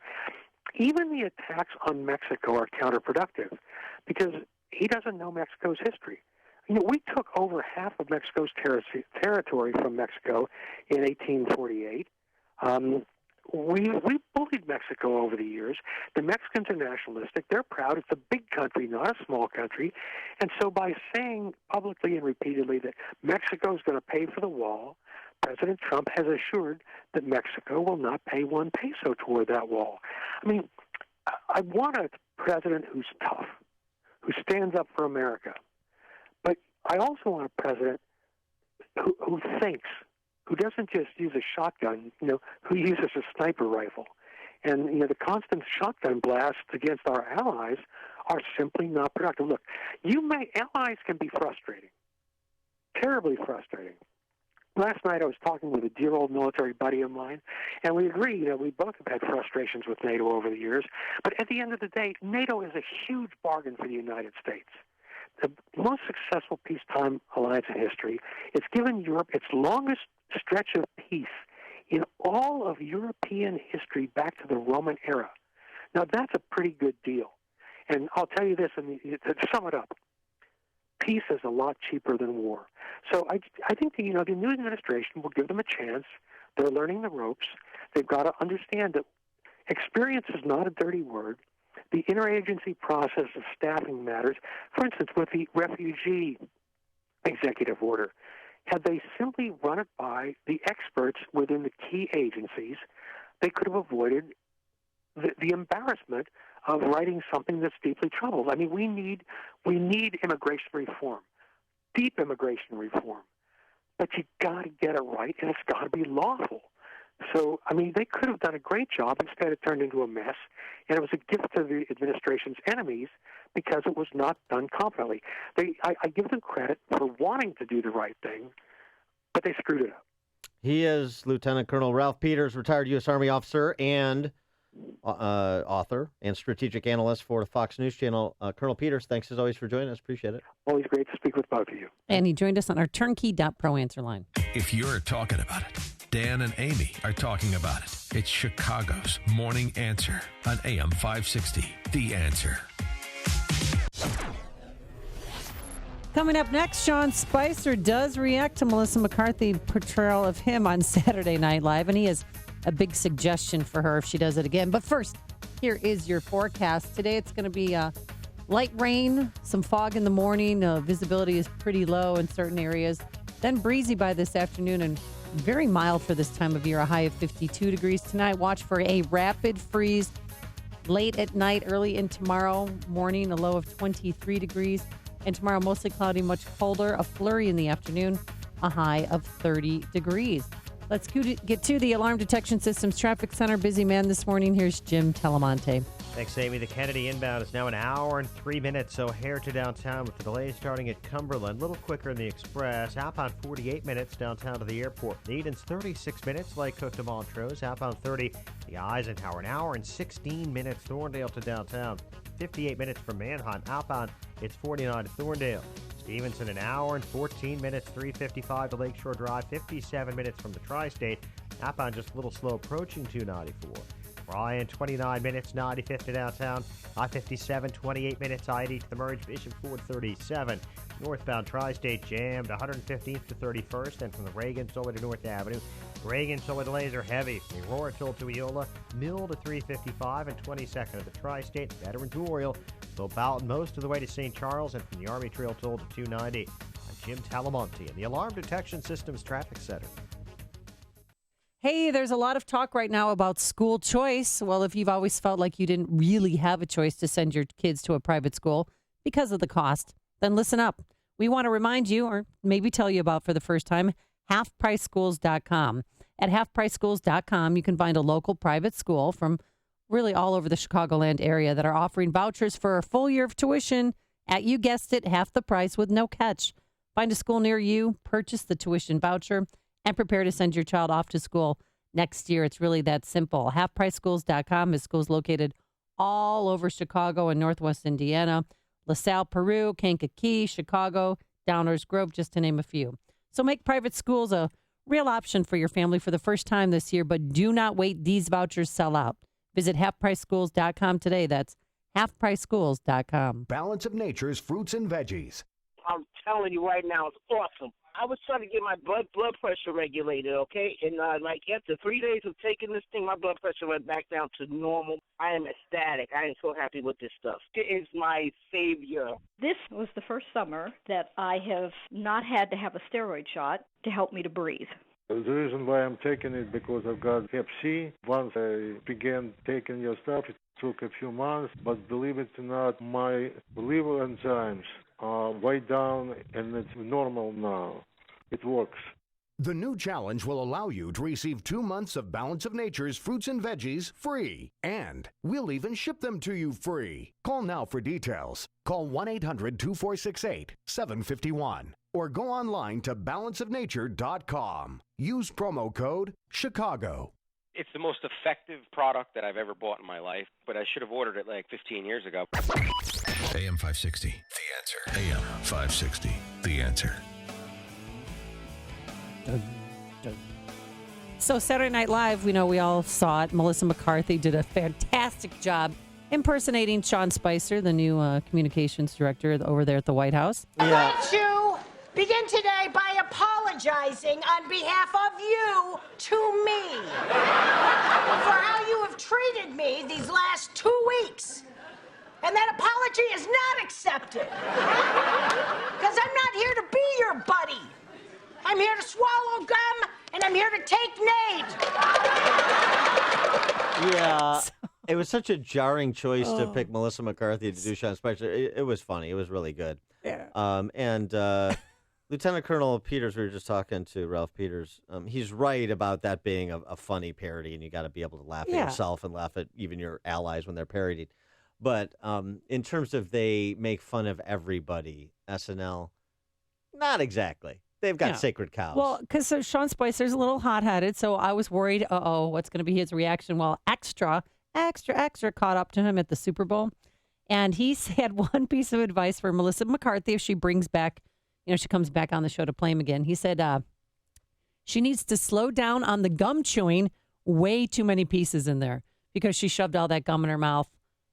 Even the attacks on Mexico are counterproductive because he doesn't know Mexico's history. We took over half of Mexico's territory from Mexico in 1848. We bullied Mexico over the years. The Mexicans are nationalistic. They're proud. It's a big country, not a small country. And so by saying publicly and repeatedly that Mexico is going to pay for the wall, President Trump has assured that Mexico will not pay one peso toward that wall. I mean, I want a president who's tough, who stands up for America. But I also want a president who thinks, who doesn't just use a shotgun, who uses a sniper rifle. And, the constant shotgun blasts against our allies are simply not productive. Look, allies can be frustrating, terribly frustrating. Last night I was talking with a dear old military buddy of mine, and we agree, we both have had frustrations with NATO over the years, but at the end of the day, NATO is a huge bargain for the United States. The most successful peacetime alliance in history. It's given Europe its longest stretch of peace in all of European history back to the Roman era. Now, that's a pretty good deal. And I'll tell you this, to sum it up, peace is a lot cheaper than war. So I think the new administration will give them a chance. They're learning the ropes. They've got to understand that experience is not a dirty word. The interagency process of staffing matters. For instance, with the refugee executive order, had they simply run it by the experts within the key agencies, they could have avoided the embarrassment of writing something that's deeply troubled. I mean, we need immigration reform, deep immigration reform, but you got to get it right, and it's got to be lawful. So, I mean, they could have done a great job. Instead, it turned into a mess, and it was a gift to the administration's enemies because it was not done competently. I give them credit for wanting to do the right thing, but they screwed it up. He is Lieutenant Colonel Ralph Peters, retired U.S. Army officer and author and strategic analyst for the Fox News Channel. Colonel Peters, thanks as always for joining us. Appreciate it. Always great to speak with both of you. And he joined us on our turnkey.pro answer line. If you're talking about it, Dan and Amy are talking about it. It's Chicago's Morning Answer on AM 560. The Answer. Coming up next, Sean Spicer does react to Melissa McCarthy's portrayal of him on Saturday Night Live, and he has a big suggestion for her if she does it again. But first, here is your forecast. Today it's going to be light rain, some fog in the morning. Visibility is pretty low in certain areas. Then breezy by this afternoon and very mild for this time of year, a high of 52 degrees. Tonight, watch for a rapid freeze late at night, early in tomorrow morning, a low of 23 degrees. And tomorrow, mostly cloudy, much colder, a flurry in the afternoon, a high of 30 degrees. Let's get to the Alarm Detection Systems Traffic Center. Busy man this morning. Here's Jim Telemonte. Thanks, Amy. The Kennedy inbound is now an hour and 3 minutes. O'Hare to downtown with the delay starting at Cumberland. A little quicker in the Express. Outbound 48 minutes downtown to the airport. Eden's 36 minutes. Lake Cook to Montrose. Outbound 30. The Eisenhower. An hour and 16 minutes. Thorndale to downtown. 58 minutes from Manhunt. Outbound, it's 49 to Thorndale. Stevenson, an hour and 14 minutes, 355 to Lakeshore Drive, 57 minutes from the Tri-State. Outbound just a little slow approaching 294. Bryan, 29 minutes, 95th to downtown. I-57, 28 minutes, I-80 to the merge. Bishop Ford, 37. Northbound Tri-State jammed, 115th to 31st, and from the Reagan all the way to North Avenue. Reagan all the way delays are heavy. From Aurora to Eola, Mill to 355, and 22nd of the Tri-State. Veterans Memorial, till Boughton most of the way to St. Charles, and from the Army Trail toll to 290. I'm Jim Talamonte in the Alarm Detection Systems Traffic Center. Hey, there's a lot of talk right now about school choice. Well, if you've always felt like you didn't really have a choice to send your kids to a private school because of the cost, then listen up. We want to remind you, or maybe tell you about for the first time, halfpriceschools.com. At halfpriceschools.com, you can find a local private school from really all over the Chicagoland area that are offering vouchers for a full year of tuition at, you guessed it, half the price with no catch. Find a school near you, purchase the tuition voucher, and prepare to send your child off to school next year. It's really that simple. Halfpriceschools.com is schools located all over Chicago and Northwest Indiana, LaSalle, Peru, Kankakee, Chicago, Downers Grove, just to name a few. So make private schools a real option for your family for the first time this year, but do not wait. These vouchers sell out. Visit halfpriceschools.com today. That's halfpriceschools.com. Balance of Nature's fruits and veggies. I'm telling you right now, it's awesome. I was trying to get my blood pressure regulated, okay? And like after 3 days of taking this thing, my blood pressure went back down to normal. I am ecstatic. I am so happy with this stuff. It is my savior. This was the first summer that I have not had to have a steroid shot to help me to breathe. The reason why I'm taking it because I've got Hep C. Once I began taking your stuff, it took a few months, but believe it or not, my liver enzymes are way down and it's normal now. It works. The new challenge will allow you to receive 2 months of Balance of Nature's fruits and veggies free. And we'll even ship them to you free. Call now for details. Call 1-800-246-8751 or go online to balanceofnature.com. Use promo code CHICAGO. It's the most effective product that I've ever bought in my life, but I should have ordered it like 15 years ago. AM 560, The Answer. AM 560, The Answer. So Saturday Night Live, we know we all saw it. Melissa McCarthy did a fantastic job impersonating Sean Spicer, the new communications director over there at the White House. I'd like to begin today by apologizing on behalf of you to me for how you have treated me these last 2 weeks. And that apology is not accepted. Because I'm not here to be your buddy. I'm here to swallow gum, and I'm here to take names. Yeah, it was such a jarring choice to pick Melissa McCarthy to do Sean Spicer. It was funny. It was really good. Yeah. And Lieutenant Colonel Peters, we were just talking to Ralph Peters. He's right about that being a funny parody, and you got to be able to laugh at yourself and laugh at even your allies when they're parodied. But in terms of they make fun of everybody, SNL, not exactly. They've got sacred cows. Well, because Sean Spicer's a little hot-headed, so I was worried, what's going to be his reaction? Well, extra caught up to him at the Super Bowl. And he had one piece of advice for Melissa McCarthy if she brings back, she comes back on the show to play him again. He said she needs to slow down on the gum chewing, way too many pieces in there, because she shoved all that gum in her mouth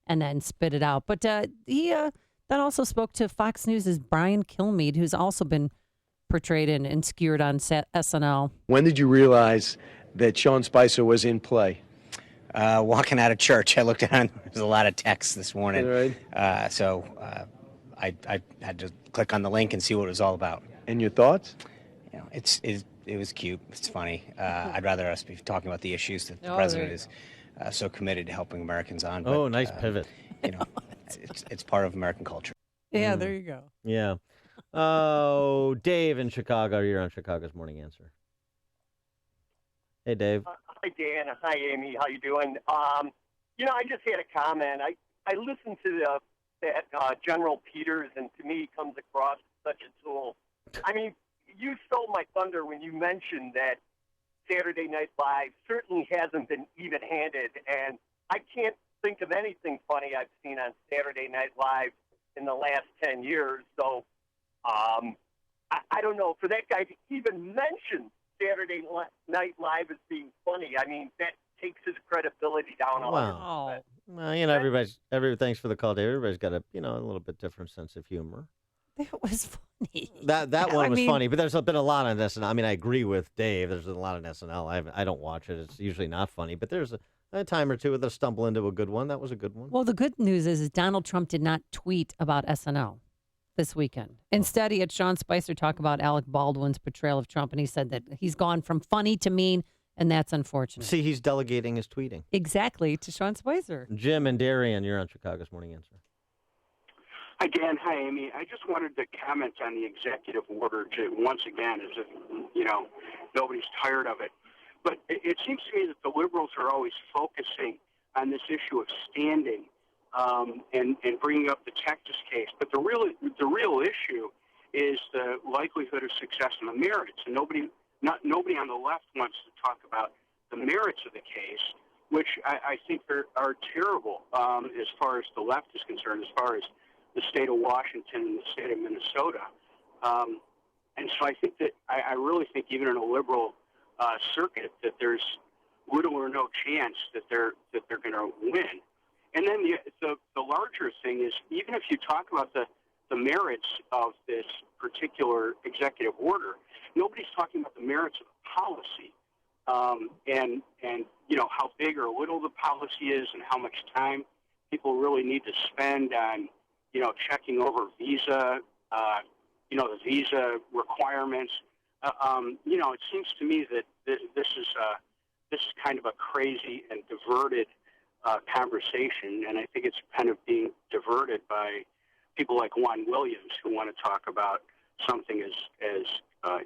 and then spit it out. But he then also spoke to Fox News' Brian Kilmeade, who's also been portrayed and skewered on SNL. When did you realize that Sean Spicer was in play? Walking out of church, I looked down. There's a lot of text this morning. Right. So I had to click on the link and see what it was all about. And your thoughts? It was cute. It's funny. I'd rather us be talking about the issues that the president is so committed to helping Americans on. But, nice pivot. It's part of American culture. Yeah, there you go. Yeah. Oh, Dave in Chicago. You're on Chicago's Morning Answer. Hey, Dave. Hi, Dan. Hi, Amy. How you doing? I just had a comment. I listened to that General Peters, and to me, he comes across such a tool. I mean, you stole my thunder when you mentioned that Saturday Night Live certainly hasn't been even-handed, and I can't think of anything funny I've seen on Saturday Night Live in the last 10 years, so I don't know. For that guy to even mention Saturday Night Live as being funny, I mean, that takes his credibility down a lot. Well, thanks for the call, Dave. Everybody's got a little bit different sense of humor. It was funny. That one was funny, but there's been a lot on SNL. I mean, I agree with Dave. There's a lot on SNL. I don't watch it. It's usually not funny, but there's a time or two where they'll stumble into a good one. That was a good one. Well, the good news is Donald Trump did not tweet about SNL this weekend. Instead, he had Sean Spicer talk about Alec Baldwin's portrayal of Trump, and he said that he's gone from funny to mean, and that's unfortunate. See, he's delegating his tweeting. Exactly, to Sean Spicer. Jim and Darien, you're on Chicago's Morning Answer. Hi, Dan. Hi, Amy. I just wanted to comment on the executive order once again, as if, nobody's tired of it. But it seems to me that the liberals are always focusing on this issue of standing and bringing up the Texas case. But the real issue is the likelihood of success in the merits. And nobody on the left wants to talk about the merits of the case, which I think are terrible as far as the left is concerned, as far as the state of Washington and the state of Minnesota. And so I think that I really think even in a liberal circuit that there's little or no chance that they're going to win. And then the larger thing is, even if you talk about the merits of this particular executive order, nobody's talking about the merits of the policy, and how big or little the policy is, and how much time people really need to spend on checking over visa, the visa requirements. It seems to me that this is kind of a crazy and diverted conversation, and I think it's kind of being diverted by people like Juan Williams, who want to talk about something as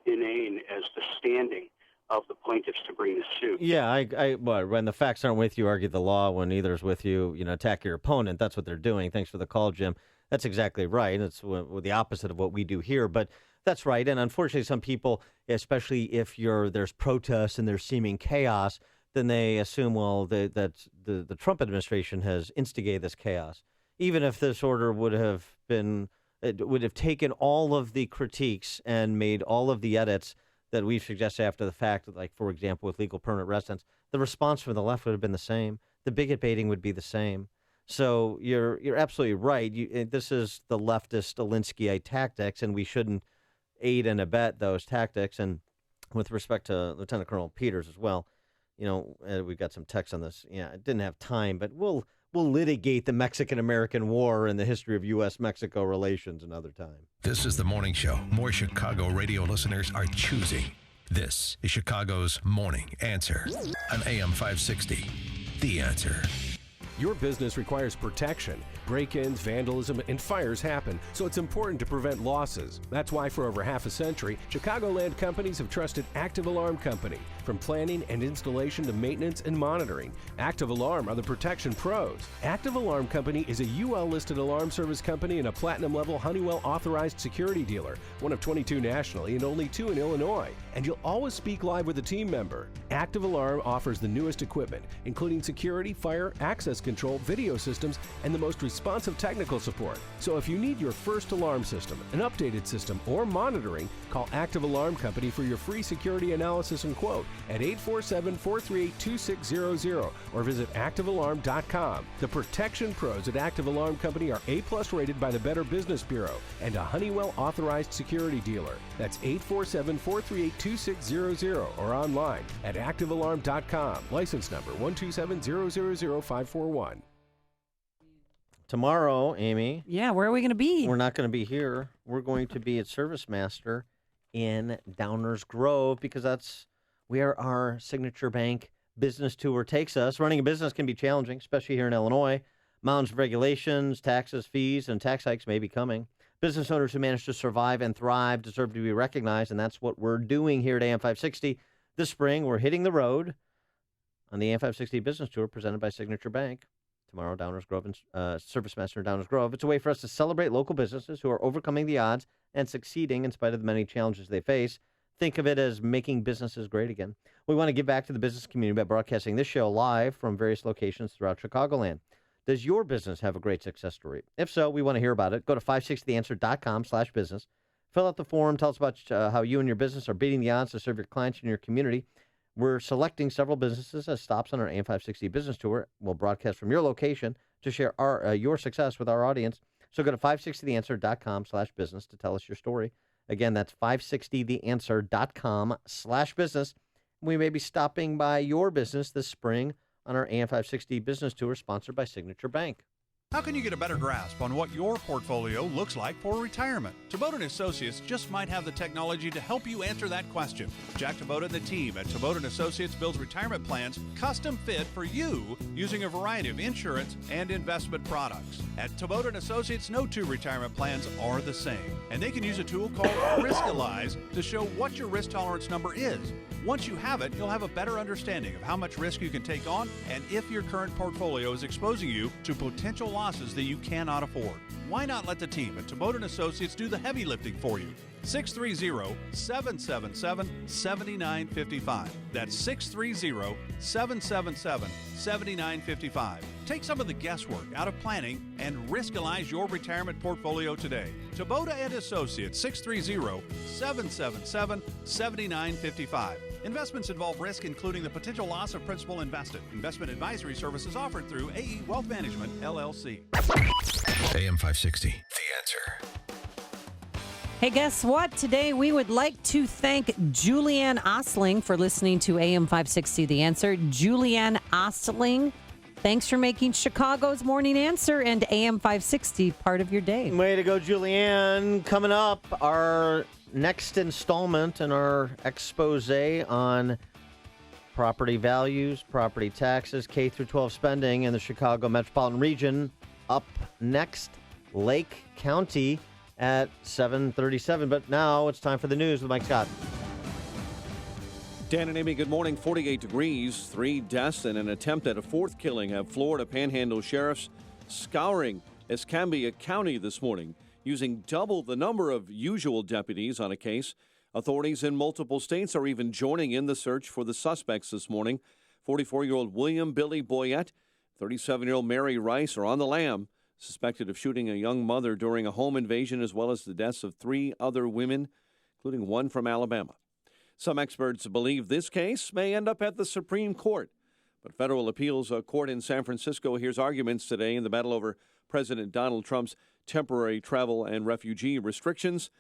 inane as the standing of the plaintiffs to bring the suit. Yeah, when the facts aren't with you, argue the law. When neither is with you, attack your opponent. That's what they're doing. Thanks for the call, Jim. That's exactly right. It's the opposite of what we do here, but that's right. And unfortunately, some people, especially if there's protests and there's seeming chaos, then they assume, that the Trump administration has instigated this chaos. Even if this order would have taken all of the critiques and made all of the edits that we've suggested after the fact, like, for example, with legal permanent residence, the response from the left would have been the same. The bigot baiting would be the same. So you're absolutely right. This is the leftist Alinskyite tactics, and we shouldn't aid and abet those tactics. And with respect to Lieutenant Colonel Peters as well, we've got some text on this. Yeah, I didn't have time, but we'll litigate the Mexican-American War and the history of U.S.-Mexico relations another time. This is the morning show more Chicago radio listeners are choosing. This is Chicago's Morning Answer on AM 560. The Answer. Your business requires protection. Break-ins, vandalism, and fires happen, so it's important to prevent losses. That's why for over half a century, Chicagoland companies have trusted Active Alarm Company. From planning and installation to maintenance and monitoring, Active Alarm are the protection pros. Active Alarm Company is a UL-listed alarm service company and a platinum-level Honeywell-authorized security dealer, one of 22 nationally and only 2 in Illinois. And you'll always speak live with a team member. Active Alarm offers the newest equipment, including security, fire, access control, video systems, and the most responsive technical support. So if you need your first alarm system, an updated system, or monitoring, call Active Alarm Company for your free security analysis and quote at 847-438-2600 or visit ActiveAlarm.com. The protection pros at Active Alarm Company are A+ rated by the Better Business Bureau and a Honeywell authorized security dealer. That's 847-438-2600 or online at ActiveAlarm.com. License number 127000541. Tomorrow, Amy. Yeah, where are we going to be? We're not going to be here. We're going to be at Service Master in Downers Grove because that's where our Signature Bank business tour takes us. Running a business can be challenging, especially here in Illinois. Mountains of regulations, taxes, fees, and tax hikes may be coming. Business owners who manage to survive and thrive deserve to be recognized, and that's what we're doing here at AM 560. This spring, we're hitting the road on the AM 560 Business Tour presented by Signature Bank. Tomorrow, Downers Grove and Service Master in Downers Grove. It's a way for us to celebrate local businesses who are overcoming the odds and succeeding in spite of the many challenges they face. Think of it as making businesses great again. We want to give back to the business community by broadcasting this show live from various locations throughout Chicagoland. Does your business have a great success story? If so, we want to hear about it. Go to 560theanswer.com/business. Fill out the form. Tell us about how you and your business are beating the odds to serve your clients in your community. We're selecting several businesses as stops on our AM 560 Business Tour. We'll broadcast from your location to share your success with our audience. So go to 560theanswer.com/business to tell us your story. Again, that's 560theanswer.com/business. We may be stopping by your business this spring on our AM 560 Business Tour sponsored by Signature Bank. How can you get a better grasp on what your portfolio looks like for retirement? Tabota & Associates just might have the technology to help you answer that question. Jack Tabota and the team at Tabota & Associates builds retirement plans custom fit for you using a variety of insurance and investment products. At Tabota & Associates, no two retirement plans are the same, and they can use a tool called Riskalyze to show what your risk tolerance number is. Once you have it, you'll have a better understanding of how much risk you can take on and if your current portfolio is exposing you to potential losses that you cannot afford. Why not let the team at Tabota & Associates do the heavy lifting for you? 630-777-7955. That's 630-777-7955. Take some of the guesswork out of planning and Riskalyze your retirement portfolio today. Tabota & Associates, 630-777-7955. Investments involve risk, including the potential loss of principal invested. Investment advisory services offered through AE Wealth Management, LLC. AM 560, The Answer. Hey, guess what? Today we would like to thank Julianne Ostling for listening to AM 560 The Answer. Julianne Ostling, thanks for making Chicago's Morning Answer and AM 560 part of your day. Way to go, Julianne. Coming up, our next installment in our expose on property values, property taxes, K through 12 spending in the Chicago metropolitan region. Up next, Lake County at 7:37. But now it's time for the news with Mike Scott. Dan and Amy, good morning. 48 degrees, 3 deaths, and an attempt at a 4th killing have Florida Panhandle sheriffs scouring Escambia County this morning, using double the number of usual deputies on a case. Authorities in multiple states are even joining in the search for the suspects this morning. 44-year-old William Billy Boyette, 37-year-old Mary Rice are on the lam, suspected of shooting a young mother during a home invasion, as well as the deaths of 3 other women, including one from Alabama. Some experts believe this case may end up at the Supreme Court. But federal appeals court in San Francisco hears arguments today in the battle over President Donald Trump's temporary travel and refugee restrictions.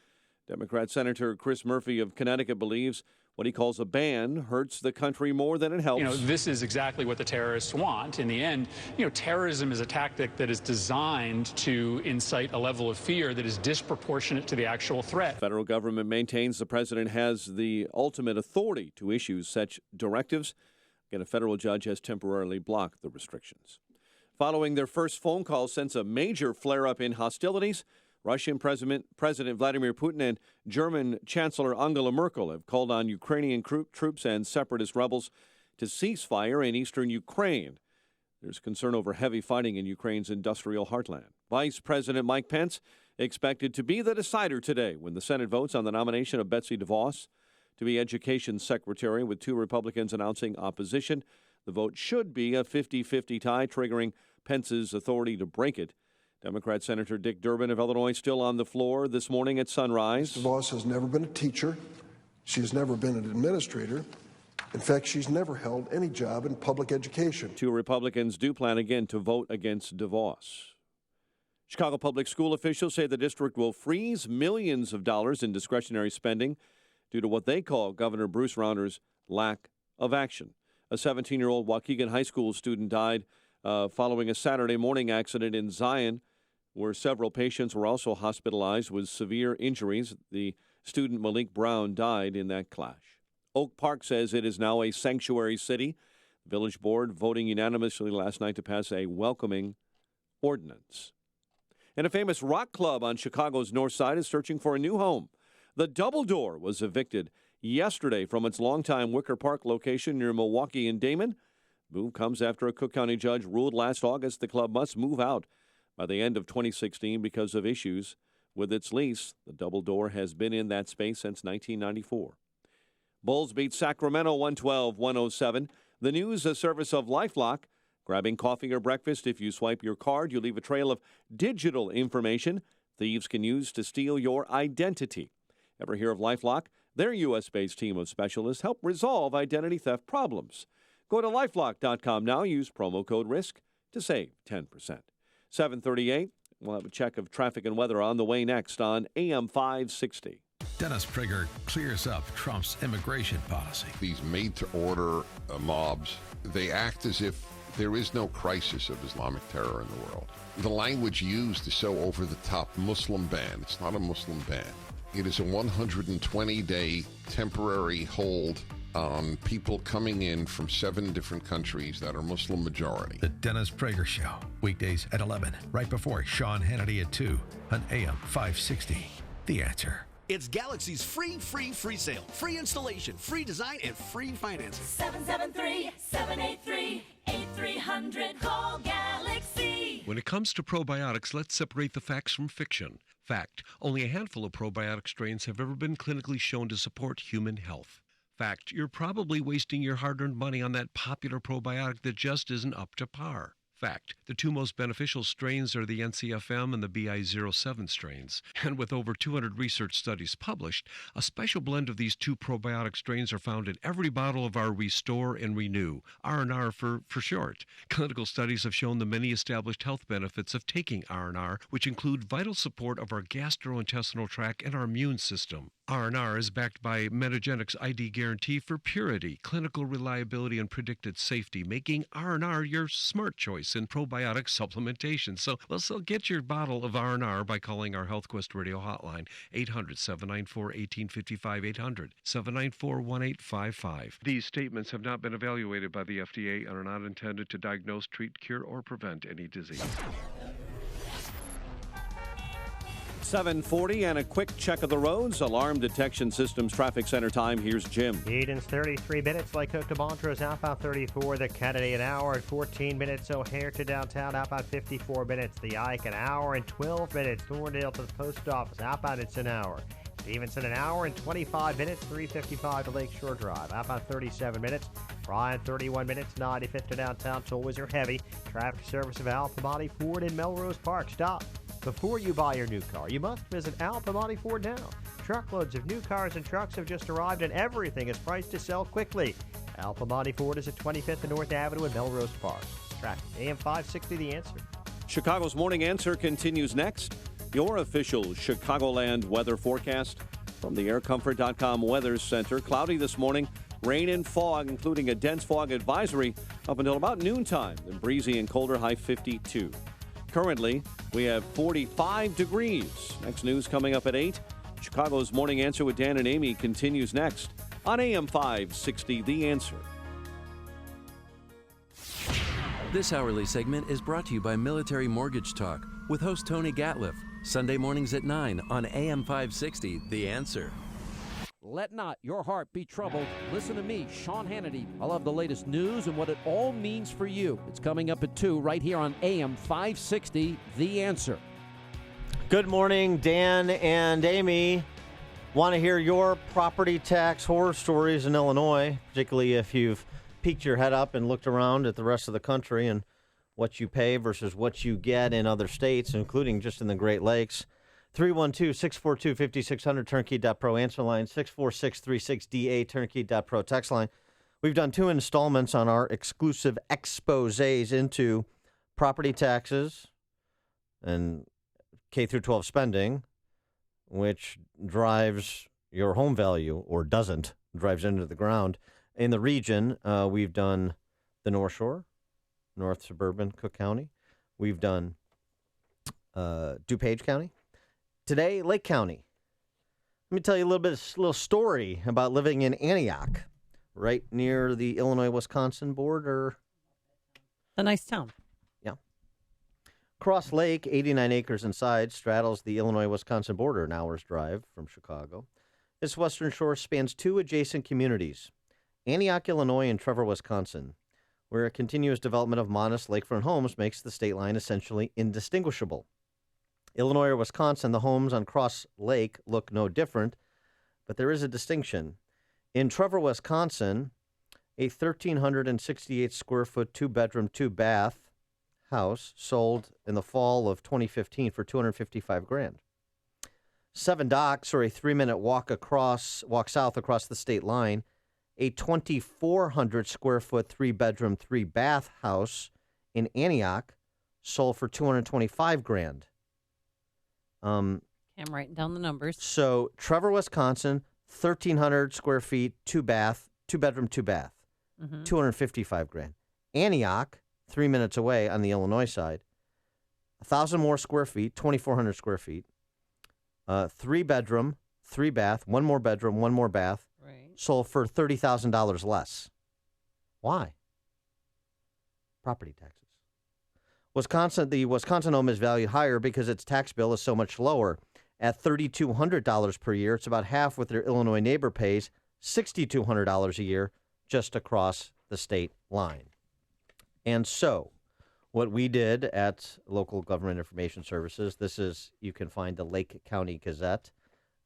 Democrat Senator Chris Murphy of Connecticut believes what he calls a ban hurts the country more than it helps. This is exactly what the terrorists want. In the end, terrorism is a tactic that is designed to incite a level of fear that is disproportionate to the actual threat. Federal government maintains the president has the ultimate authority to issue such directives. Again, a federal judge has temporarily blocked the restrictions. Following their first phone call since a major flare-up in hostilities, Russian President Vladimir Putin and German Chancellor Angela Merkel have called on Ukrainian troops and separatist rebels to cease fire in eastern Ukraine. There's concern over heavy fighting in Ukraine's industrial heartland. Vice President Mike Pence expected to be the decider today when the Senate votes on the nomination of Betsy DeVos to be Education Secretary, with 2 Republicans announcing opposition. The vote should be a 50-50 tie, triggering Pence's authority to break it. Democrat Senator Dick Durbin of Illinois still on the floor this morning at sunrise. DeVos has never been a teacher. She has never been an administrator. In fact, she's never held any job in public education. 2 Republicans do plan again to vote against DeVos. Chicago public school officials say the district will freeze millions of dollars in discretionary spending due to what they call Governor Bruce Rauner's lack of action. A 17-year-old Waukegan High School student died following a Saturday morning accident in Zion, where several patients were also hospitalized with severe injuries. The student Malik Brown died in that clash. Oak Park says it is now a sanctuary city. The village board voting unanimously last night to pass a welcoming ordinance. And a famous rock club on Chicago's north side is searching for a new home. The Double Door was evicted yesterday from its longtime Wicker Park location near Milwaukee and Damon. Move comes after a Cook County judge ruled last August the club must move out by the end of 2016 because of issues with its lease. The Double Door has been in that space since 1994. Bulls beat Sacramento 112-107. The news, a service of LifeLock. Grabbing coffee or breakfast, if you swipe your card, you leave a trail of digital information thieves can use to steal your identity. Ever hear of LifeLock? Their U.S.-based team of specialists help resolve identity theft problems. Go to lifelock.com now. Use promo code RISK to save 10%. 7:38. We'll have a check of traffic and weather on the way next on AM 560. Dennis Prager clears up Trump's immigration policy. These made-to-order mobs, they act as if there is no crisis of Islamic terror in the world. The language used is so over-the-top. Muslim ban. It's not a Muslim ban. It is a 120-day temporary hold on people coming in from 7 different countries that are Muslim majority. The Dennis Prager Show, weekdays at 11, right before Sean Hannity at 2 on AM 560. The Answer. It's Galaxy's free sale. Free installation, free design, and free financing. 773-783-8300. Call Galaxy. When it comes to probiotics, let's separate the facts from fiction. Fact, only a handful of probiotic strains have ever been clinically shown to support human health. Fact, you're probably wasting your hard-earned money on that popular probiotic that just isn't up to par. Fact, the 2 most beneficial strains are the NCFM and the BI07 strains. And with over 200 research studies published, a special blend of these 2 probiotic strains are found in every bottle of our Restore and Renew, R&R for short. Clinical studies have shown the many established health benefits of taking R&R, which include vital support of our gastrointestinal tract and our immune system. R&R is backed by Metagenics ID guarantee for purity, clinical reliability, and predicted safety, making R&R your smart choice in probiotic supplementation. So get your bottle of R&R by calling our HealthQuest radio hotline, 800-794-1855, 800-794-1855. These statements have not been evaluated by the FDA and are not intended to diagnose, treat, cure, or prevent any disease. 7:40 and a quick check of the roads. Alarm Detection Systems Traffic Center time. Here's Jim. Eden's 33 minutes. Lake Cook to Montrose, outbound 34. The Kennedy, an hour and 14 minutes. O'Hare to downtown, outbound 54 minutes. The Ike, an hour and 12 minutes. Thorndale to the post office, outbound it's an hour. Stevenson, an hour and 25 minutes. 355 to Lakeshore Drive, outbound 37 minutes. Bryan, 31 minutes. 95th to downtown. Tollways are heavy. Traffic service of Alphamani Ford in Melrose Park. Stop. Before you buy your new car, you must visit Alphamani Ford now. Truckloads of new cars and trucks have just arrived, and everything is priced to sell quickly. Alphamani Ford is at 25th and North Avenue in Melrose Park. Traffic, AM 560, The Answer. Chicago's Morning Answer continues next. Your official Chicagoland weather forecast from the aircomfort.com Weather Center. Cloudy this morning, rain and fog, including a dense fog advisory up until about noontime. Then breezy and colder, high 52. Currently, we have 45 degrees. Next news coming up at 8. Chicago's Morning Answer with Dan and Amy continues next on AM 560, The Answer. This hourly segment is brought to you by Military Mortgage Talk with host Tony Gatliff. Sunday mornings at 9 on AM 560, The Answer. Let not your heart be troubled. Listen to me, Sean Hannity. I'll have the latest news and what it all means for you. It's coming up at 2 right here on AM 560, The Answer. Good morning, Dan and Amy. Want to hear your property tax horror stories in Illinois, particularly if you've peeked your head up and looked around at the rest of the country and what you pay versus what you get in other states, including just in the Great Lakes. 312-642-5600, turnkey.pro answer line, 64636DA, turnkey.pro text line. We've done 2 installments on our exclusive exposés into property taxes and K through 12 spending, which drives your home value, or doesn't, drives into the ground. In the region, we've done the North Shore, North Suburban Cook County. We've done DuPage County. Today, Lake County. Let me tell you a little story about living in Antioch, right near the Illinois-Wisconsin border. A nice town. Yeah. Cross Lake, 89 acres inside, straddles the Illinois-Wisconsin border, an hour's drive from Chicago. This western shore spans 2 adjacent communities, Antioch, Illinois, and Trevor, Wisconsin, where a continuous development of modest lakefront homes makes the state line essentially indistinguishable. Illinois or Wisconsin, the homes on Cross Lake look no different, but there is a distinction. In Trevor, Wisconsin, a 1,368 square foot, 2-bedroom, 2-bath house sold in the fall of 2015 for $255,000. 7 Docks, or a 3-minute walk south across the state line, a 2,400 square foot, 3-bedroom, 3-bath house in Antioch sold for $225,000. I'm writing down the numbers. So Trevor, Wisconsin, 1,300 square feet, 2-bedroom, 2-bath, $255,000. Antioch, 3 minutes away on the Illinois side, 1,000 more square feet, 2,400 square feet, 3-bedroom, 3-bath, 1 more bedroom, 1 more bath, sold for $30,000 less. Why? Property taxes. The Wisconsin home is valued higher because its tax bill is so much lower. At $3,200 per year, it's about half what their Illinois neighbor pays, $6,200 a year, just across the state line. And so, what we did at Local Government Information Services, you can find the Lake County Gazette.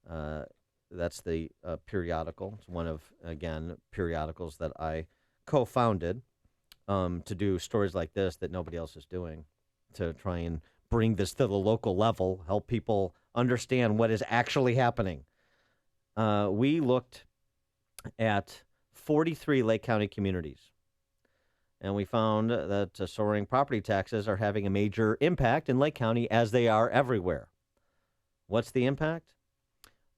That's the periodical. It's one of, again, periodicals that I co-founded. To do stories like this that nobody else is doing, to try and bring this to the local level, help people understand what is actually happening. We looked at 43 Lake County communities, and we found that soaring property taxes are having a major impact in Lake County, as they are everywhere. What's the impact?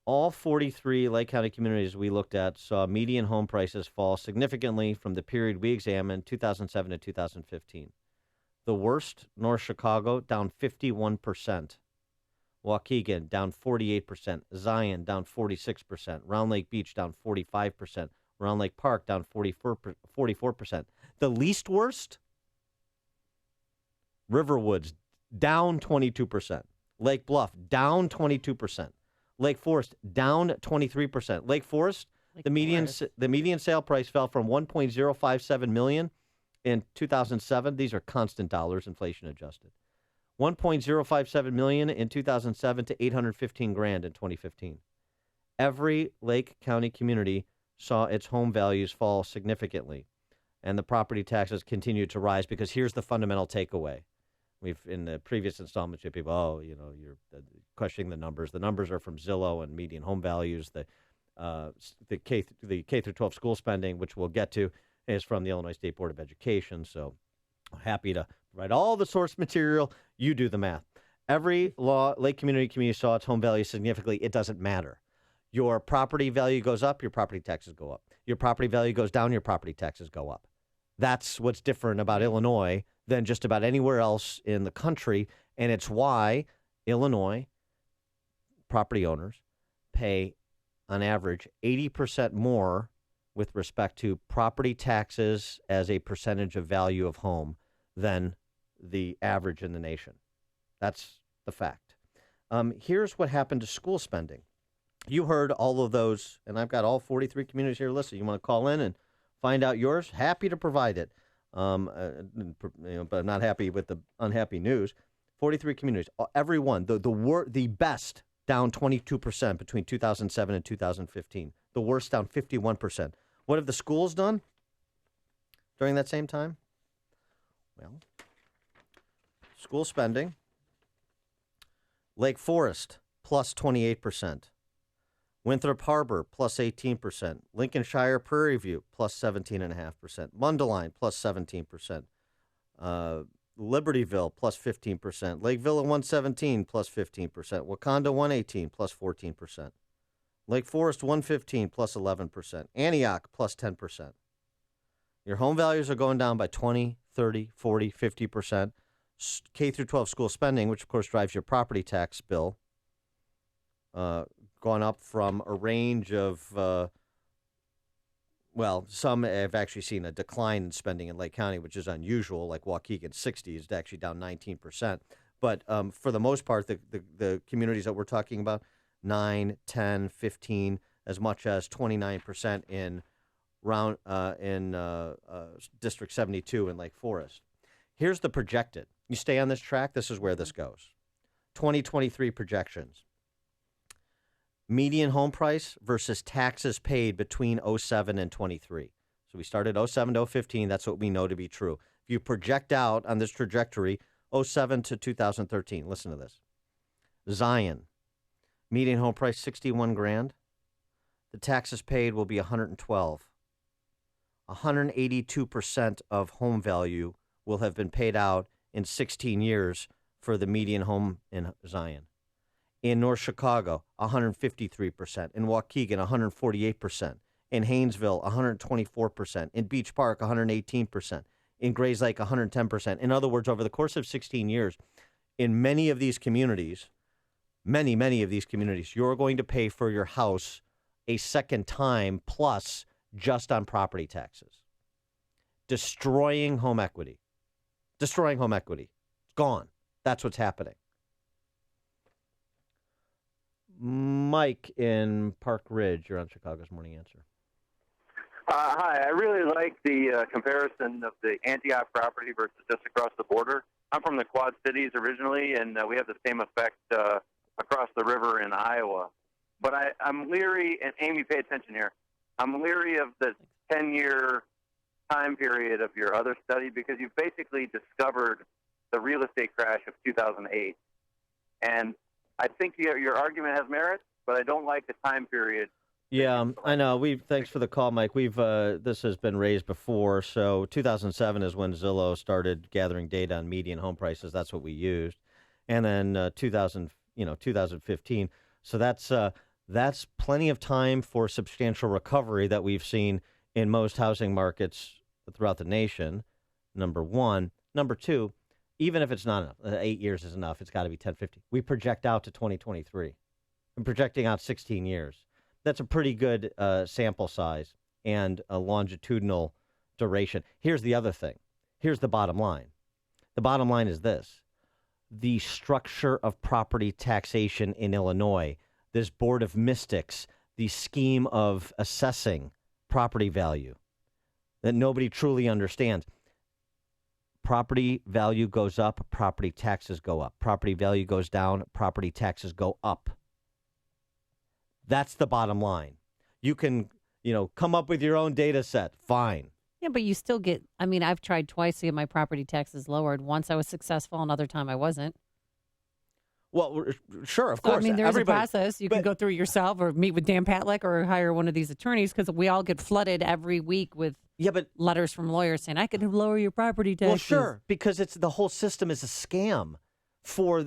All 43 Lake County communities we looked at saw median home prices fall significantly from the period we examined, 2007 to 2015. The worst, North Chicago, down 51%. Waukegan, down 48%. Zion, down 46%. Round Lake Beach, down 45%. Round Lake Park, down 44%. The least worst, Riverwoods, down 22%. Lake Bluff, down 22%. Lake Forest, down 23%. Lake Forest, the median sale price fell from $1.057 million in 2007. These are constant dollars, inflation adjusted. $1.057 million in 2007 to $815,000 in 2015. Every Lake County community saw its home values fall significantly, and the property taxes continued to rise because here's the fundamental takeaway. We've, in the previous installments, people, you're questioning the numbers. The numbers are from Zillow and median home values. The K through 12 school spending, which we'll get to, is from the Illinois State Board of Education. So happy to provide all the source material. You do the math. Every Lake community saw its home value significantly. It doesn't matter. Your property value goes up, your property taxes go up. Your property value goes down, your property taxes go up. That's what's different about Illinois than just about anywhere else in the country, and it's why Illinois property owners pay, on average, 80% more with respect to property taxes as a percentage of value of home than the average in the nation. That's the fact. Here's what happened to school spending. You heard all of those, and I've got all 43 communities here. Listen, you want to call in and find out yours? Happy to provide it, but not happy with the unhappy news. 43 communities, every one, the best down 22% between 2007 and 2015. The worst down 51%. What have the schools done during that same time? Well, school spending, Lake Forest, plus 28%. Winthrop Harbor, plus 18%. Lincolnshire Prairie View, plus 17.5%. Mundelein, plus 17%. Libertyville, plus 15%. Lake Villa 117, plus 15%. Wakanda 118, plus 14%. Lake Forest 115, plus 11%. Antioch, plus 10%. Your home values are going down by 20, 30, 40, 50%. K through 12 school spending, which of course drives your property tax bill, gone up from a range of, some have actually seen a decline in spending in Lake County, which is unusual, like Waukegan 60 is actually down 19%. But for the most part, the communities that we're talking about, 9, 10, 15, as much as 29% in District 72 in Lake Forest. Here's the projected. You stay on this track, this is where this goes. 2023 projections. Median home price versus taxes paid between 07 and 23. So we started 07 to 15. That's what we know to be true. If you project out on this trajectory, 07 to 2013, listen to this. Zion, median home price $61,000. The taxes paid will be $112,000. 182% of home value will have been paid out in 16 years for the median home in Zion. In North Chicago, 153%. In Waukegan, 148%. In Haynesville, 124%. In Beach Park, 118%. In Grays Lake, 110%. In other words, over the course of 16 years, in many of these communities, many of these communities, you're going to pay for your house a second time plus just on property taxes. Destroying home equity. Destroying home equity. It's gone. That's what's happening. Mike in Park Ridge, you're on Chicago's Morning Answer. Hi, I really like the comparison of the Antioch property versus just across the border. I'm from the Quad Cities originally, and we have the same effect across the river in Iowa. But I'm leery, and Amy, pay attention here. I'm leery of the 10-year time period of your other study because you basically discovered the real estate crash of 2008. And I think your argument has merit, but I don't like the time period. Yeah, I know. Thanks for the call, Mike. This has been raised before. So 2007 is when Zillow started gathering data on median home prices. That's what we used, and then 2015. So that's plenty of time for substantial recovery that we've seen in most housing markets throughout the nation. Number one. Number two. Even if it's not enough, 8 years is enough, it's got to be 1050. We project out to 2023. I'm projecting out 16 years. That's a pretty good sample size and a longitudinal duration. Here's the other thing. Here's the bottom line. The bottom line is this. the structure of property taxation in Illinois, this board of mystics, the scheme of assessing property value that nobody truly understands. Property value goes up, property taxes go up. Property value goes down, property taxes go up. That's the bottom line. You can, come up with your own data set. Fine. Yeah, but you still get, I've tried twice to get my property taxes lowered. Once I was successful, another time I wasn't. Well, sure, of course. There's a process. You can go through it yourself or meet with Dan Patlick or hire one of these attorneys because we all get flooded every week with letters from lawyers saying, I could lower your property taxes. Well, sure, because the whole system is a scam for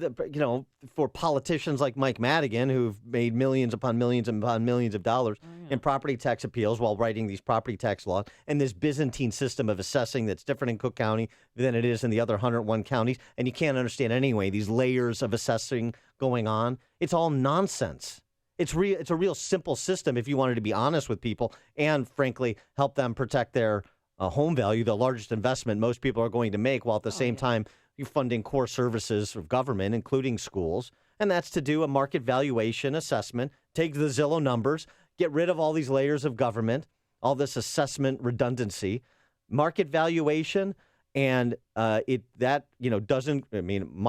for politicians like Mike Madigan, who've made millions upon millions upon millions of dollars in property tax appeals while writing these property tax laws, and this Byzantine system of assessing that's different in Cook County than it is in the other 101 counties, and you can't understand anyway these layers of assessing going on. It's all nonsense. It's a real simple system if you wanted to be honest with people and, frankly, help them protect their home value, the largest investment most people are going to make, while at the same time you're funding core services of government, including schools. And that's to do a market valuation assessment, take the Zillow numbers, get rid of all these layers of government, all this assessment redundancy, market valuation. And my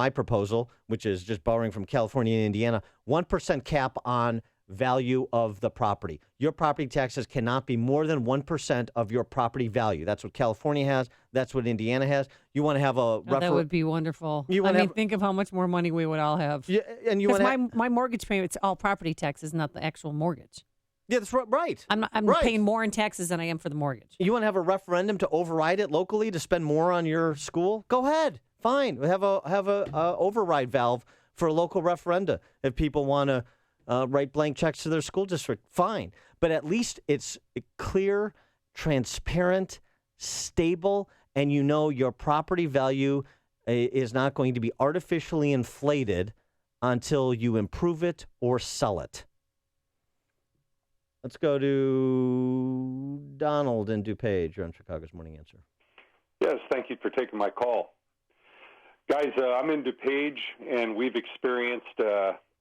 proposal, which is just borrowing from California and Indiana, 1% cap on value of the property. Your property taxes cannot be more than 1% of your property value. That's what California has. That's what Indiana has. You want to have that would be wonderful. Think of how much more money we would all have. Yeah, and you want my mortgage payment, it's all property taxes, not the actual mortgage. Yeah, that's right. I'm paying more in taxes than I am for the mortgage. You want to have a referendum to override it locally to spend more on your school? Go ahead. Fine. Have a override valve for a local referenda if people want to write blank checks to their school district. Fine. But at least it's clear, transparent, stable, and your property value is not going to be artificially inflated until you improve it or sell it. Let's go to Donald in DuPage. You're on Chicago's Morning Answer. Yes, thank you for taking my call. Guys, I'm in DuPage, and we've experienced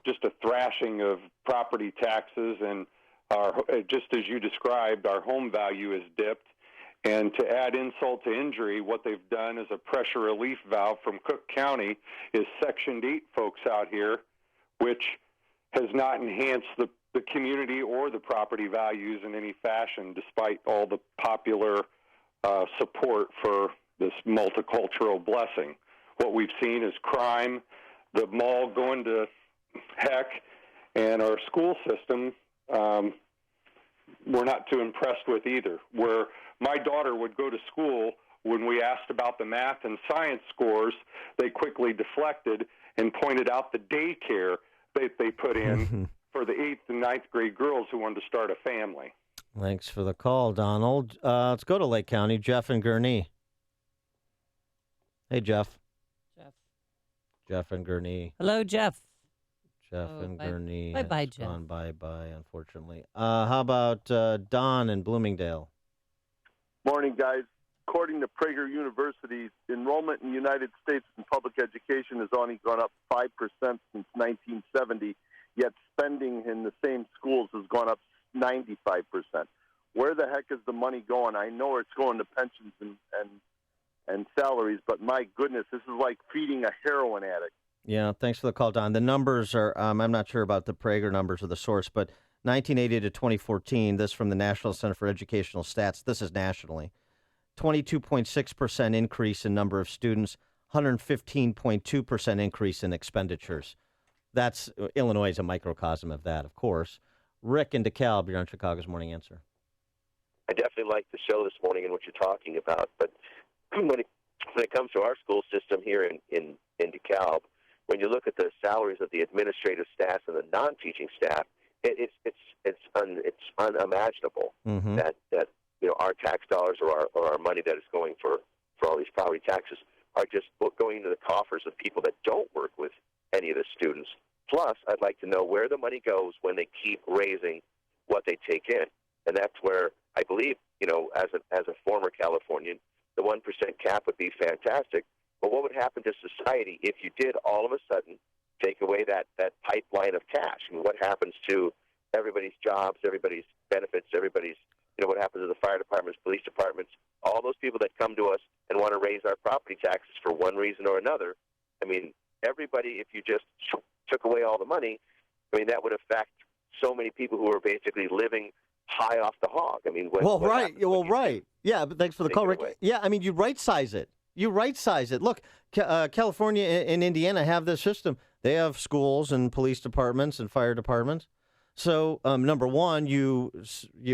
just a thrashing of property taxes, and just as you described, our home value is dipped. And to add insult to injury, what they've done as a pressure relief valve from Cook County is Section 8 folks out here, which has not enhanced the community or the property values in any fashion, despite all the popular support for this multicultural blessing. What we've seen is crime, the mall going to heck, and our school system we're not too impressed with either. Where my daughter would go to school, when we asked about the math and science scores, they quickly deflected and pointed out the daycare that they put in for the 8th and 9th grade girls who wanted to start a family. Thanks for the call, Donald. Let's go to Lake County. Jeff and Gurnee. Hey, Jeff. Jeff and Gurnee. Hello, Jeff. Jeff and Gurnee. Bye-bye, Jeff. Gone bye-bye, unfortunately. How about Don in Bloomingdale? Morning, guys. According to Prager University, enrollment in the United States in public education has only gone up 5% since 1970, yet spending in the same schools has gone up 95%. Where the heck is the money going? I know it's going to pensions and salaries, but my goodness, this is like feeding a heroin addict. Yeah, thanks for the call, Don. The numbers are, I'm not sure about the Prager numbers or the source, but 1980 to 2014, this from the National Center for Educational Stats, this is nationally, 22.6% increase in number of students, 115.2% increase in expenditures. That's, Illinois is a microcosm of that, of course. Rick in DeKalb, you're on Chicago's Morning Answer. I definitely like the show this morning and what you're talking about, but when it comes to our school system here in DeKalb, when you look at the salaries of the administrative staff and the non-teaching staff, it's unimaginable that our tax dollars or our money that is going for all these property taxes are just going into the coffers of people that don't work with any of the students. Plus, I'd like to know where the money goes when they keep raising what they take in, and that's where I believe, as a former Californian, the 1% cap would be fantastic. But what would happen to society if you did all of a sudden take away that pipeline of cash? I mean, what happens to everybody's jobs, everybody's benefits, everybody's, what happens to the fire departments, police departments, all those people that come to us and want to raise our property taxes for one reason or another? I mean, everybody, if you just took away all the money, I mean, that would affect so many people who are basically living high off the hog. I mean, right. Yeah, but thanks for the call, Rick. Yeah, I mean, you right-size it. Look, California and Indiana have this system. They have schools and police departments and fire departments. So, number one, you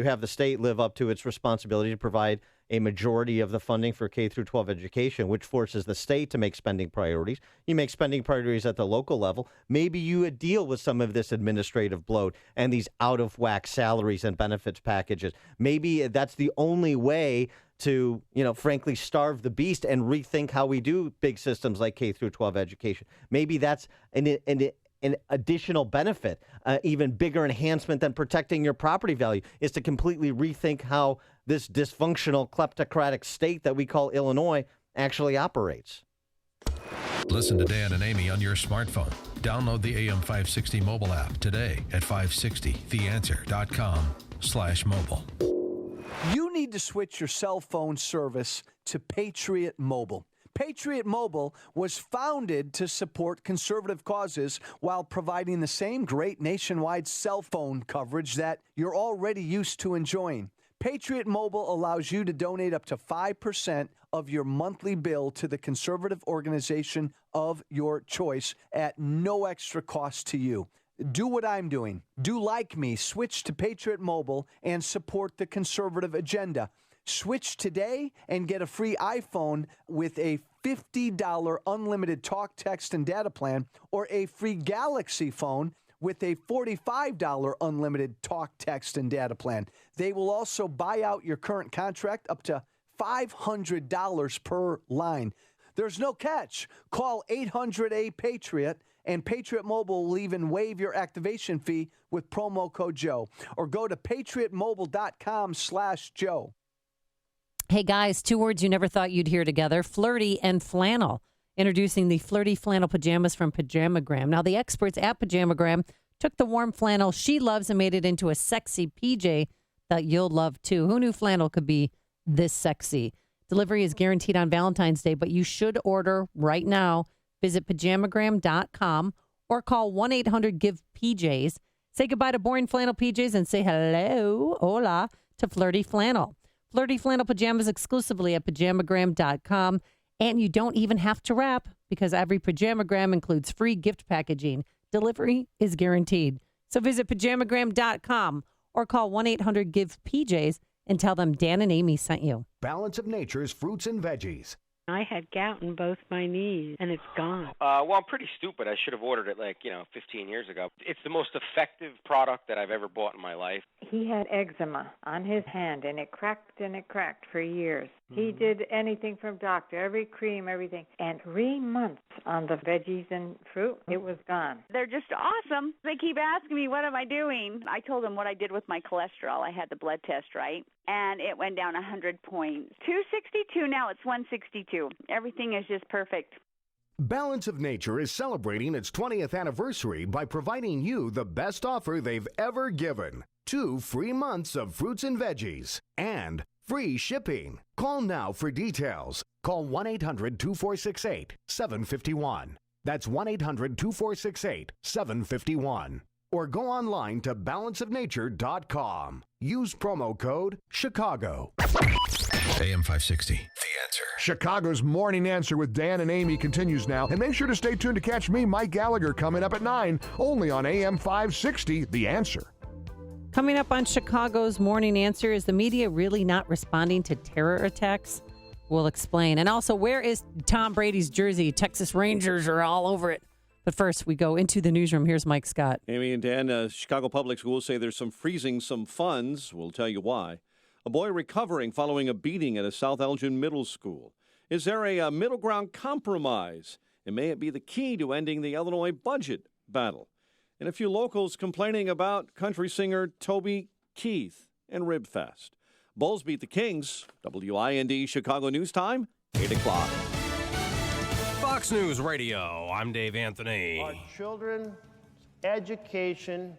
have the state live up to its responsibility to provide a majority of the funding for K through 12 education, which forces the state to make spending priorities. You make spending priorities at the local level. Maybe you deal with some of this administrative bloat and these out-of-whack salaries and benefits packages. Maybe that's the only way to, frankly, starve the beast and rethink how we do big systems like K through 12 education. Maybe that's an additional benefit, even bigger enhancement than protecting your property value, is to completely rethink how this dysfunctional kleptocratic state that we call Illinois actually operates. Listen to Dan and Amy on your smartphone. Download the AM560 mobile app today at 560theanswer.com/mobile. You need to switch your cell phone service to Patriot Mobile. Patriot Mobile was founded to support conservative causes while providing the same great nationwide cell phone coverage that you're already used to enjoying. Patriot Mobile allows you to donate up to 5% of your monthly bill to the conservative organization of your choice at no extra cost to you. Do what I'm doing. Do like me. Switch to Patriot Mobile and support the conservative agenda. Switch today and get a free iPhone with a $50 unlimited talk, text, and data plan, or a free Galaxy phone with a $45 unlimited talk, text, and data plan. They will also buy out your current contract up to $500 per line. There's no catch. Call 800-A-PATRIOT, and Patriot Mobile will even waive your activation fee with promo code Joe. Or go to patriotmobile.com/Joe. Hey, guys, 2 words you never thought you'd hear together, flirty and flannel. Introducing the flirty flannel pajamas from Pajamagram. Now, the experts at Pajamagram took the warm flannel she loves and made it into a sexy PJ that you'll love, too. Who knew flannel could be this sexy? Delivery is guaranteed on Valentine's Day, but you should order right now. Visit Pajamagram.com or call 1-800-GIVE-PJs. Say goodbye to boring flannel PJs and say hello, hola, to flirty flannel. Flirty flannel pajamas exclusively at Pajamagram.com. And you don't even have to wrap because every Pajamagram includes free gift packaging. Delivery is guaranteed. So visit Pajamagram.com or call 1-800-GIVE-PJs and tell them Dan and Amy sent you. Balance of Nature's fruits and veggies. I had gout in both my knees, and it's gone. Well, I'm pretty stupid. I should have ordered it 15 years ago. It's the most effective product that I've ever bought in my life. He had eczema on his hand, and it cracked for years. He did anything from doctor, every cream, everything. And 3 months on the veggies and fruit, it was gone. They're just awesome. They keep asking me, what am I doing? I told them what I did with my cholesterol. I had the blood test, right? And it went down 100 points. 262, now it's 162. Everything is just perfect. Balance of Nature is celebrating its 20th anniversary by providing you the best offer they've ever given. 2 free months of fruits and veggies and free shipping. Call now for details. Call 1-800-2468-751. That's 1-800-2468-751. Or go online to balanceofnature.com. Use promo code Chicago. AM 560. Chicago's Morning Answer with Dan and Amy continues now. And make sure to stay tuned to catch me, Mike Gallagher, coming up at 9, only on AM 560, The Answer. Coming up on Chicago's Morning Answer, is the media really not responding to terror attacks? We'll explain. And also, where is Tom Brady's jersey? Texas Rangers are all over it. But first, we go into the newsroom. Here's Mike Scott. Amy and Dan, Chicago Public Schools say there's freezing some funds. We'll tell you why. A boy recovering following a beating at a South Elgin middle school. Is there a middle ground compromise? And may it be the key to ending the Illinois budget battle? And a few locals complaining about country singer Toby Keith and Ribfest. Bulls beat the Kings. WIND Chicago News Time, 8 o'clock. Fox News Radio, I'm Dave Anthony. Our children's education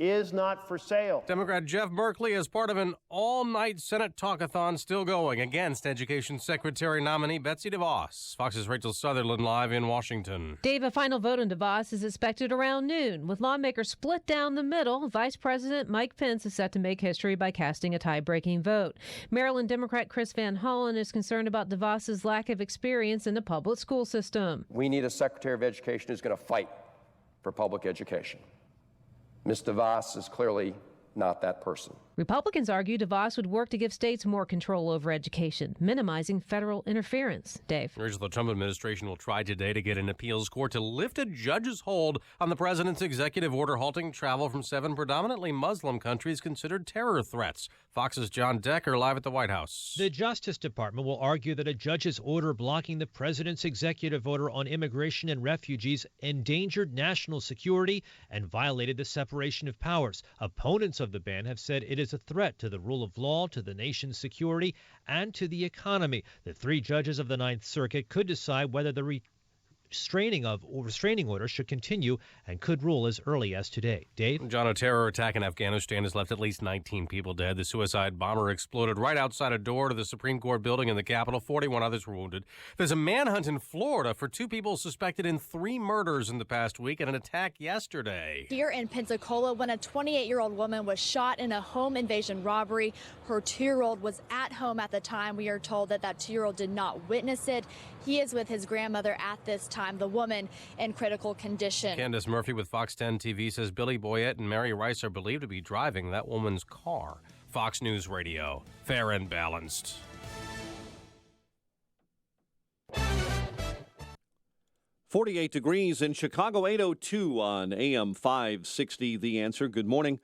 is not for sale. Democrat Jeff Merkley is part of an all-night Senate talkathon still going against Education Secretary nominee Betsy DeVos. Fox's Rachel Sutherland live in Washington. Dave, a final vote on DeVos is expected around noon. With lawmakers split down the middle, Vice President Mike Pence is set to make history by casting a tie-breaking vote. Maryland Democrat Chris Van Hollen is concerned about DeVos's lack of experience in the public school system. We need a Secretary of Education who's going to fight for public education. Ms. DeVos is clearly not that person. Republicans argue DeVos would work to give states more control over education, minimizing federal interference. Dave. The Trump administration will try today to get an appeals court to lift a judge's hold on the president's executive order halting travel from 7 predominantly Muslim countries considered terror threats. Fox's John Decker live at the White House. The Justice Department will argue that a judge's order blocking the president's executive order on immigration and refugees endangered national security and violated the separation of powers. Opponents of the ban have said it is a threat to the rule of law, to the nation's security, and to the economy. The 3 judges of the Ninth Circuit could decide whether the restraining order should continue and could rule as early as today. Dave? John, a terror attack in Afghanistan has left at least 19 people dead. The suicide bomber exploded right outside a door to the Supreme Court building in the Capitol. 41 others were wounded. There's a manhunt in Florida for 2 people suspected in 3 murders in the past week and an attack yesterday. Here in Pensacola, when a 28-year-old woman was shot in a home invasion robbery, her 2-year-old was at home at the time. We are told that 2-year-old did not witness it. He is with his grandmother at this time, the woman in critical condition. Candace Murphy with Fox 10 TV says Billy Boyett and Mary Rice are believed to be driving that woman's car. Fox News Radio, fair and balanced. .48 degrees in Chicago, 8:02 on AM 560. The Answer. Good morning.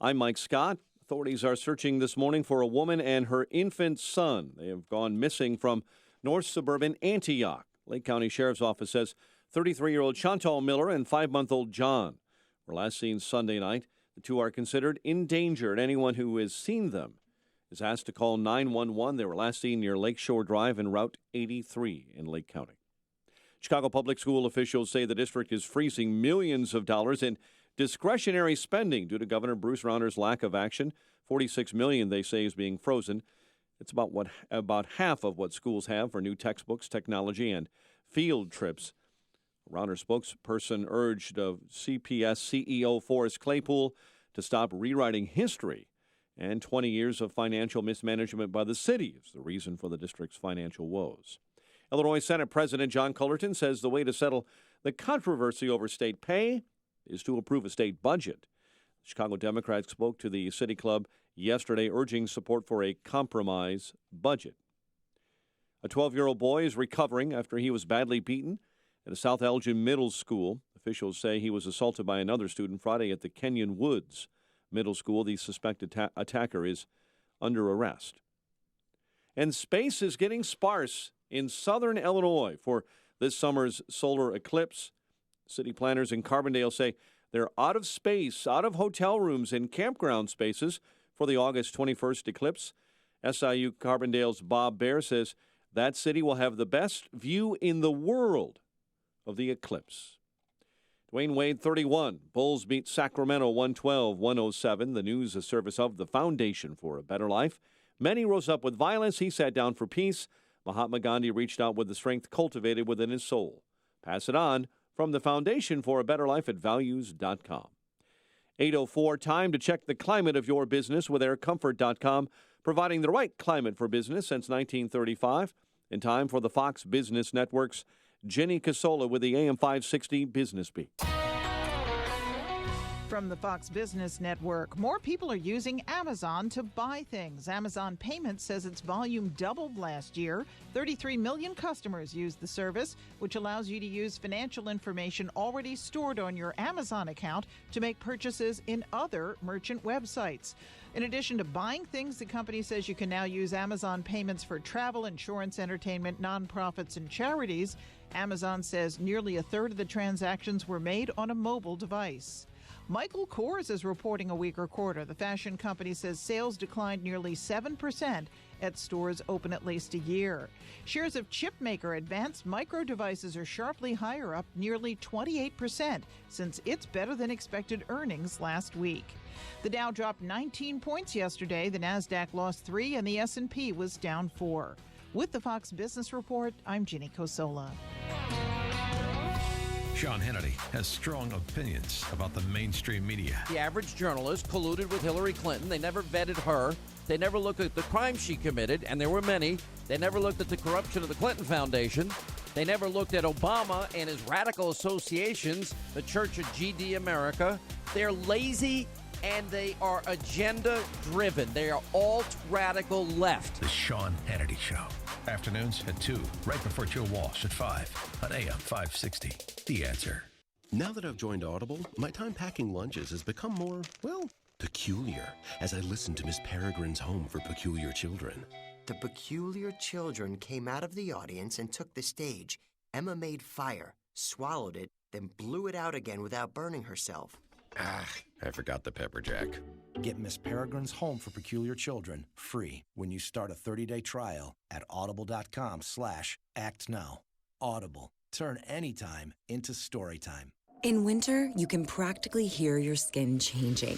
I'm Mike Scott. Authorities are searching this morning for a woman and her infant son. They have gone missing from north suburban Antioch. Lake County Sheriff's Office says 33-year-old Chantal Miller and 5-month-old John were last seen Sunday night. The 2 are considered in danger, and anyone who has seen them is asked to call 911. They were last seen near Lakeshore Drive and Route 83 in Lake County. Chicago public school officials say the district is freezing millions of dollars in discretionary spending due to Governor Bruce Rauner's lack of action. $46 million, they say, is being frozen. It's about half of what schools have for new textbooks, technology, and field trips. Rauner spokesperson urged CPS CEO Forrest Claypool to stop rewriting history, and 20 years of financial mismanagement by the city is the reason for the district's financial woes. Illinois Senate President John Cullerton says the way to settle the controversy over state pay is to approve a state budget. Chicago Democrats spoke to the City Club yesterday, urging support for a compromise budget. A 12-year-old boy is recovering after he was badly beaten at a South Elgin middle school. Officials say he was assaulted by another student Friday at the Kenyon Woods Middle School. The suspected attacker is under arrest. And space is getting sparse in southern Illinois for this summer's solar eclipse. City planners in Carbondale say they're out of space, out of hotel rooms and campground spaces for the August 21st eclipse. SIU Carbondale's Bob Baer says that city will have the best view in the world of the eclipse. Dwayne Wade, 31. Bulls beat Sacramento 112-107. The news, a service of the Foundation for a Better Life. Many rose up with violence. He sat down for peace. Mahatma Gandhi reached out with the strength cultivated within his soul. Pass it on from the Foundation for a Better Life at values.com. 8:04, time to check the climate of your business with aircomfort.com, providing the right climate for business since 1935. And time for the Fox Business Network's Jenny Casola with the AM 560 Business Beat. From the Fox Business Network, more people are using Amazon to buy things. Amazon Payments says its volume doubled last year. 33 million customers use the service, which allows you to use financial information already stored on your Amazon account to make purchases in other merchant websites. In addition to buying things, the company says you can now use Amazon Payments for travel, insurance, entertainment, nonprofits, and charities. Amazon says nearly a third of the transactions were made on a mobile device. Michael Kors is reporting a weaker quarter. The fashion company says sales declined nearly 7% at stores open at least a year. Shares of chipmaker Advanced Micro Devices are sharply higher, up nearly 28% since its better-than-expected earnings last week. The Dow dropped 19 points yesterday. The Nasdaq lost 3, and the S&P was down 4. With the Fox Business Report, I'm Ginny Cosola. Sean Hannity has strong opinions about the mainstream media. The average journalist colluded with Hillary Clinton. They never vetted her. They never looked at the crimes she committed, and there were many. They never looked at the corruption of the Clinton Foundation. They never looked at Obama and his radical associations, the Church of GD America. They're lazy and they are agenda-driven. They are alt-radical left. The Sean Hannity Show. Afternoons at 2, right before Joe Walsh at 5 on AM 560. The Answer. Now that I've joined Audible, my time packing lunches has become more, well, peculiar as I listen to Miss Peregrine's Home for Peculiar Children. The peculiar children came out of the audience and took the stage. Emma made fire, swallowed it, then blew it out again without burning herself. I forgot the pepper jack. Get Miss Peregrine's Home for Peculiar Children free when you start a 30-day trial at audible.com/actnow. Audible. Turn anytime into story time. In winter, you can practically hear your skin changing.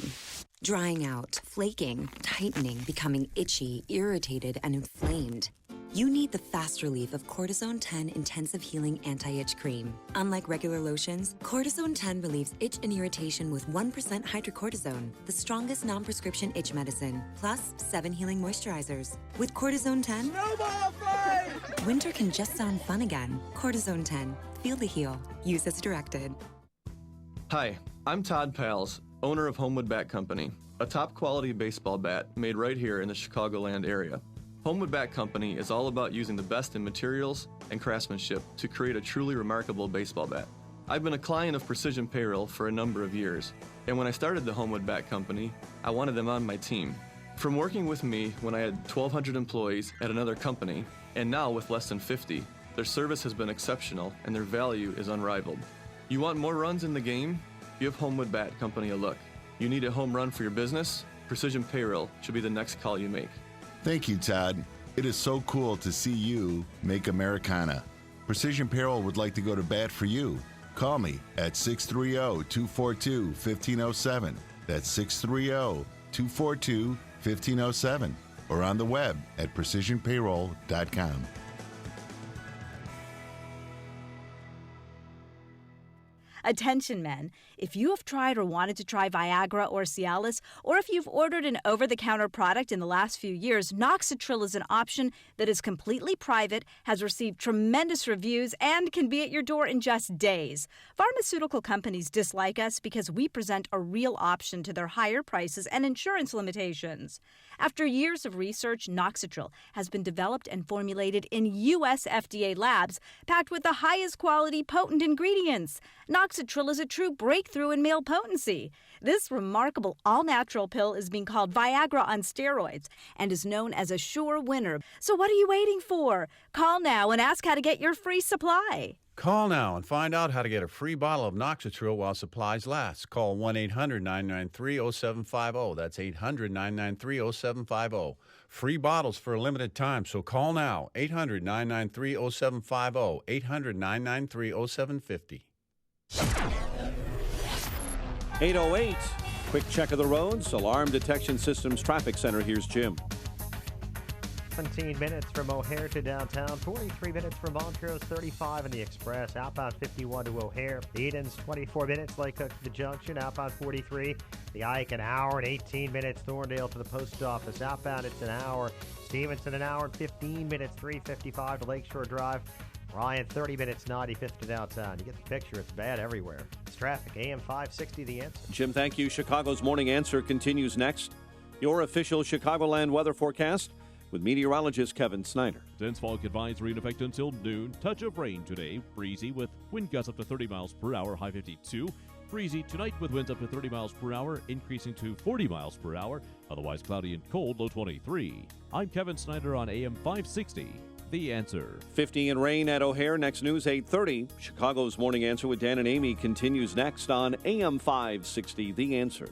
Drying out, flaking, tightening, becoming itchy, irritated, and inflamed. You need the fast relief of Cortisone 10 Intensive Healing Anti-Itch Cream. Unlike regular lotions, Cortisone 10 relieves itch and irritation with 1% hydrocortisone, the strongest non-prescription itch medicine, plus 7 healing moisturizers. With Cortisone 10, snowball fight! Winter can just sound fun again. Cortisone 10. Feel the heal. Use as directed. Hi, I'm Todd Pals, owner of Homewood Bat Company, a top-quality baseball bat made right here in the Chicagoland area. Homewood Bat Company is all about using the best in materials and craftsmanship to create a truly remarkable baseball bat. I've been a client of Precision Payroll for a number of years, and when I started the Homewood Bat Company, I wanted them on my team. From working with me when I had 1,200 employees at another company, and now with less than 50, their service has been exceptional and their value is unrivaled. You want more runs in the game? Give Homewood Bat Company a look. You need a home run for your business? Precision Payroll should be the next call you make. Thank you, Todd. It is so cool to see you make Americana. Precision Payroll would like to go to bat for you. Call me at 630-242-1507. That's 630-242-1507. Or on the web at precisionpayroll.com. Attention men, if you have tried or wanted to try Viagra or Cialis, or if you've ordered an over-the-counter product in the last few years, Noxitril is an option that is completely private, has received tremendous reviews, and can be at your door in just days. Pharmaceutical companies dislike us because we present a real option to their higher prices and insurance limitations. After years of research, Noxitril has been developed and formulated in U.S. FDA labs, packed with the highest quality potent ingredients. Noxitril is a true breakthrough in male potency. This remarkable all-natural pill is being called Viagra on steroids and is known as a sure winner. So what are you waiting for? Call now and ask how to get your free supply. Call now and find out how to get a free bottle of Noxitril while supplies last. Call 1-800-993-0750. That's 800-993-0750. Free bottles for a limited time, so call now. 800-993-0750. 800-993-0750. 8:08. Quick check of the roads. Alarm Detection Systems Traffic Center. Here's Jim. 17 minutes from O'Hare to downtown, 43 minutes from Montrose, 35 in the Express, outbound 51 to O'Hare. The Edens, 24 minutes, Lake Hook to the Junction, outbound 43. The Ike, an hour and 18 minutes, Thorndale to the post office, outbound it's an hour. Stevenson, an hour and 15 minutes, 355 to Lakeshore Drive. Ryan, 30 minutes, 95th to downtown. You get the picture, it's bad everywhere. It's traffic, AM 560, The Answer. Jim, thank you. Chicago's Morning Answer continues next. Your official Chicagoland weather forecast with meteorologist Kevin Snyder. Dense fog advisory in effect until noon. Touch of rain today. Breezy with wind gusts up to 30 miles per hour, high 52. Breezy tonight with winds up to 30 miles per hour, increasing to 40 miles per hour. Otherwise cloudy and cold, low 23. I'm Kevin Snyder on AM 560. The Answer. 50 and rain at O'Hare. Next news, 8:30. Chicago's Morning Answer with Dan and Amy continues next on AM 560. The Answer.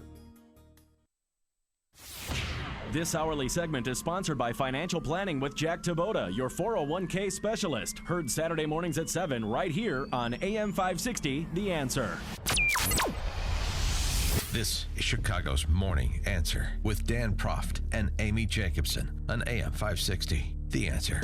This hourly segment is sponsored by Financial Planning with Jack Taboda, your 401k specialist. Heard Saturday mornings at 7 right here on AM 560, The Answer. This is Chicago's Morning Answer with Dan Proft and Amy Jacobson on AM 560, The Answer.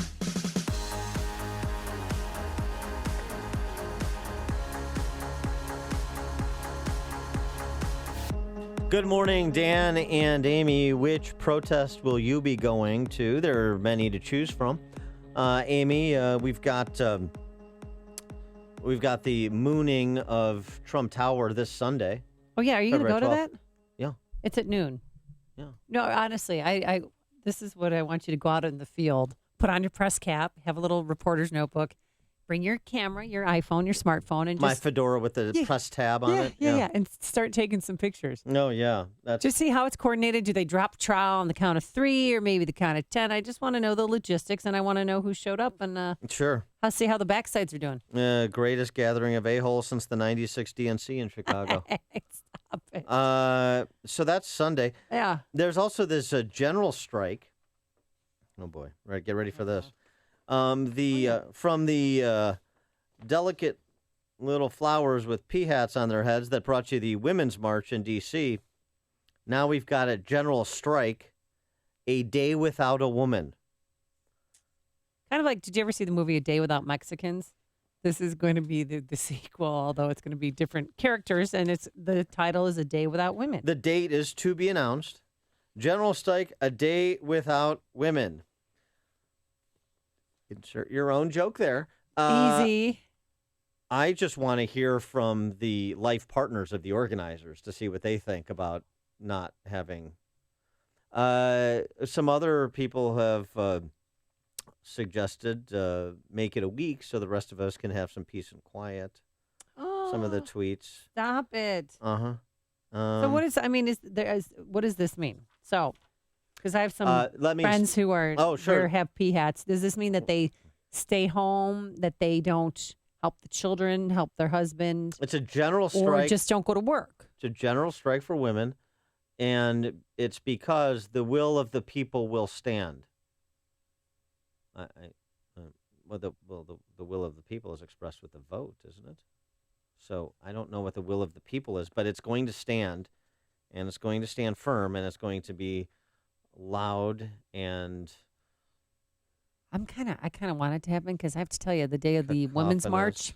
Good morning, Dan and Amy. Which protest will you be going to? There are many to choose from. Amy, we've got the mooning of Trump Tower this Sunday. Oh yeah, are you going to go to that? Yeah, it's at noon. Yeah. No, honestly, I this is what I want you to go out in the field. Put on your press cap, have a little reporter's notebook. Bring your camera, your iPhone, your smartphone, and my fedora with the press tab on it. Yeah, and start taking some pictures. No, yeah. Just see how it's coordinated. Do they drop trowel on the count of 3 or maybe the count of 10? I just want to know the logistics, and I want to know who showed up, and sure. I'll see how the backsides are doing. Greatest gathering of a-holes since the 96 DNC in Chicago. Stop it. So that's Sunday. Yeah. There's also this general strike. Oh, boy. Right, get ready for this. From the delicate little flowers with pea hats on their heads that brought you the Women's March in D.C., now we've got a general strike, a day without a woman. Kind of like, did you ever see the movie A Day Without Mexicans? This is going to be the sequel, although it's going to be different characters, and the title is A Day Without Women. The date is to be announced. General strike, a day without women. Insert your own joke there. Easy. I just want to hear from the life partners of the organizers to see what they think about not having. Some other people have suggested make it a week so the rest of us can have some peace and quiet. Oh, some of the tweets. Stop it. Uh-huh. So what does this mean? So, because I have some friends who are have pea hats. Does this mean that they stay home, that they don't help the children, help their husband? It's a general strike. Or just don't go to work? It's a general strike for women, and it's because the will of the people will stand. The will of the people is expressed with the vote, isn't it? So I don't know what the will of the people is, but it's going to stand, and it's going to stand firm, and it's going to be loud. And I kind of want it to happen because I have to tell you, the day of the Women's March,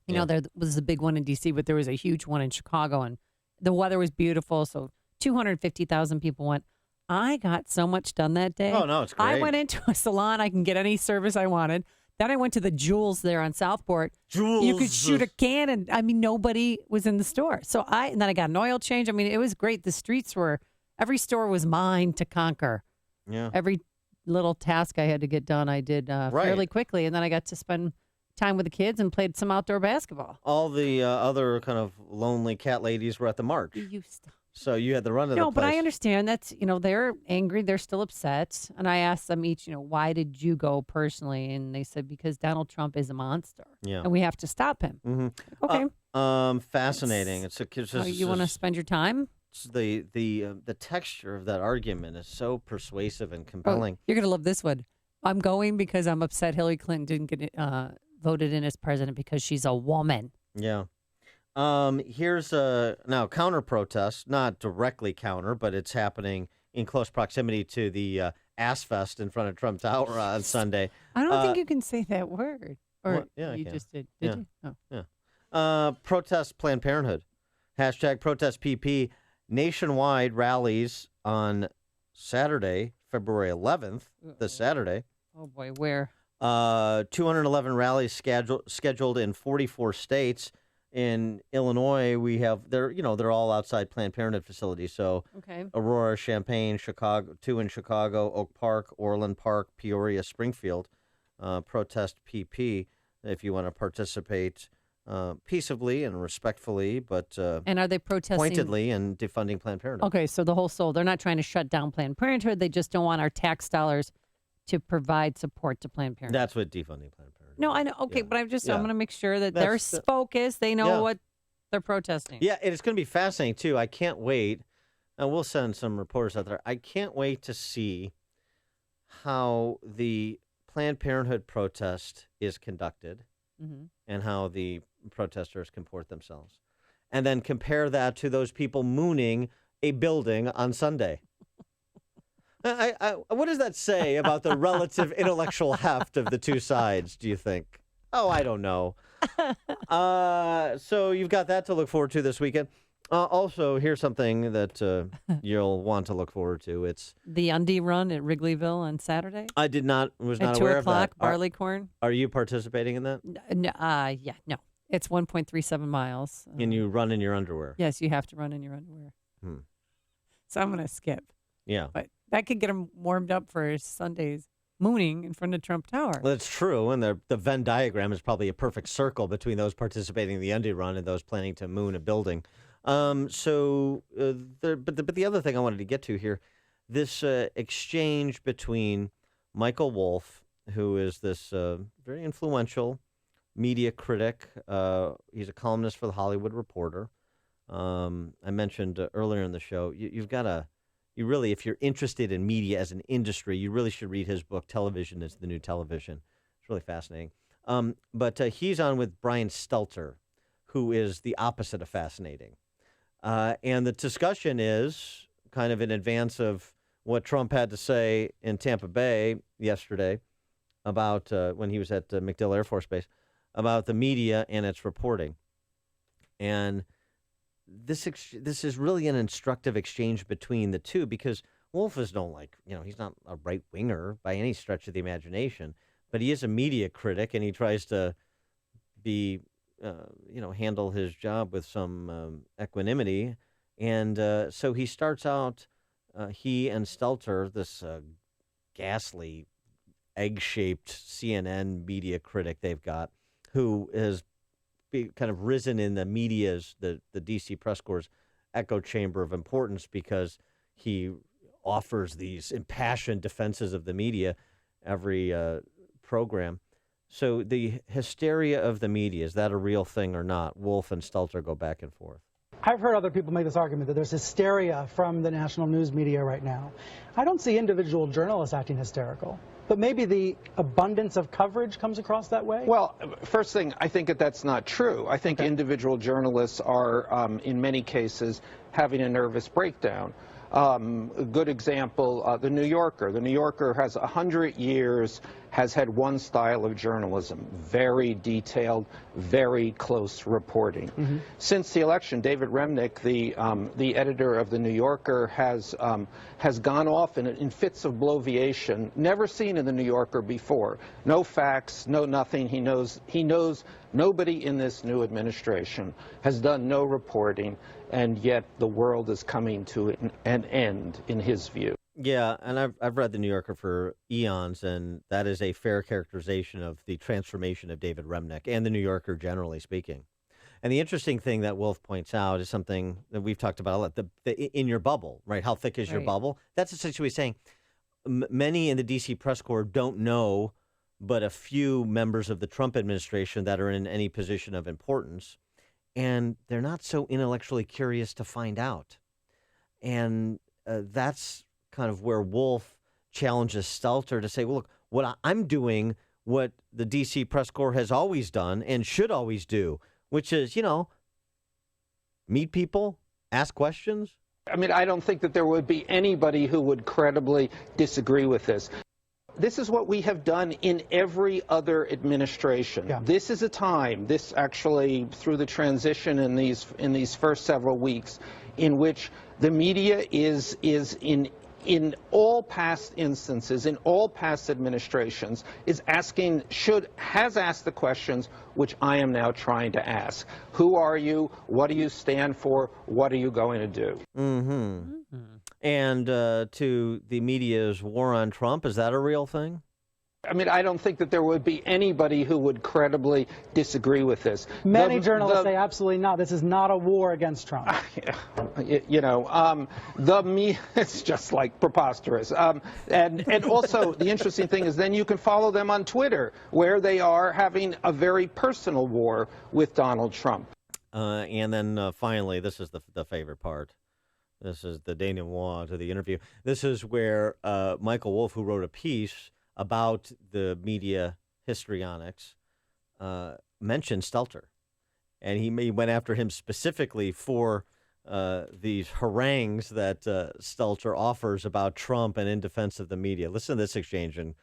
there was a big one in D.C., but there was a huge one in Chicago, and the weather was beautiful, so 250,000 people went. I got so much done that day. Oh, no, it's great. I went into a salon. I can get any service I wanted. Then I went to the Jewels there on Southport. Jewels. You could shoot a cannon. Nobody was in the store. And then I got an oil change. It was great. The streets every store was mine to conquer. Yeah. Every little task I had to get done, I did fairly quickly. And then I got to spend time with the kids and played some outdoor basketball. All the other kind of lonely cat ladies were at the march. So you had the run of the place. No, but I understand that's, they're angry. They're still upset. And I asked them each, why did you go personally? And they said, because Donald Trump is a monster. Yeah. And we have to stop him. Mm-hmm. Okay. Fascinating. You want to spend your time? The texture of that argument is so persuasive and compelling. You're going to love this one. I'm going because I'm upset Hillary Clinton didn't get voted in as president because she's a woman. Yeah. Here's now counter protest, not directly counter, but it's happening in close proximity to the Ass Fest in front of Trump Tower on Sunday. I don't think you can say that word. Or you just did. Did you? Oh. Yeah. Protest Planned Parenthood. # protest PP. Nationwide rallies on Saturday, February 11th, this Saturday. Oh, boy. Where? 211 rallies scheduled in 44 states. In Illinois, we have they're all outside Planned Parenthood facilities. So Aurora, Champaign, Chicago, 2 in Chicago, Oak Park, Orland Park, Peoria, Springfield. Protest PP if you want to participate peaceably and respectfully, but and are they protesting pointedly and defunding Planned Parenthood? Okay, so they're not trying to shut down Planned Parenthood. They just don't want our tax dollars to provide support to Planned Parenthood. That's what defunding Planned Parenthood. No, I know. Okay, but I'm Yeah. going to make sure that they're That's focused. They know what they're protesting. Yeah, it's going to be fascinating, too. I can't wait. And we'll send some reporters out there. I can't wait to see how the Planned Parenthood protest is conducted and how the protesters comport themselves. And then compare that to those people mooning a building on Sunday. What does that say about the relative intellectual heft of the two sides, do you think? Oh, I don't know. So you've got that to look forward to this weekend. Also, here's something that you'll want to look forward to. It's the Undie Run at Wrigleyville on Saturday. I was not at aware 2 of that. o'clock, Barleycorn. Are you participating in that? No, no. It's 1.37 miles. And you run in your underwear? Yes, you have to run in your underwear. So I'm going to skip. Yeah. But that could get them warmed up for Sunday's mooning in front of Trump Tower. Well, that's true. And the Venn diagram is probably a perfect circle between those participating in the Undie Run and those planning to moon a building. But the other thing I wanted to get to here, this exchange between Michael Wolff, who is this very influential media critic. He's a columnist for The Hollywood Reporter. I mentioned earlier in the show, you really, if you're interested in media as an industry, you really should read his book, Television is the New Television. It's really fascinating. But he's on with Brian Stelter, who is the opposite of fascinating. And the discussion is kind of in advance of what Trump had to say in Tampa Bay yesterday about when he was at MacDill Air Force Base about the media and its reporting. And this is really an instructive exchange between the two because Wolff is he's not a right winger by any stretch of the imagination, but he is a media critic and he tries to be handle his job with some equanimity. And so he starts out, he and Stelter, this ghastly, egg-shaped CNN media critic they've got, who has kind of risen in the media's, the D.C. press corps' echo chamber of importance because he offers these impassioned defenses of the media every program. So the hysteria of the media, is that a real thing or not? Wolff and Stelter go back and forth. I've heard other people make this argument that there's hysteria from the national news media right now. I don't see individual journalists acting hysterical, but maybe the abundance of coverage comes across that way? Well, first thing, I think that's not true. I think individual journalists are, in many cases, having a nervous breakdown. A good example, The New Yorker. The New Yorker has 100 years, has had one style of journalism, very detailed, very close reporting. Since the election, David Remnick, the editor of The New Yorker, has gone off in fits of bloviation, never seen in The New Yorker before. No facts, no nothing. He knows nobody in this new administration has done no reporting, and yet the world is coming to an end, in his view. Yeah, and I've read The New Yorker for eons, and that is a fair characterization of the transformation of David Remnick and The New Yorker, generally speaking. And the interesting thing that Wolff points out is something that we've talked about a lot, in your bubble, right? How thick is your bubble? That's essentially saying many in the D.C. press corps don't know but a few members of the Trump administration that are in any position of importance, and they're not so intellectually curious to find out. And that's kind of where Wolff challenges Stelter to say, well, look, what I'm doing, what the D.C. press corps has always done and should always do, which is, meet people, ask questions. I mean, I don't think that there would be anybody who would credibly disagree with this. This is what we have done in every other administration. This is a time, this actually through the transition in these first several weeks, in which the media is in all past instances, in all past administrations, has asked the questions which I am now trying to ask. Who are you? What do you stand for? What are you going to do? And to the media's war on Trump, is that a real thing? I mean, I don't think that there would be anybody who would credibly disagree with this. Many journalists say absolutely not. This is not a war against Trump. It's just like preposterous. And also, the interesting thing is then you can follow them on Twitter, where they are having a very personal war with Donald Trump. And then finally, this is the favorite part. This is the denouement to the interview. This is where Michael Wolff, who wrote a piece about the media histrionics, mentioned Stelter. And he went after him specifically for these harangues that Stelter offers about Trump and in defense of the media. Listen to this exchange, and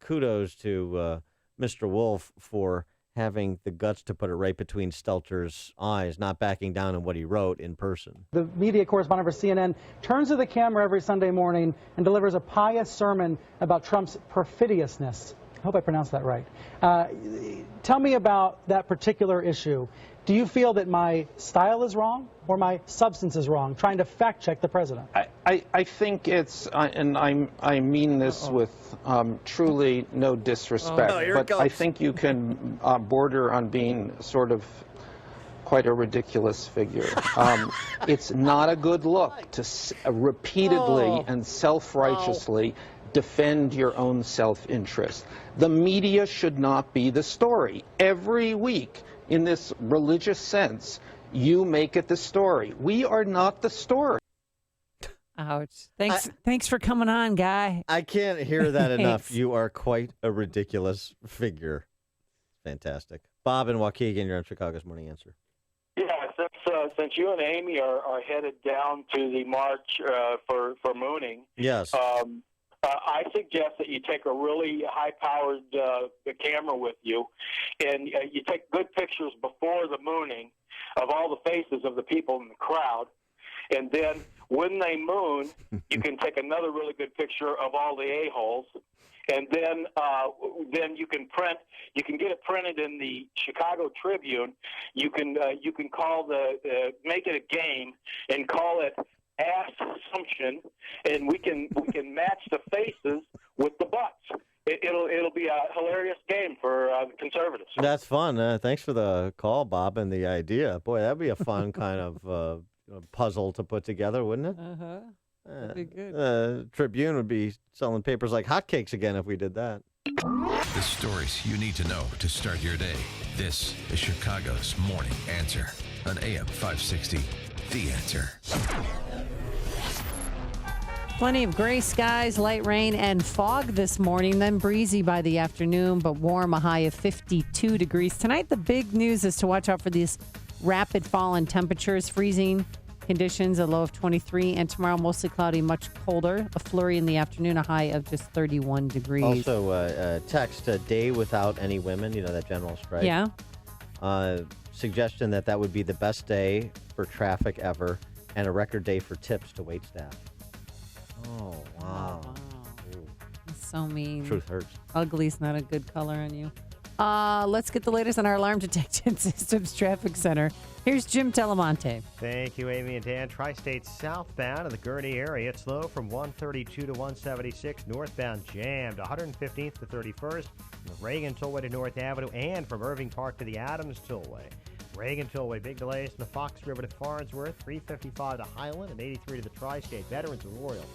kudos to Mr. Wolff for having the guts to put it right between Stelter's eyes, not backing down on what he wrote in person. The media correspondent for CNN turns to the camera every Sunday morning and delivers a pious sermon about Trump's perfidiousness. I hope I pronounced that right. Tell me about that particular issue. Do you feel that my style is wrong or my substance is wrong, trying to fact check the president? I think it's, and I mean this with truly no disrespect, but I think you can border on being sort of quite a ridiculous figure. It's not a good look to repeatedly and self-righteously defend your own self-interest. The media should not be the story. Every week, in this religious sense, you make it the story. We are not the story. Ouch. Thanks for coming on, guy. I can't hear that enough. You are quite a ridiculous figure. Fantastic. Bob and Waukegan, you're on Chicago's Morning Answer. Yeah, since you and Amy are headed down to the march for mooning. Yes. I suggest that you take a really high-powered camera with you, and you take good pictures before the mooning of all the faces of the people in the crowd, and then when they moon, you can take another really good picture of all the a-holes, and then you can get it printed in the Chicago Tribune. You can call make it a game and call it Ass Assumption, and we can match the faces with the butts. It'll be a hilarious game for the conservatives. That's fun. Thanks for the call, Bob, and the idea. Boy, that'd be a fun kind of puzzle to put together, wouldn't it? Uh-huh. That'd be good. Tribune would be selling papers like hotcakes again if we did that. The stories you need to know to start your day. This is Chicago's Morning Answer on AM 560. The Answer. Plenty of gray skies, light rain, and fog this morning, then breezy by the afternoon, but warm, a high of 52 degrees. Tonight, the big news is to watch out for these rapid fall in temperatures, freezing conditions, a low of 23, and tomorrow, mostly cloudy, much colder, a flurry in the afternoon, a high of just 31 degrees. Also, text a day without any women, that general strike. Yeah. Suggestion that would be the best day for traffic ever and a record day for tips to wait staff. Oh, wow. That's so mean. Truth hurts. Ugly's not a good color on you. Let's get the latest on our alarm detection systems traffic center. Here's Jim Telemonte. Thank you, Amy and Dan. Tri-State southbound in the Gurney area. It's slow from 132 to 176. Northbound jammed 115th to 31st. From Reagan Tollway to North Avenue and from Irving Park to the Adams Tollway. Reagan Tollway, big delays from the Fox River to Farnsworth, 355 to Highland, and 83 to the Tri-State Veterans Memorial.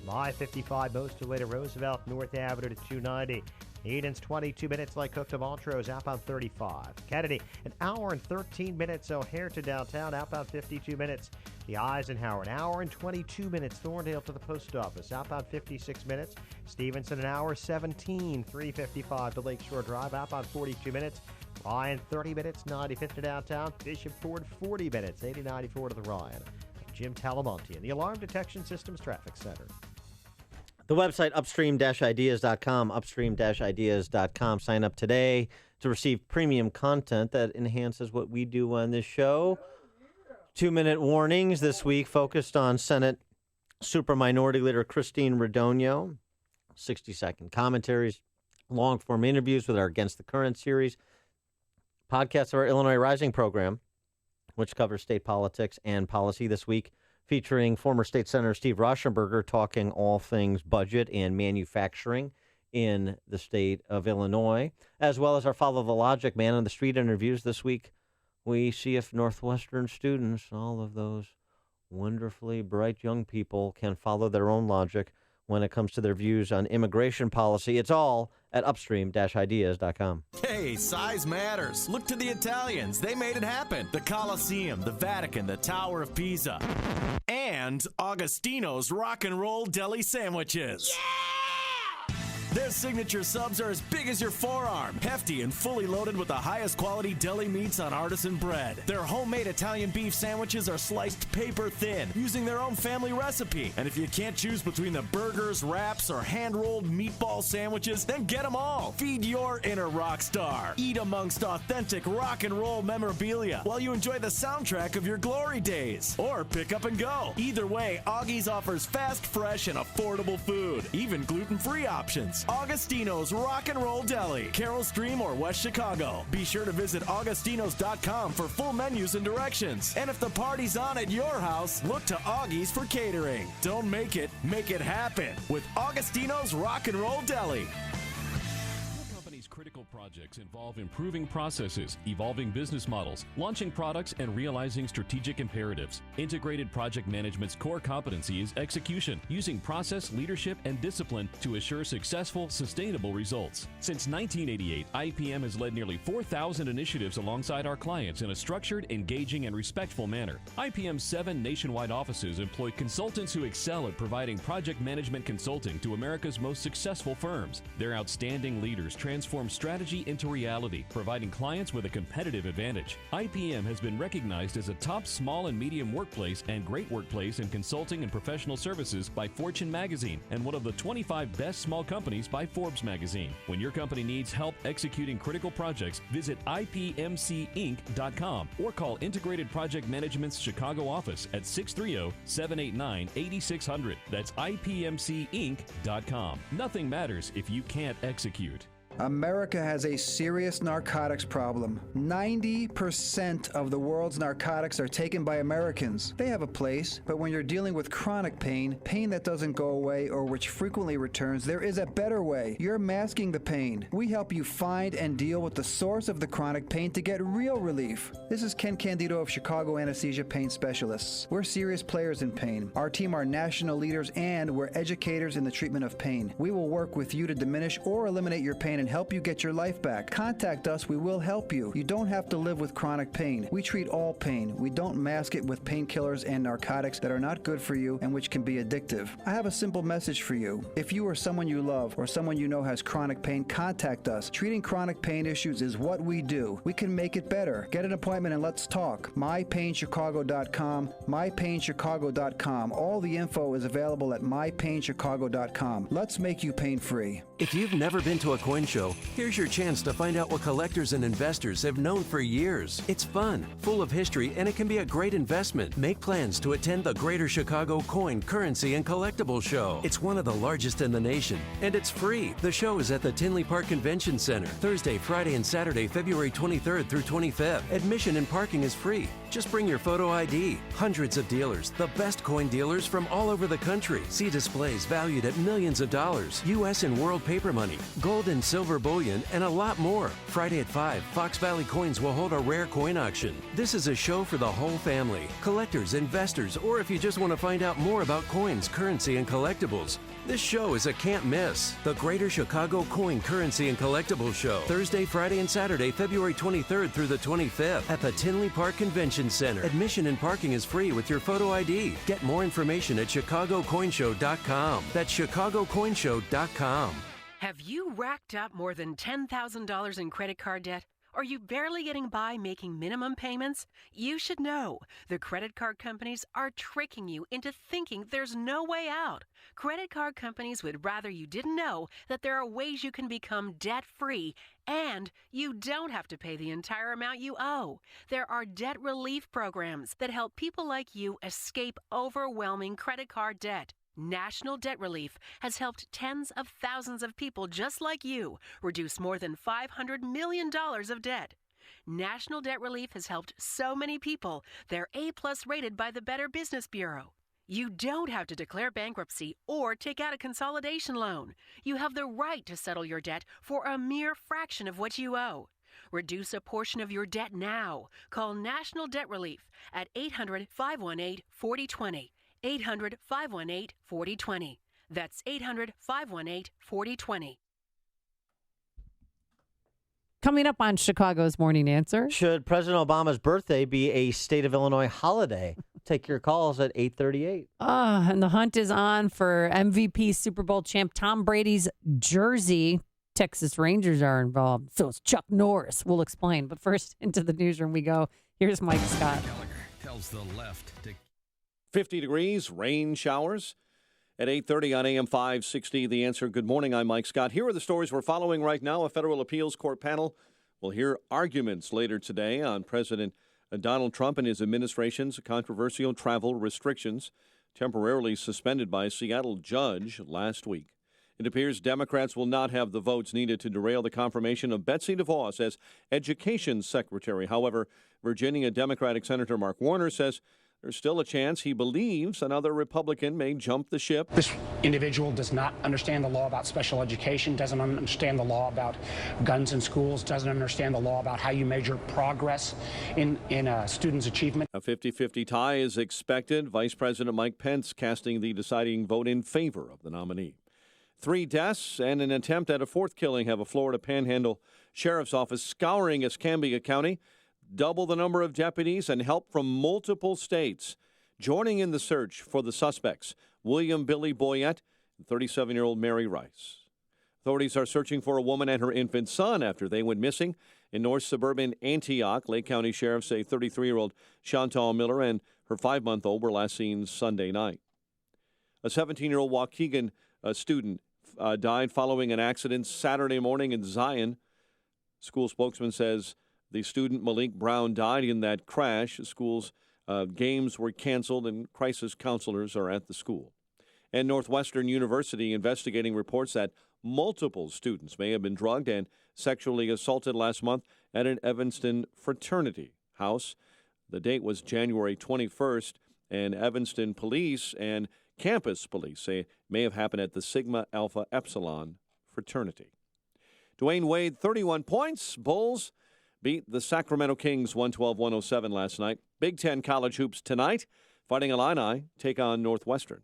I-55 most of the way to Roosevelt, North Avenue to 290. Eden's 22 minutes, like Cook to Montrose, outbound 35. Kennedy, an hour and 13 minutes, O'Hare to downtown, outbound 52 minutes. The Eisenhower, an hour and 22 minutes, Thorndale to the post office, outbound 56 minutes. Stevenson, an hour 17, 355 to Lakeshore Drive, outbound 42 minutes. Ryan, 30 minutes, 95th to downtown. Bishop Ford, 40 minutes, 8094 to the Ryan. Jim Talamonte in the Alarm Detection Systems Traffic Center. The website, upstream-ideas.com, upstream-ideas.com. Sign up today to receive premium content that enhances what we do on this show. 2-minute warnings this week focused on Senate Super Minority Leader Christine Radogno. 60-second commentaries, long-form interviews with our Against the Current series. Podcasts of our Illinois Rising program, which covers state politics and policy this week, featuring former State Senator Steve Rauschenberger talking all things budget and manufacturing in the state of Illinois, as well as our Follow the Logic Man on the Street interviews this week. We see if Northwestern students, all of those wonderfully bright young people, can follow their own logic when it comes to their views on immigration policy. It's all at upstream-ideas.com. Hey, size matters. Look to the Italians. They made it happen. The Colosseum, the Vatican, the Tower of Pisa, and Augustino's Rock and Roll Deli Sandwiches. Their signature subs are as big as your forearm, hefty and fully loaded with the highest quality deli meats on artisan bread. Their homemade Italian beef sandwiches are sliced paper thin, using their own family recipe. And if you can't choose between the burgers, wraps, or hand-rolled meatball sandwiches, then get them all. Feed your inner rock star. Eat amongst authentic rock and roll memorabilia while you enjoy the soundtrack of your glory days. Or pick up and go. Either way, Augie's offers fast, fresh, and affordable food. Even gluten-free options. Augustino's Rock and Roll Deli, Carroll Stream or West Chicago. Be sure to visit augustinos.com for full menus and directions. And if the party's on at your house, look to Augie's for catering. Don't make it happen with Augustino's Rock and Roll Deli. Critical projects involve improving processes, evolving business models, launching products, and realizing strategic imperatives. Integrated project management's core competency is execution, using process, leadership, and discipline to assure successful, sustainable results. Since 1988, IPM has led nearly 4,000 initiatives alongside our clients in a structured, engaging, and respectful manner. IPM's 7 nationwide offices employ consultants who excel at providing project management consulting to America's most successful firms. Their outstanding leaders transform strategy into reality, providing clients with a competitive advantage. IPM has been recognized as a top small and medium workplace and great workplace in consulting and professional services by Fortune magazine and one of the 25 best small companies by Forbes magazine. When your company needs help executing critical projects, visit IPMCinc.com or call Integrated Project Management's Chicago office at 630-789-8600. That's IPMCinc.com. Nothing matters if you can't execute. America has a serious narcotics problem. 90% of the world's narcotics are taken by Americans. They have a place, but when you're dealing with chronic pain, pain that doesn't go away or which frequently returns, there is a better way. You're masking the pain. We help you find and deal with the source of the chronic pain to get real relief. This is Ken Candido of Chicago Anesthesia Pain Specialists. We're serious players in pain. Our team are national leaders and we're educators in the treatment of pain. We will work with you to diminish or eliminate your pain and help you get your life back. Contact us, we will help you. You don't have to live with chronic pain. We treat all pain. We don't mask it with painkillers and narcotics that are not good for you and which can be addictive. I have a simple message for you. If you or someone you love or someone you know has chronic pain, contact us. Treating chronic pain issues is what we do. We can make it better. Get an appointment and let's talk. mypainchicago.com, mypainchicago.com. All the info is available at mypainchicago.com. Let's make you pain-free. If you've never been to a coin show, here's your chance to find out what collectors and investors have known for years. It's fun, full of history, and it can be a great investment. Make plans to attend the Greater Chicago Coin, Currency, and Collectible Show. It's one of the largest in the nation, and it's free. The show is at the Tinley Park Convention Center, Thursday, Friday, and Saturday, February 23rd through 25th. Admission and parking is free. Just bring your photo ID. Hundreds of dealers, the best coin dealers from all over the country. See displays valued at millions of dollars, U.S. and world paper money, gold and silver bullion, and a lot more. Friday at 5, Fox Valley Coins will hold a rare coin auction. This is a show for the whole family, collectors, investors, or if you just want to find out more about coins, currency, and collectibles. This show is a can't miss. The Greater Chicago Coin, Currency, and Collectible Show. Thursday, Friday, and Saturday, February 23rd through the 25th at the Tinley Park Convention Center. Admission and parking is free with your photo ID. Get more information at chicagocoinshow.com. That's chicagocoinshow.com. Have you racked up more than $10,000 in credit card debt? Are you barely getting by making minimum payments? You should know. The credit card companies are tricking you into thinking there's no way out. Credit card companies would rather you didn't know that there are ways you can become debt-free and you don't have to pay the entire amount you owe. There are debt relief programs that help people like you escape overwhelming credit card debt. National Debt Relief has helped tens of thousands of people just like you reduce more than $500 million of debt. National Debt Relief has helped so many people. They're A+ rated by the Better Business Bureau. You don't have to declare bankruptcy or take out a consolidation loan. You have the right to settle your debt for a mere fraction of what you owe. Reduce a portion of your debt now. Call National Debt Relief at 800-518-4020. 800-518-4020. That's 800-518-4020. Coming up on Chicago's Morning Answer. Should President Obama's birthday be a state of Illinois holiday? Take your calls at 8:38. And the hunt is on for MVP Super Bowl champ Tom Brady's jersey. Texas Rangers are involved. So is Chuck Norris. We'll explain. But first, into the newsroom we go. Here's Mike Scott. Gallagher tells the left to 50 degrees, rain showers. At 8:30 on AM 560, The Answer. Good morning, I'm Mike Scott. Here are the stories we're following right now. A federal appeals court panel will hear arguments later today on President Donald Trump and his administration's controversial travel restrictions, temporarily suspended by a Seattle judge last week. It appears Democrats will not have the votes needed to derail the confirmation of Betsy DeVos as Education Secretary. However, Virginia Democratic Senator Mark Warner says there's still a chance he believes another Republican may jump the ship. This individual does not understand the law about special education, doesn't understand the law about guns in schools, doesn't understand the law about how you measure progress in a student's achievement. A 50-50 tie is expected. Vice President Mike Pence casting the deciding vote in favor of the nominee. 3 deaths and an attempt at a 4th killing have a Florida Panhandle Sheriff's Office scouring Escambia County. Double the number of deputies and help from multiple states. Joining in the search for the suspects, William Billy Boyette and 37-year-old Mary Rice. Authorities are searching for a woman and her infant son after they went missing in north suburban Antioch. Lake County sheriffs say 33-year-old Chantal Miller and her 5-month-old were last seen Sunday night. A 17-year-old Waukegan student died following an accident Saturday morning in Zion. School spokesman says the student Malik Brown died in that crash. The school's games were canceled and crisis counselors are at the school. And Northwestern University investigating reports that multiple students may have been drugged and sexually assaulted last month at an Evanston fraternity house. The date was January 21st, and Evanston police and campus police say it may have happened at the Sigma Alpha Epsilon fraternity. Dwayne Wade, 31 points. Bulls beat the Sacramento Kings 112-107 last night. Big Ten college hoops tonight. Fighting Illini take on Northwestern.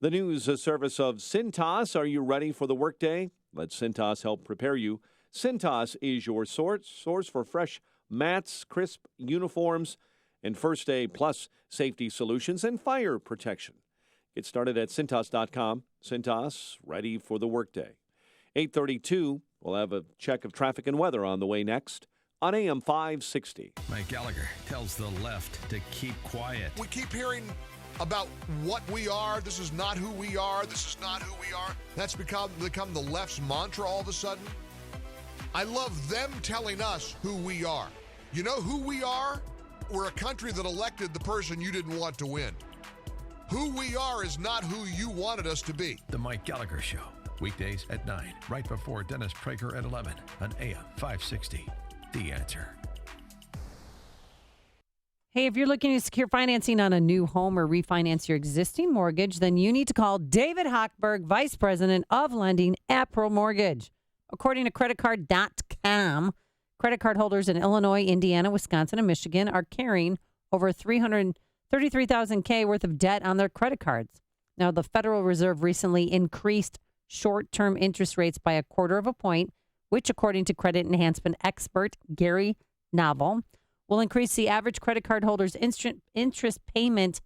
The news service of Cintas. Are you ready for the workday? Let Cintas help prepare you. Cintas is your source for fresh mats, crisp uniforms, and First Aid Plus safety solutions and fire protection. Get started at Cintas.com. Cintas, ready for the workday. 8:32, we'll have a check of traffic and weather on the way next on AM 560. Mike Gallagher tells the left to keep quiet. We keep hearing about what we are. This is not who we are. This is not who we are. That's become the left's mantra all of a sudden. I love them telling us who we are. You know who we are? We're a country that elected the person you didn't want to win. Who we are is not who you wanted us to be. The Mike Gallagher Show, weekdays at 9, right before Dennis Prager at 11 on AM 560. The Answer. Hey, if you're looking to secure financing on a new home or refinance your existing mortgage, then you need to call David Hochberg, Vice President of Lending at Pro Mortgage. According to creditcard.com, credit card holders in Illinois, Indiana, Wisconsin, and Michigan are carrying over $333,000 worth of debt on their credit cards. Now, the Federal Reserve recently increased short-term interest rates by 1/4 point, which, according to credit enhancement expert Gary Novel, will increase the average credit card holder's interest payment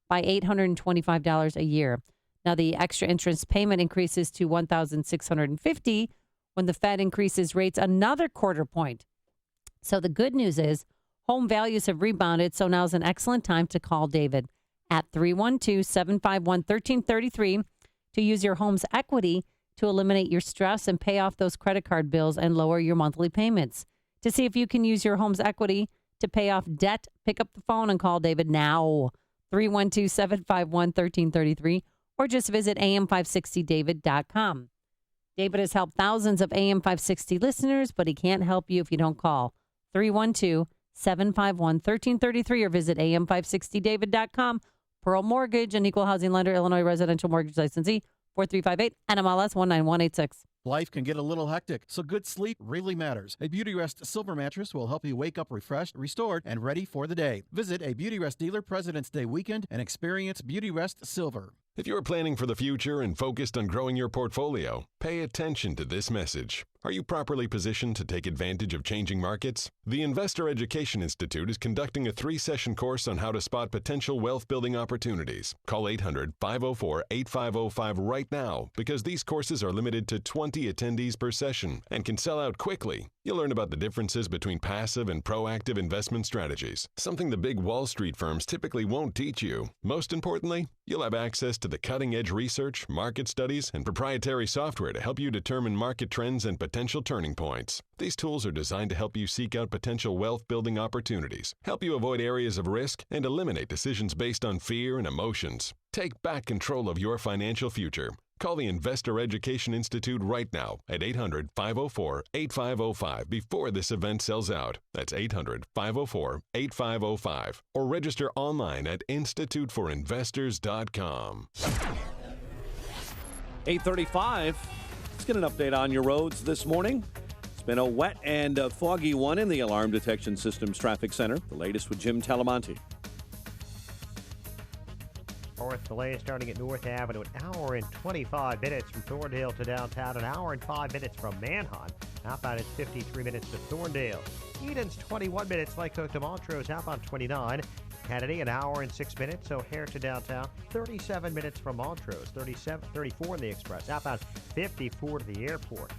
by $825 a year. Now, the extra interest payment increases to $1,650 when the Fed increases rates another 1/4 point. So the good news is home values have rebounded, so now's an excellent time to call David at 312-751-1333 to use your home's equity to eliminate your stress and pay off those credit card bills and lower your monthly payments. To see if you can use your home's equity to pay off debt, pick up the phone and call David now, 312-751-1333, or just visit am560david.com. David has helped thousands of AM 560 listeners, but he can't help you if you don't call 312-751-1333 or visit am560david.com. Pearl Mortgage, an equal housing lender, Illinois residential mortgage licensee, 4358 NMLS 19186. Life can get a little hectic, so good sleep really matters. A Beauty Rest Silver mattress will help you wake up refreshed, restored, and ready for the day. Visit a Beauty Rest dealer President's Day weekend and experience Beauty Rest Silver. If you're planning for the future and focused on growing your portfolio, pay attention to this message. Are you properly positioned to take advantage of changing markets? The Investor Education Institute is conducting a 3-session course on how to spot potential wealth-building opportunities. Call 800-504-8505 right now because these courses are limited to 20 attendees per session and can sell out quickly. You'll learn about the differences between passive and proactive investment strategies, something the big Wall Street firms typically won't teach you. Most importantly, you'll have access to the cutting-edge research, market studies, and proprietary software to help you determine market trends and potential turning points. These tools are designed to help you seek out potential wealth-building opportunities, help you avoid areas of risk, and eliminate decisions based on fear and emotions. Take back control of your financial future. Call the Investor Education Institute right now at 800-504-8505 before this event sells out. That's 800-504-8505. Or register online at instituteforinvestors.com. 8:35. Let's get an update on your roads this morning. It's been a wet and foggy one in the Alarm Detection Systems Traffic Center. The latest with Jim Talamonte. North delay starting at North Avenue, an hour and 25 minutes from Thorndale to downtown, an hour and 5 minutes from Manheim. Outbound is 53 minutes to Thorndale. Eden's 21 minutes, Lake Cook to Montrose, outbound 29. Kennedy, an hour and 6 minutes, O'Hare to downtown, 37 minutes from Montrose, 34 in the Express, outbound 54 to the airport.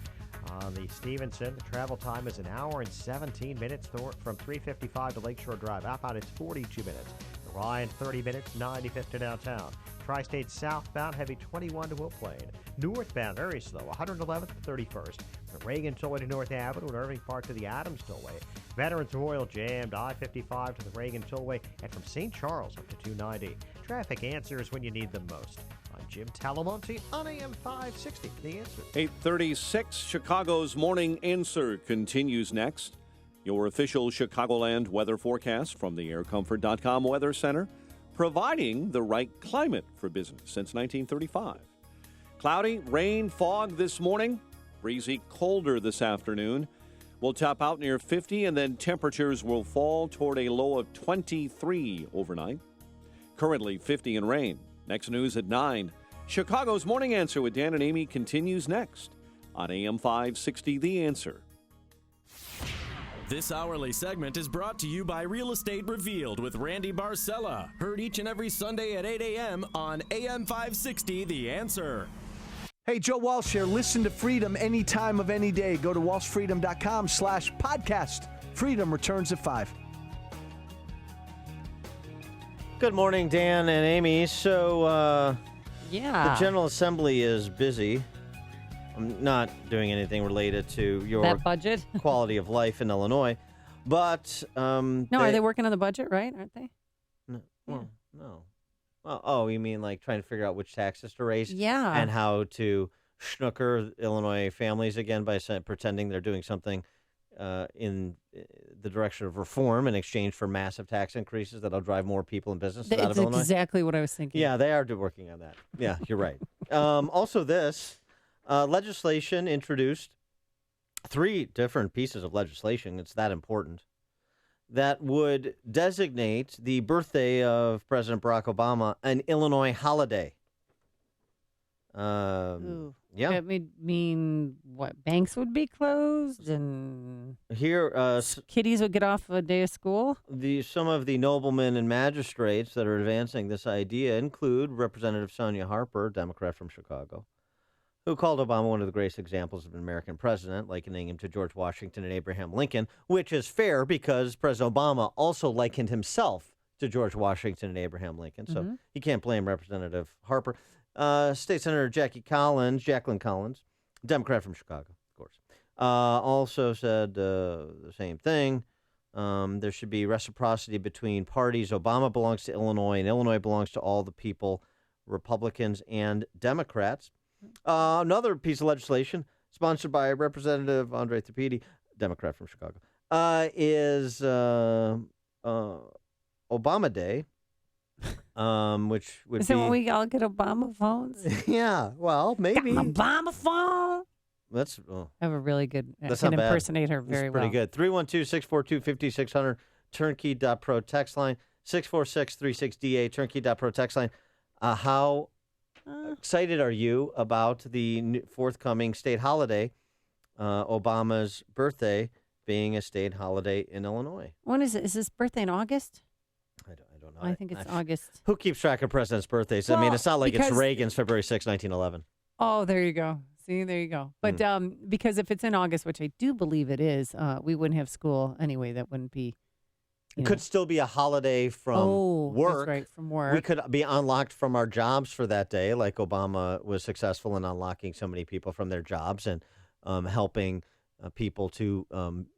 On the Stevenson, the travel time is an hour and 17 minutes from 355 to Lakeshore Drive. Outbound, it's 42 minutes. The Ryan, 30 minutes, 95th to downtown. Tri-State southbound, heavy 21 to Will Plain. Northbound, very slow, 111th to 31st. The Reagan Tollway to North Avenue and Irving Park to the Adams Tollway. Veterans Memorial jammed, I-55 to the Reagan Tollway, and from St. Charles up to 290. Traffic answers when you need them most. I'm Jim Talamonte on AM 560. The Answer. 8:36. Chicago's Morning Answer continues next. Your official Chicagoland weather forecast from the aircomfort.com Weather Center, providing the right climate for business since 1935. Cloudy, rain, fog this morning. Breezy, colder this afternoon. We'll top out near 50, and then temperatures will fall toward a low of 23 overnight. Currently 50 and rain. Next news at 9. Chicago's Morning Answer with Dan and Amy continues next on AM 560 The Answer. This hourly segment is brought to you by Real Estate Revealed with Randy Barcella. Heard each and every Sunday at 8 a.m. on AM 560 The Answer. Hey, Joe Walsh here. Listen to Freedom any time of any day. Go to walshfreedom.com/podcast. Freedom returns at 5. Good morning, Dan and Amy. So, yeah, the General Assembly is busy. I'm not doing anything related to your that budget quality of life in Illinois, but are they working on the budget? Right? Aren't they? No. Well, no. Well, you mean like trying to figure out which taxes to raise? Yeah. And how to snooker Illinois families again by pretending they're doing something in the direction of reform in exchange for massive tax increases that'll drive more people and businesses out of Illinois? That's exactly what I was thinking. Yeah, they are working on that. Yeah, you're right. Also, this legislation introduced 3 different pieces of legislation. It's that important. That would designate the birthday of President Barack Obama an Illinois holiday. Yeah. That would mean what? Banks would be closed and here kiddies would get off a day of school? Some of the noblemen and magistrates that are advancing this idea include Representative Sonia Harper, Democrat from Chicago, who called Obama one of the greatest examples of an American president, likening him to George Washington and Abraham Lincoln, which is fair because President Obama also likened himself to George Washington and Abraham Lincoln. So you can't blame Representative Harper. State Senator Jacqueline Collins, Democrat from Chicago, of course, also said the same thing. There should be reciprocity between parties. Obama belongs to Illinois, and Illinois belongs to all the people, Republicans and Democrats. Another piece of legislation sponsored by Representative Andre Tapiti, Democrat from Chicago, is Obama Day which would Is be... that when we all get Obama phones? Yeah, well, maybe. Got my Obama phone. That's I have a really good. That's can not bad. impersonate her very pretty well. good. 312-642-5600, turnkey.pro text line, 646-36DA, turnkey.pro text line. How excited are you about the forthcoming state holiday, Obama's birthday being a state holiday in Illinois? When is it? Is his birthday in August? I don't know. I think it's August. Who keeps track of presidents' birthdays? I mean, it's not like it's Reagan's February 6, 1911. Oh, there you go. See, there you go. But because if it's in August, which I do believe it is, we wouldn't have school anyway. That wouldn't be. It could still be a holiday from work. That's right, from work. We could be unlocked from our jobs for that day, like Obama was successful in unlocking so many people from their jobs and helping people to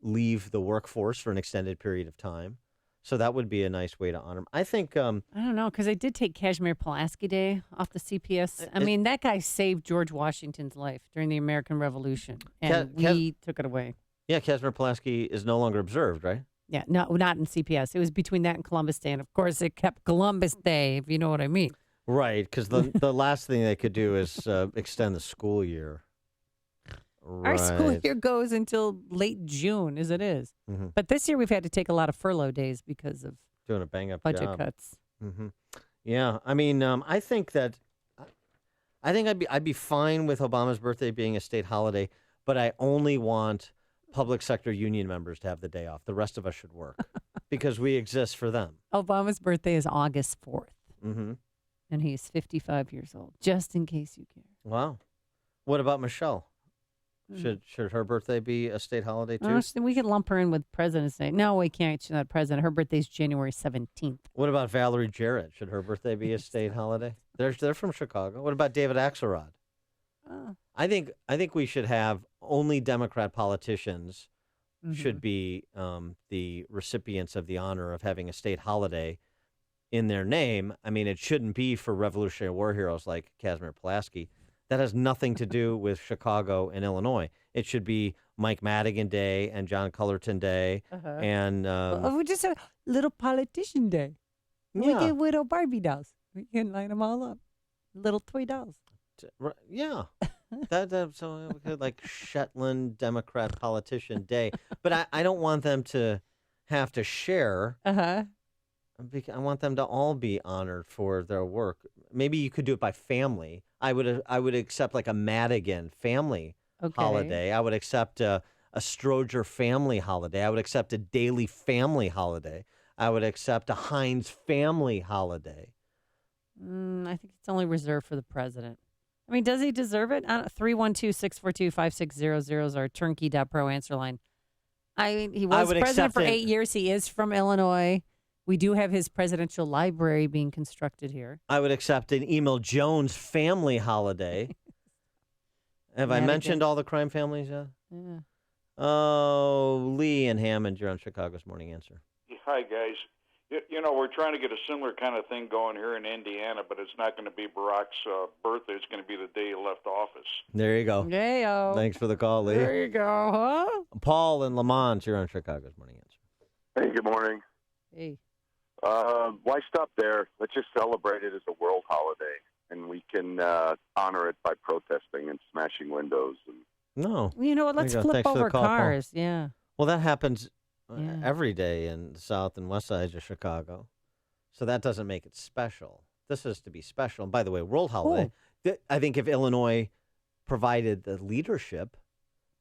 leave the workforce for an extended period of time. So that would be a nice way to honor him. I think... I don't know, because I did take Kazimierz Pulaski Day off the CPS. I mean, that guy saved George Washington's life during the American Revolution, and we took it away. Yeah, Kazimierz Pulaski is no longer observed, right? Yeah, no, not in CPS. It was between that and Columbus Day, and of course, it kept Columbus Day, if you know what I mean. Right, because the last thing they could do is extend the school year. Our school year goes until late June, as it is. Mm-hmm. But this year we've had to take a lot of furlough days because of doing a bang-up budget job. cuts. Mm-hmm. Yeah, I mean, I think I'd be fine with Obama's birthday being a state holiday, but I only want public sector union members to have the day off. The rest of us should work because we exist for them. Obama's birthday is August 4th, and he's 55 years old. Just in case you care. Wow. What about Michelle? Should her birthday be a state holiday too? We could lump her in with President's Day. No, we can't. She's not president. Her birthday's January 17th. What about Valerie Jarrett? Should her birthday be a state holiday? They're from Chicago. What about David Axelrod? I think we should have only Democrat politicians should be the recipients of the honor of having a state holiday in their name. I mean, it shouldn't be for Revolutionary War heroes like Kazimierz Pulaski. That has nothing to do with Chicago and Illinois. It should be Mike Madigan Day and John Cullerton Day. And we just have little politician day. We get little Barbie dolls. We can line them all up. Little toy dolls. Yeah. So we could like Shetland Democrat Politician Day. But I don't want them to have to share. I want them to all be honored for their work. Maybe you could do it by family. I would accept like a Madigan family holiday. I would accept a Stroger family holiday. I would accept a Daly family holiday. I would accept a Hines family holiday. I think it's only reserved for the president. I mean, does he deserve it? 312-642-5600 is our turnkey.pro answer line. I mean, he was president for 8 years. He is from Illinois. We do have his presidential library being constructed here. I would accept an Emil Jones family holiday. Have I mentioned all the crime families yet? Yeah. Oh, Lee and Hammond, you're on Chicago's Morning Answer. Hi, guys. You know, we're trying to get a similar kind of thing going here in Indiana, but it's not going to be Barack's birthday. It's going to be the day he left office. There you go. Yeah. Thanks for the call, Lee. There you go, huh? Paul and Lamont, you're on Chicago's Morning Answer. Hey, good morning. Hey. Why stop there? Let's just celebrate it as a world holiday, and we can honor it by protesting and smashing windows. No. You know what? Let's flip over cars. Paul. Yeah. Well, that happens every day in the south and west sides of Chicago. So that doesn't make it special. This is to be special. And by the way, world holiday. I think if Illinois provided the leadership,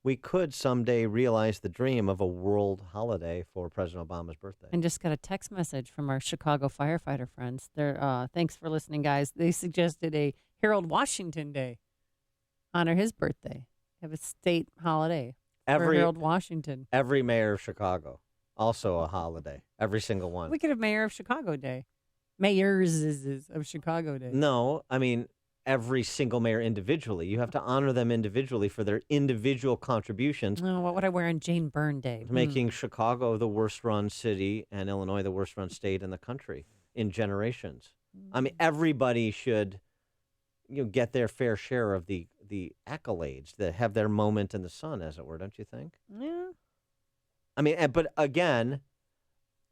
we could someday realize the dream of a world holiday for President Obama's birthday. And just got a text message from our Chicago firefighter friends. They're thanks for listening, guys. They suggested a Harold Washington Day. Honor his birthday. Have a state holiday for Harold Washington. Every mayor of Chicago, also a holiday. Every single one. We could have Mayor of Chicago Day. Mayors of Chicago Day. No, I mean every single mayor individually. You have to honor them individually for their individual contributions. Oh, what would I wear on Jane Byrne Day? Making Chicago the worst-run city and Illinois the worst-run state in the country in generations. I mean, everybody should get their fair share of the accolades that have their moment in the sun, as it were, don't you think? Yeah. I mean, but again,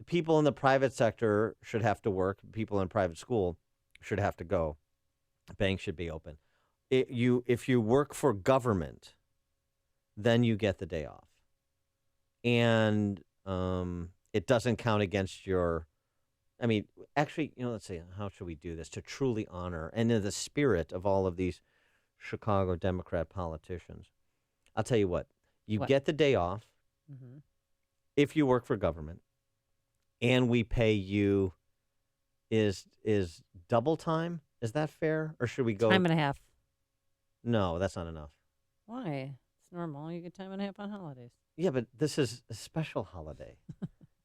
people in the private sector should have to work. People in private school should have to go. Banks should be open. If you work for government, then you get the day off. And it doesn't count against your, I mean, actually, let's see, how should we do this to truly honor and in the spirit of all of these Chicago Democrat politicians? I'll tell you what, you get the day off if you work for government, and we pay you is double time. Is that fair? Or should we go time and a half? No, that's not enough. Why? It's normal. You get time and a half on holidays. Yeah, but this is a special holiday.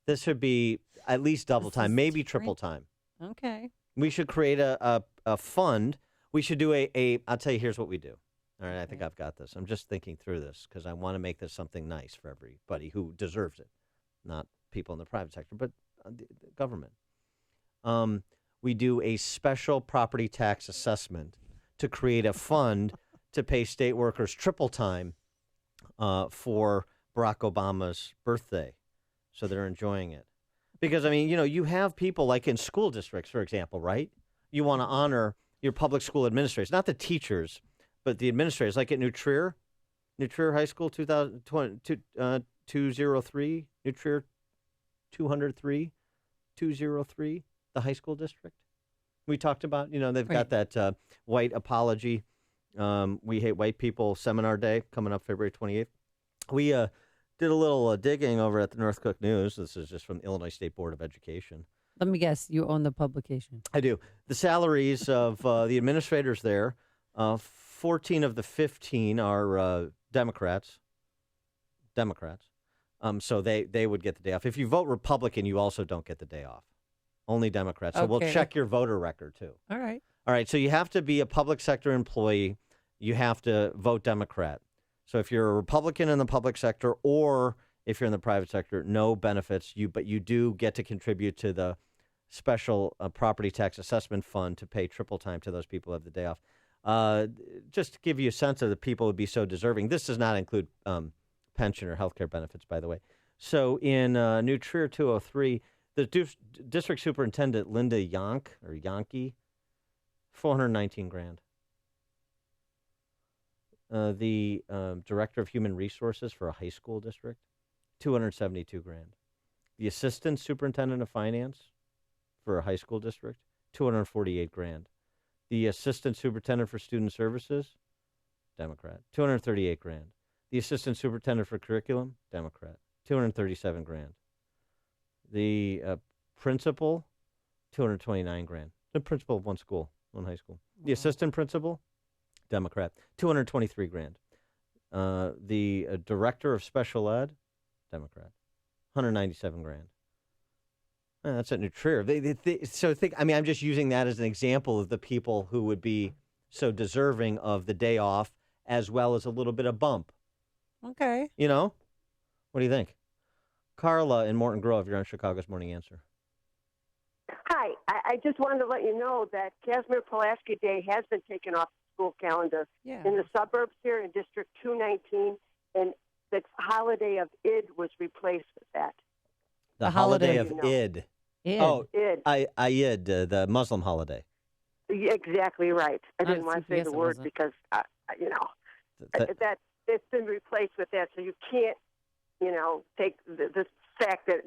This should be at least double time, maybe triple time. Okay. We should create a fund. We should do I'll tell you, here's what we do. All right, I think I've got this. I'm just thinking through this because I want to make this something nice for everybody who deserves it, not people in the private sector, but the government. We do a special property tax assessment to create a fund to pay state workers triple time for Barack Obama's birthday, so they're enjoying it. Because, I mean, you have people like in school districts, for example, right? You want to honor your public school administrators, not the teachers, but the administrators, like at New Trier High School, 203, New Trier 203, 203, the high school district. We talked about, they've got that white apology. We Hate White People seminar day coming up February 28th. We did a little digging over at the North Cook News. This is just from the Illinois State Board of Education. Let me guess, you own the publication. I do. The salaries of the administrators there, 14 of the 15 are Democrats. So they would get the day off. If you vote Republican, you also don't get the day off. Only Democrats. So we'll check your voter record, too. All right. All right. So you have to be a public sector employee. You have to vote Democrat. So if you're a Republican in the public sector or if you're in the private sector, no benefits. But you do get to contribute to the special property tax assessment fund to pay triple time to those people who have the day off. Just to give you a sense of the people who would be so deserving. This does not include pension or health care benefits, by the way. So in New Trier 203, the district superintendent, Linda Yankee, $419,000. The director of human resources for a high school district, $272,000. The assistant superintendent of finance for a high school district, $248,000. The assistant superintendent for student services, Democrat, $238,000. The assistant superintendent for curriculum, Democrat, $237,000. The principal, $229,000. The principal of one school, one high school. The assistant principal, Democrat, $223,000. The director of special ed, Democrat, $197,000. That's at New Trier. I'm just using that as an example of the people who would be so deserving of the day off as well as a little bit of bump. Okay. What do you think? Carla in Morton Grove, you're on Chicago's Morning Answer. Hi. I just wanted to let you know that Casimir Pulaski Day has been taken off the school calendar in the suburbs here in District 219, and the holiday of Id was replaced with that. The holiday of Id. Oh, Id. Eid, the Muslim holiday. Exactly right. I didn't want to say the word because, that it's been replaced with that. So you can't, take the fact that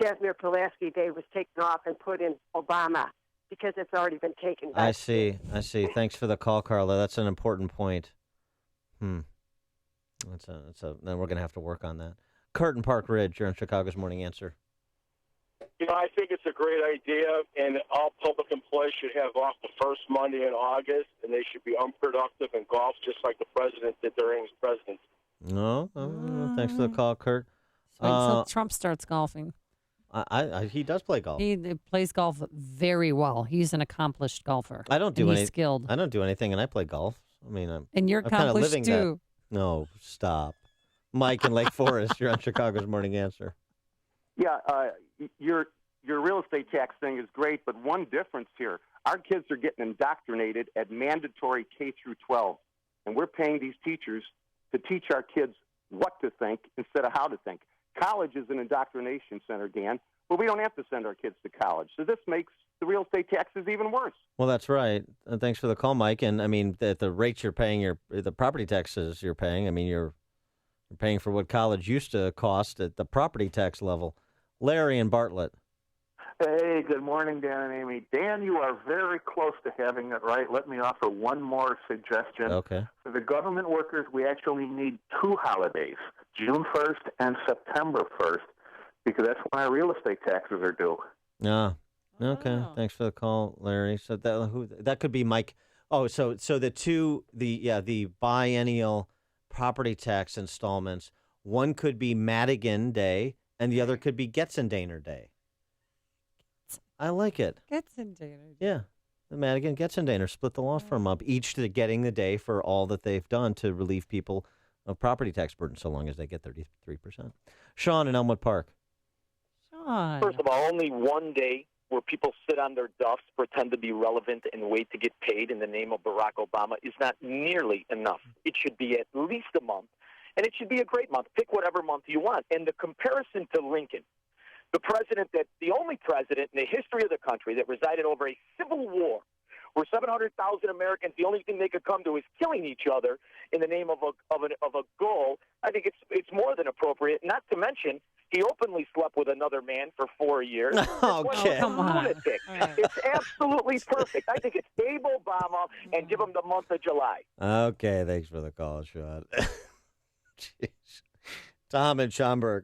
Casimir Pulaski Day was taken off and put in Obama because it's already been taken back. I see. Thanks for the call, Carla. That's an important point. Then we're going to have to work on that. Kurt in Park Ridge, you're on Chicago's Morning Answer. I think it's a great idea, and all public employees should have off the first Monday in August, and they should be unproductive in golf, just like the president did during his presidency. No, thanks for the call, Kurt. Until Trump starts golfing. He does play golf. He plays golf very well. He's an accomplished golfer. He's skilled. I don't do anything, and I play golf. And you're accomplished too. No, stop. Mike in Lake Forest, you're on Chicago's Morning Answer. Yeah, your real estate tax thing is great, but one difference here, our kids are getting indoctrinated at mandatory K through 12, and we're paying these teachers to teach our kids what to think instead of how to think. College is an indoctrination center, Dan, but we don't have to send our kids to college. So this makes the real estate taxes even worse. Well, that's right. Thanks for the call, Mike. And I mean, the rates you're paying, the property taxes you're paying, I mean, you're paying for what college used to cost at the property tax level. Larry and Bartlett. Hey, good morning, Dan and Amy. Dan, you are very close to having it right. Let me offer one more suggestion. Okay. For the government workers, we actually need 2 holidays, June 1st and September 1st, because that's when our real estate taxes are due. Ah, okay. Thanks for the call, Larry. So that could be Mike. Oh, so the biennial property tax installments. One could be Madigan Day, and the other could be Getzendaner Day. I like it. Getzendaner. Yeah. The Madigan Getzendaner split the law firm up, each to getting the day for all that they've done to relieve people of property tax burden, so long as they get 33%. Sean in Elmwood Park. Sean. First of all, only one day where people sit on their duffs, pretend to be relevant, and wait to get paid in the name of Barack Obama is not nearly enough. It should be at least a month, and it should be a great month. Pick whatever month you want. And the comparison to Lincoln, the only president in the history of the country that resided over a civil war where 700,000 Americans, the only thing they could come to is killing each other in the name of a goal, I think it's more than appropriate. Not to mention, he openly slept with another man for 4 years. Okay. Come on. Lunatic. It's absolutely perfect. I think it's Abe Obama and give him the month of July. Okay, thanks for the call, Sean. Jeez. Tom in Schaumburg.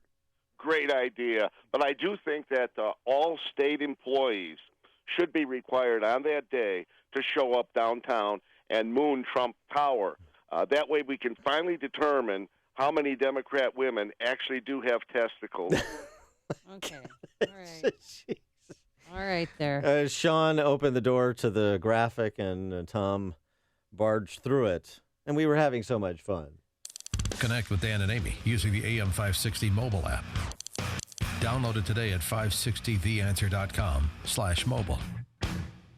Great idea. But I do think that all state employees should be required on that day to show up downtown and moon Trump Tower. That way we can finally determine how many Democrat women actually do have testicles. Okay. All right. All right there. Sean opened the door to the graphic, and Tom barged through it. And we were having so much fun. Connect with Dan and Amy using the AM 560 mobile app. Download it today at 560theanswer.com/mobile.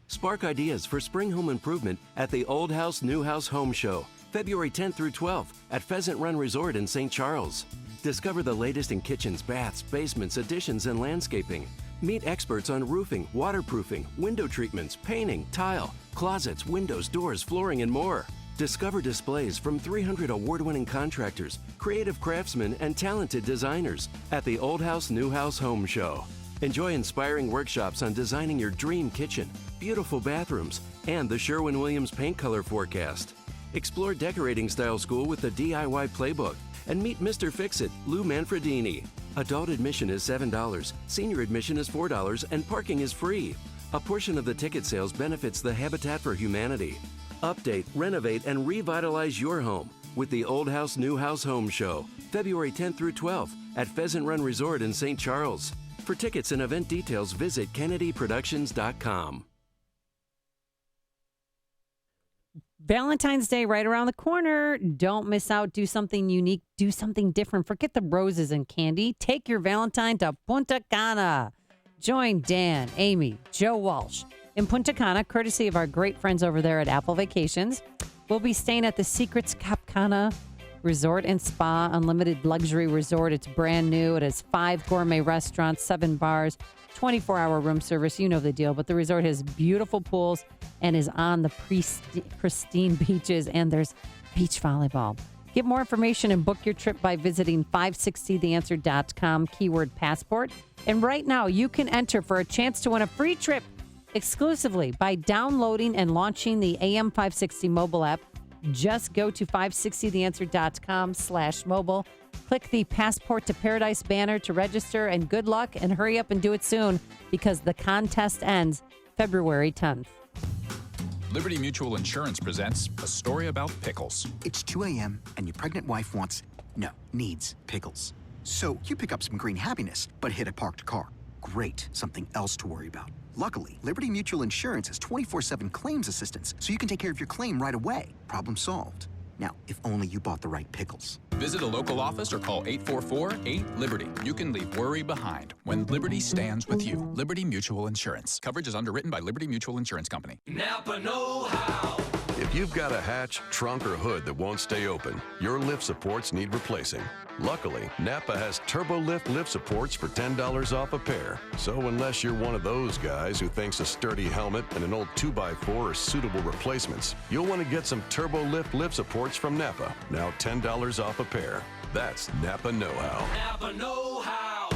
Spark ideas for spring home improvement at the Old House New House Home Show, February 10th through 12th at Pheasant Run Resort in St. Charles. Discover the latest in kitchens, baths, basements, additions, and landscaping. Meet experts on roofing, waterproofing, window treatments, painting, tile, closets, windows, doors, flooring, and more. Discover displays from 300 award-winning contractors, creative craftsmen, and talented designers at the Old House New House Home Show. Enjoy inspiring workshops on designing your dream kitchen, beautiful bathrooms, and the Sherwin-Williams paint color forecast. Explore decorating style school with the DIY playbook and meet Mr. Fix-It, Lou Manfredini. Adult admission is $7, senior admission is $4, and parking is free. A portion of the ticket sales benefits the Habitat for Humanity. Update, renovate, and revitalize your home with the Old House New House Home Show, February 10th through 12th at Pheasant Run Resort in St. Charles. For tickets and event details, visit kennedyproductions.com. Valentine's Day right around the corner. Don't miss out. Do something unique. Do something different. Forget the roses and candy. Take your Valentine to Punta Cana. Join Dan, Amy, Joe Walsh in Punta Cana, courtesy of our great friends over there at Apple Vacations. We'll be staying at the Secrets Cap Cana Resort and Spa, unlimited luxury resort. It's brand new. It has 5 gourmet restaurants, 7 bars, 24-hour room service. You know the deal. But the resort has beautiful pools and is on the pristine beaches, and there's beach volleyball. Get more information and book your trip by visiting 560theanswer.com, keyword passport. And right now, you can enter for a chance to win a free trip exclusively by downloading and launching the AM 560 mobile app. Just go to 560theanswer.com/mobile. Click the Passport to Paradise banner to register, and good luck, and hurry up and do it soon because the contest ends February 10th. Liberty Mutual Insurance presents a story about pickles. It's 2 a.m. and your pregnant wife needs pickles. So you pick up some green happiness, but hit a parked car. Great, something else to worry about. Luckily, Liberty Mutual Insurance has 24/7 claims assistance, so you can take care of your claim right away. Problem solved. Now, if only you bought the right pickles. Visit a local office or call 844-8-LIBERTY. You can leave worry behind when Liberty stands with you. Liberty Mutual Insurance. Coverage is underwritten by Liberty Mutual Insurance Company. Napa know-how. If you've got a hatch, trunk, or hood that won't stay open, your lift supports need replacing. Luckily, Napa has Turbo lift supports for $10 off a pair. So unless you're one of those guys who thinks a sturdy helmet and an old 2x4 are suitable replacements, you'll want to get some Turbo lift supports from Napa. Now $10 off a pair. That's Napa know-how. Napa know-how.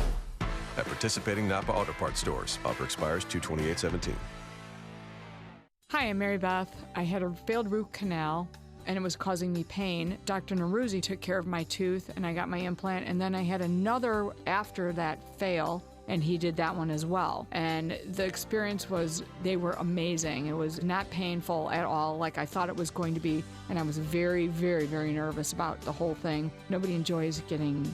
At participating Napa Auto Parts stores. Offer expires 2/28/17. Hi, I'm Mary Beth. I had a failed root canal, and it was causing me pain. Dr. Neruzzi took care of my tooth, and I got my implant, and then I had another after that fail, and he did that one as well. And the experience they were amazing. It was not painful at all like I thought it was going to be, and I was very, very, very nervous about the whole thing. Nobody enjoys getting,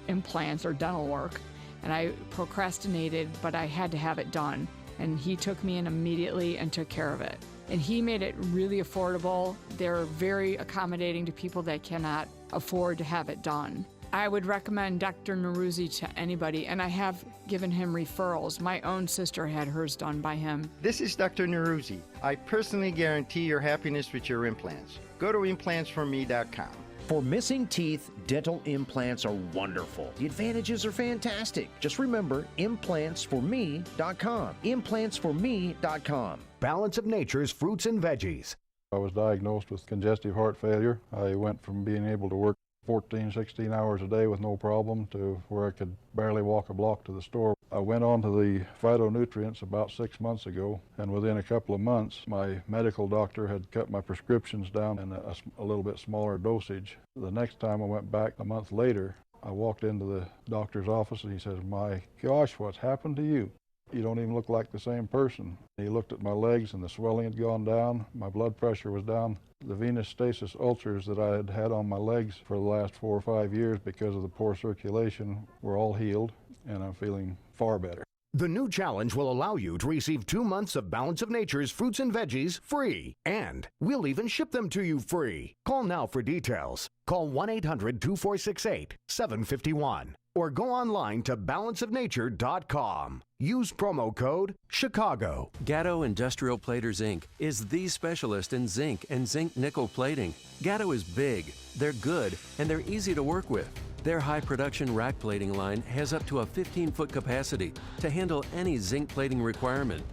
implants or dental work, and I procrastinated, but I had to have it done. And he took me in immediately and took care of it. And he made it really affordable. They're very accommodating to people that cannot afford to have it done. I would recommend Dr. Neruzzi to anybody, and I have given him referrals. My own sister had hers done by him. This is Dr. Neruzzi. I personally guarantee your happiness with your implants. Go to implantsforme.com. For missing teeth, dental implants are wonderful. The advantages are fantastic. Just remember, implantsforme.com. Implantsforme.com. Balance of Nature's fruits and veggies. I was diagnosed with congestive heart failure. I went from being able to work 14, 16 hours a day with no problem to where I could barely walk a block to the store. I went on to the phytonutrients about 6 months ago, and within a couple of months, my medical doctor had cut my prescriptions down in a little bit smaller dosage. The next time I went back a month later, I walked into the doctor's office and he says, "My gosh, what's happened to you? You don't even look like the same person." He looked at my legs and the swelling had gone down. My blood pressure was down. The venous stasis ulcers that I had had on my legs for the last 4 or 5 years because of the poor circulation were all healed, and I'm feeling far better. The new challenge will allow you to receive 2 months of Balance of Nature's fruits and veggies free. And we'll even ship them to you free. Call now for details. Call 1-800-246-8751 or go online to balanceofnature.com. Use promo code Chicago. Gatto Industrial Platers, Inc. is the specialist in zinc and zinc nickel plating. Gatto is big, they're good, and they're easy to work with. Their high production rack plating line has up to a 15-foot capacity to handle any zinc plating requirement.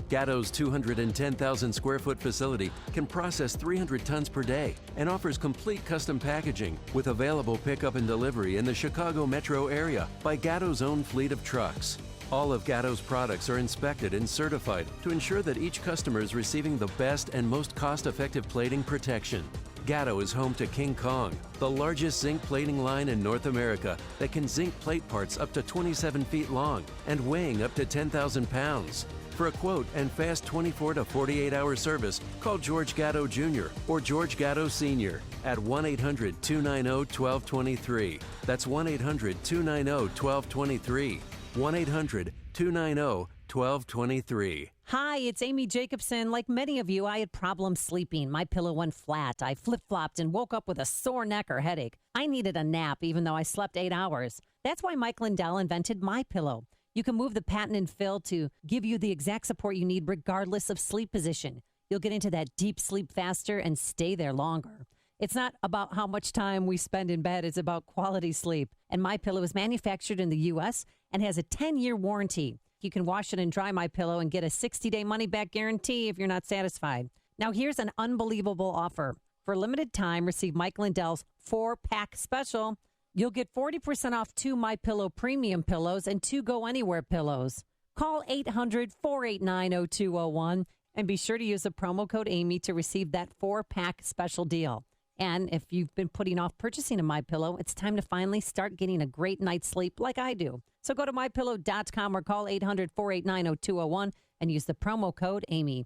Gatto's 210,000 square foot facility can process 300 tons per day and offers complete custom packaging with available pickup and delivery in the Chicago metro area by Gatto's own fleet of trucks. All of Gatto's products are inspected and certified to ensure that each customer is receiving the best and most cost-effective plating protection. Gatto is home to King Kong, the largest zinc plating line in North America that can zinc plate parts up to 27 feet long and weighing up to 10,000 pounds. For a quote and fast 24 to 48-hour service, call George Gatto Jr. or George Gatto Sr. at 1-800-290-1223. That's 1-800-290-1223. 1-800-290-1223. Hi, it's Amy Jacobson. Like many of you, I had problems sleeping. My pillow went flat. I flip-flopped and woke up with a sore neck or headache. I needed a nap even though I slept 8 hours. That's why Mike Lindell invented My Pillow. You can move the patented fill to give you the exact support you need regardless of sleep position. You'll get into that deep sleep faster and stay there longer. It's not about how much time we spend in bed. It's about quality sleep. And My Pillow is manufactured in the U.S. and has a 10-year warranty. You can wash it and dry My Pillow and get a 60-day money-back guarantee if you're not satisfied. Now, here's an unbelievable offer. For a limited time, receive Mike Lindell's 4-pack special. You'll get 40% off 2 My Pillow premium pillows and 2 Go Anywhere pillows. Call 800-489-0201 and be sure to use the promo code Amy to receive that 4-pack special deal. And if you've been putting off purchasing a My Pillow, it's time to finally start getting a great night's sleep like I do. So go to mypillow.com or call 800-489-0201 and use the promo code Amy.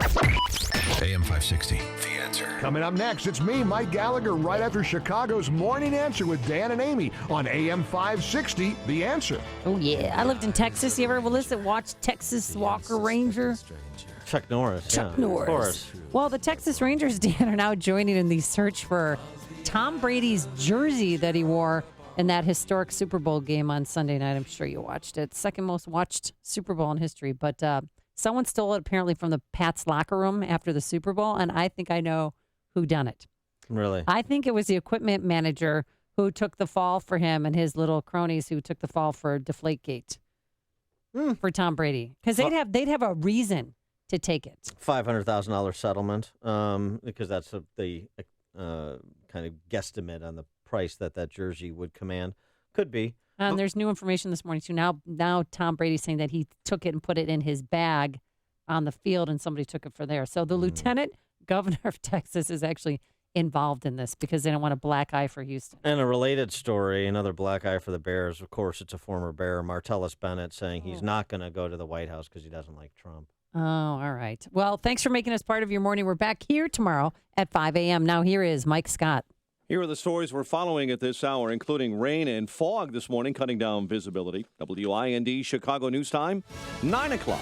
AM 560, The Answer. Coming up next, it's me, Mike Gallagher, right after Chicago's Morning Answer with Dan and Amy on AM 560, The Answer. Oh, yeah. I lived in Texas. You ever watch Texas Walker Ranger? Chuck Norris. Chuck yeah, Norris. Of course. Well, the Texas Rangers, Dan, are now joining in the search for Tom Brady's jersey that he wore in that historic Super Bowl game on Sunday night. I'm sure you watched it. Second most watched Super Bowl in history. But someone stole it apparently from the Pats locker room after the Super Bowl, and I think I know whodunit. Really? I think it was the equipment manager who took the fall for him and his little cronies who took the fall for Deflategate for Tom Brady. Because they'd have a reason to take it. $500,000 settlement, because that's the kind of guesstimate on the price that jersey would command. Could be. And there's new information this morning, too. Now Tom Brady's saying that he took it and put it in his bag on the field, and somebody took it for there. So the lieutenant governor of Texas is actually involved in this because they don't want a black eye for Houston. And a related story, another black eye for the Bears. Of course, it's a former Bear, Martellus Bennett, saying he's not going to go to the White House because he doesn't like Trump. Oh, all right. Well, thanks for making us part of your morning. We're back here tomorrow at 5 a.m. Now here is Mike Scott. Here are the stories we're following at this hour, including rain and fog this morning, cutting down visibility. WIND Chicago News Time, 9 o'clock.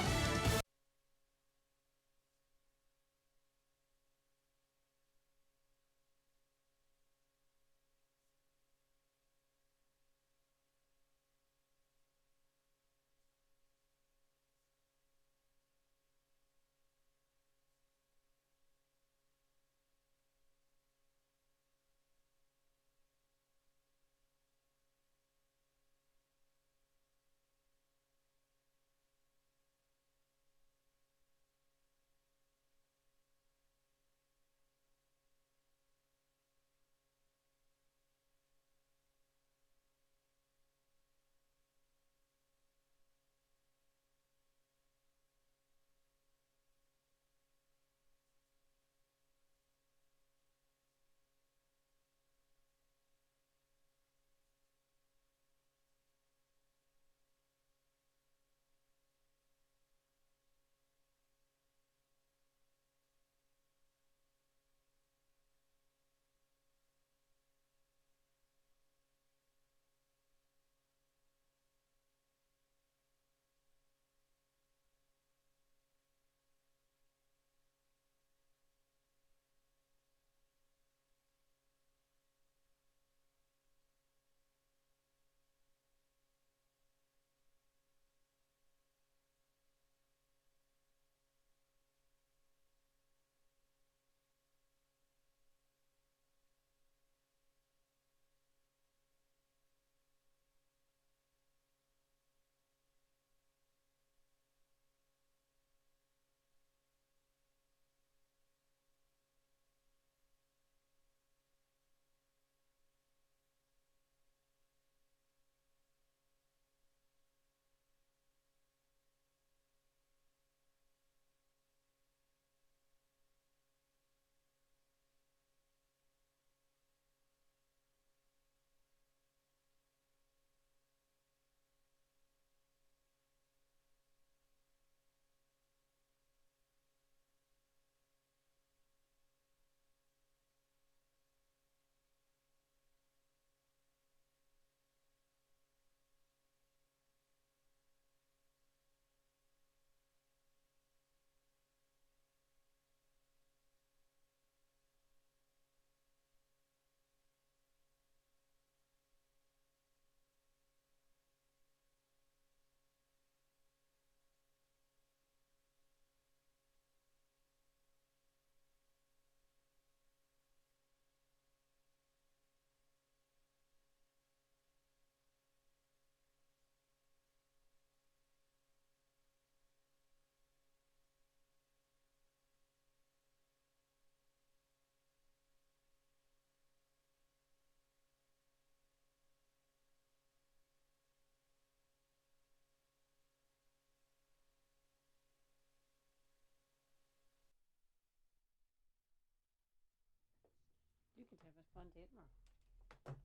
You can have a fun day tomorrow.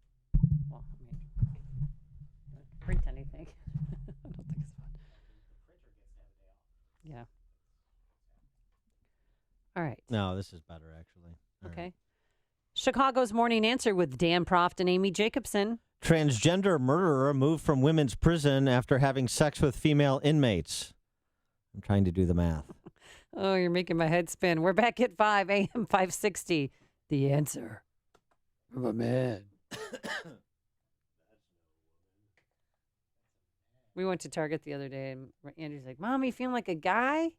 Well, I mean, don't print anything. I don't think it's fun. Yeah. All right. No, this is better, actually. All Okay. right. Chicago's Morning Answer with Dan Proft and Amy Jacobson. Transgender murderer moved from women's prison after having sex with female inmates. I'm trying to do the math. Oh, you're making my head spin. We're back at 5 a.m. 560. The answer from a man. We went to Target the other day, and Andrew's like, Mom, you feeling like a guy?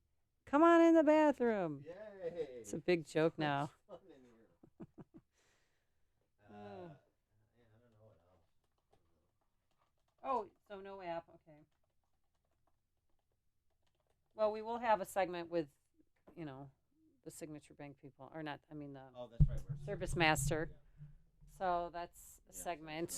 Come on in the bathroom. Yay. It's a big joke now. no app. Okay. Well, we will have a segment with, the Signature Bank people, or not. I mean the that's right. Service Master. So that's a segment.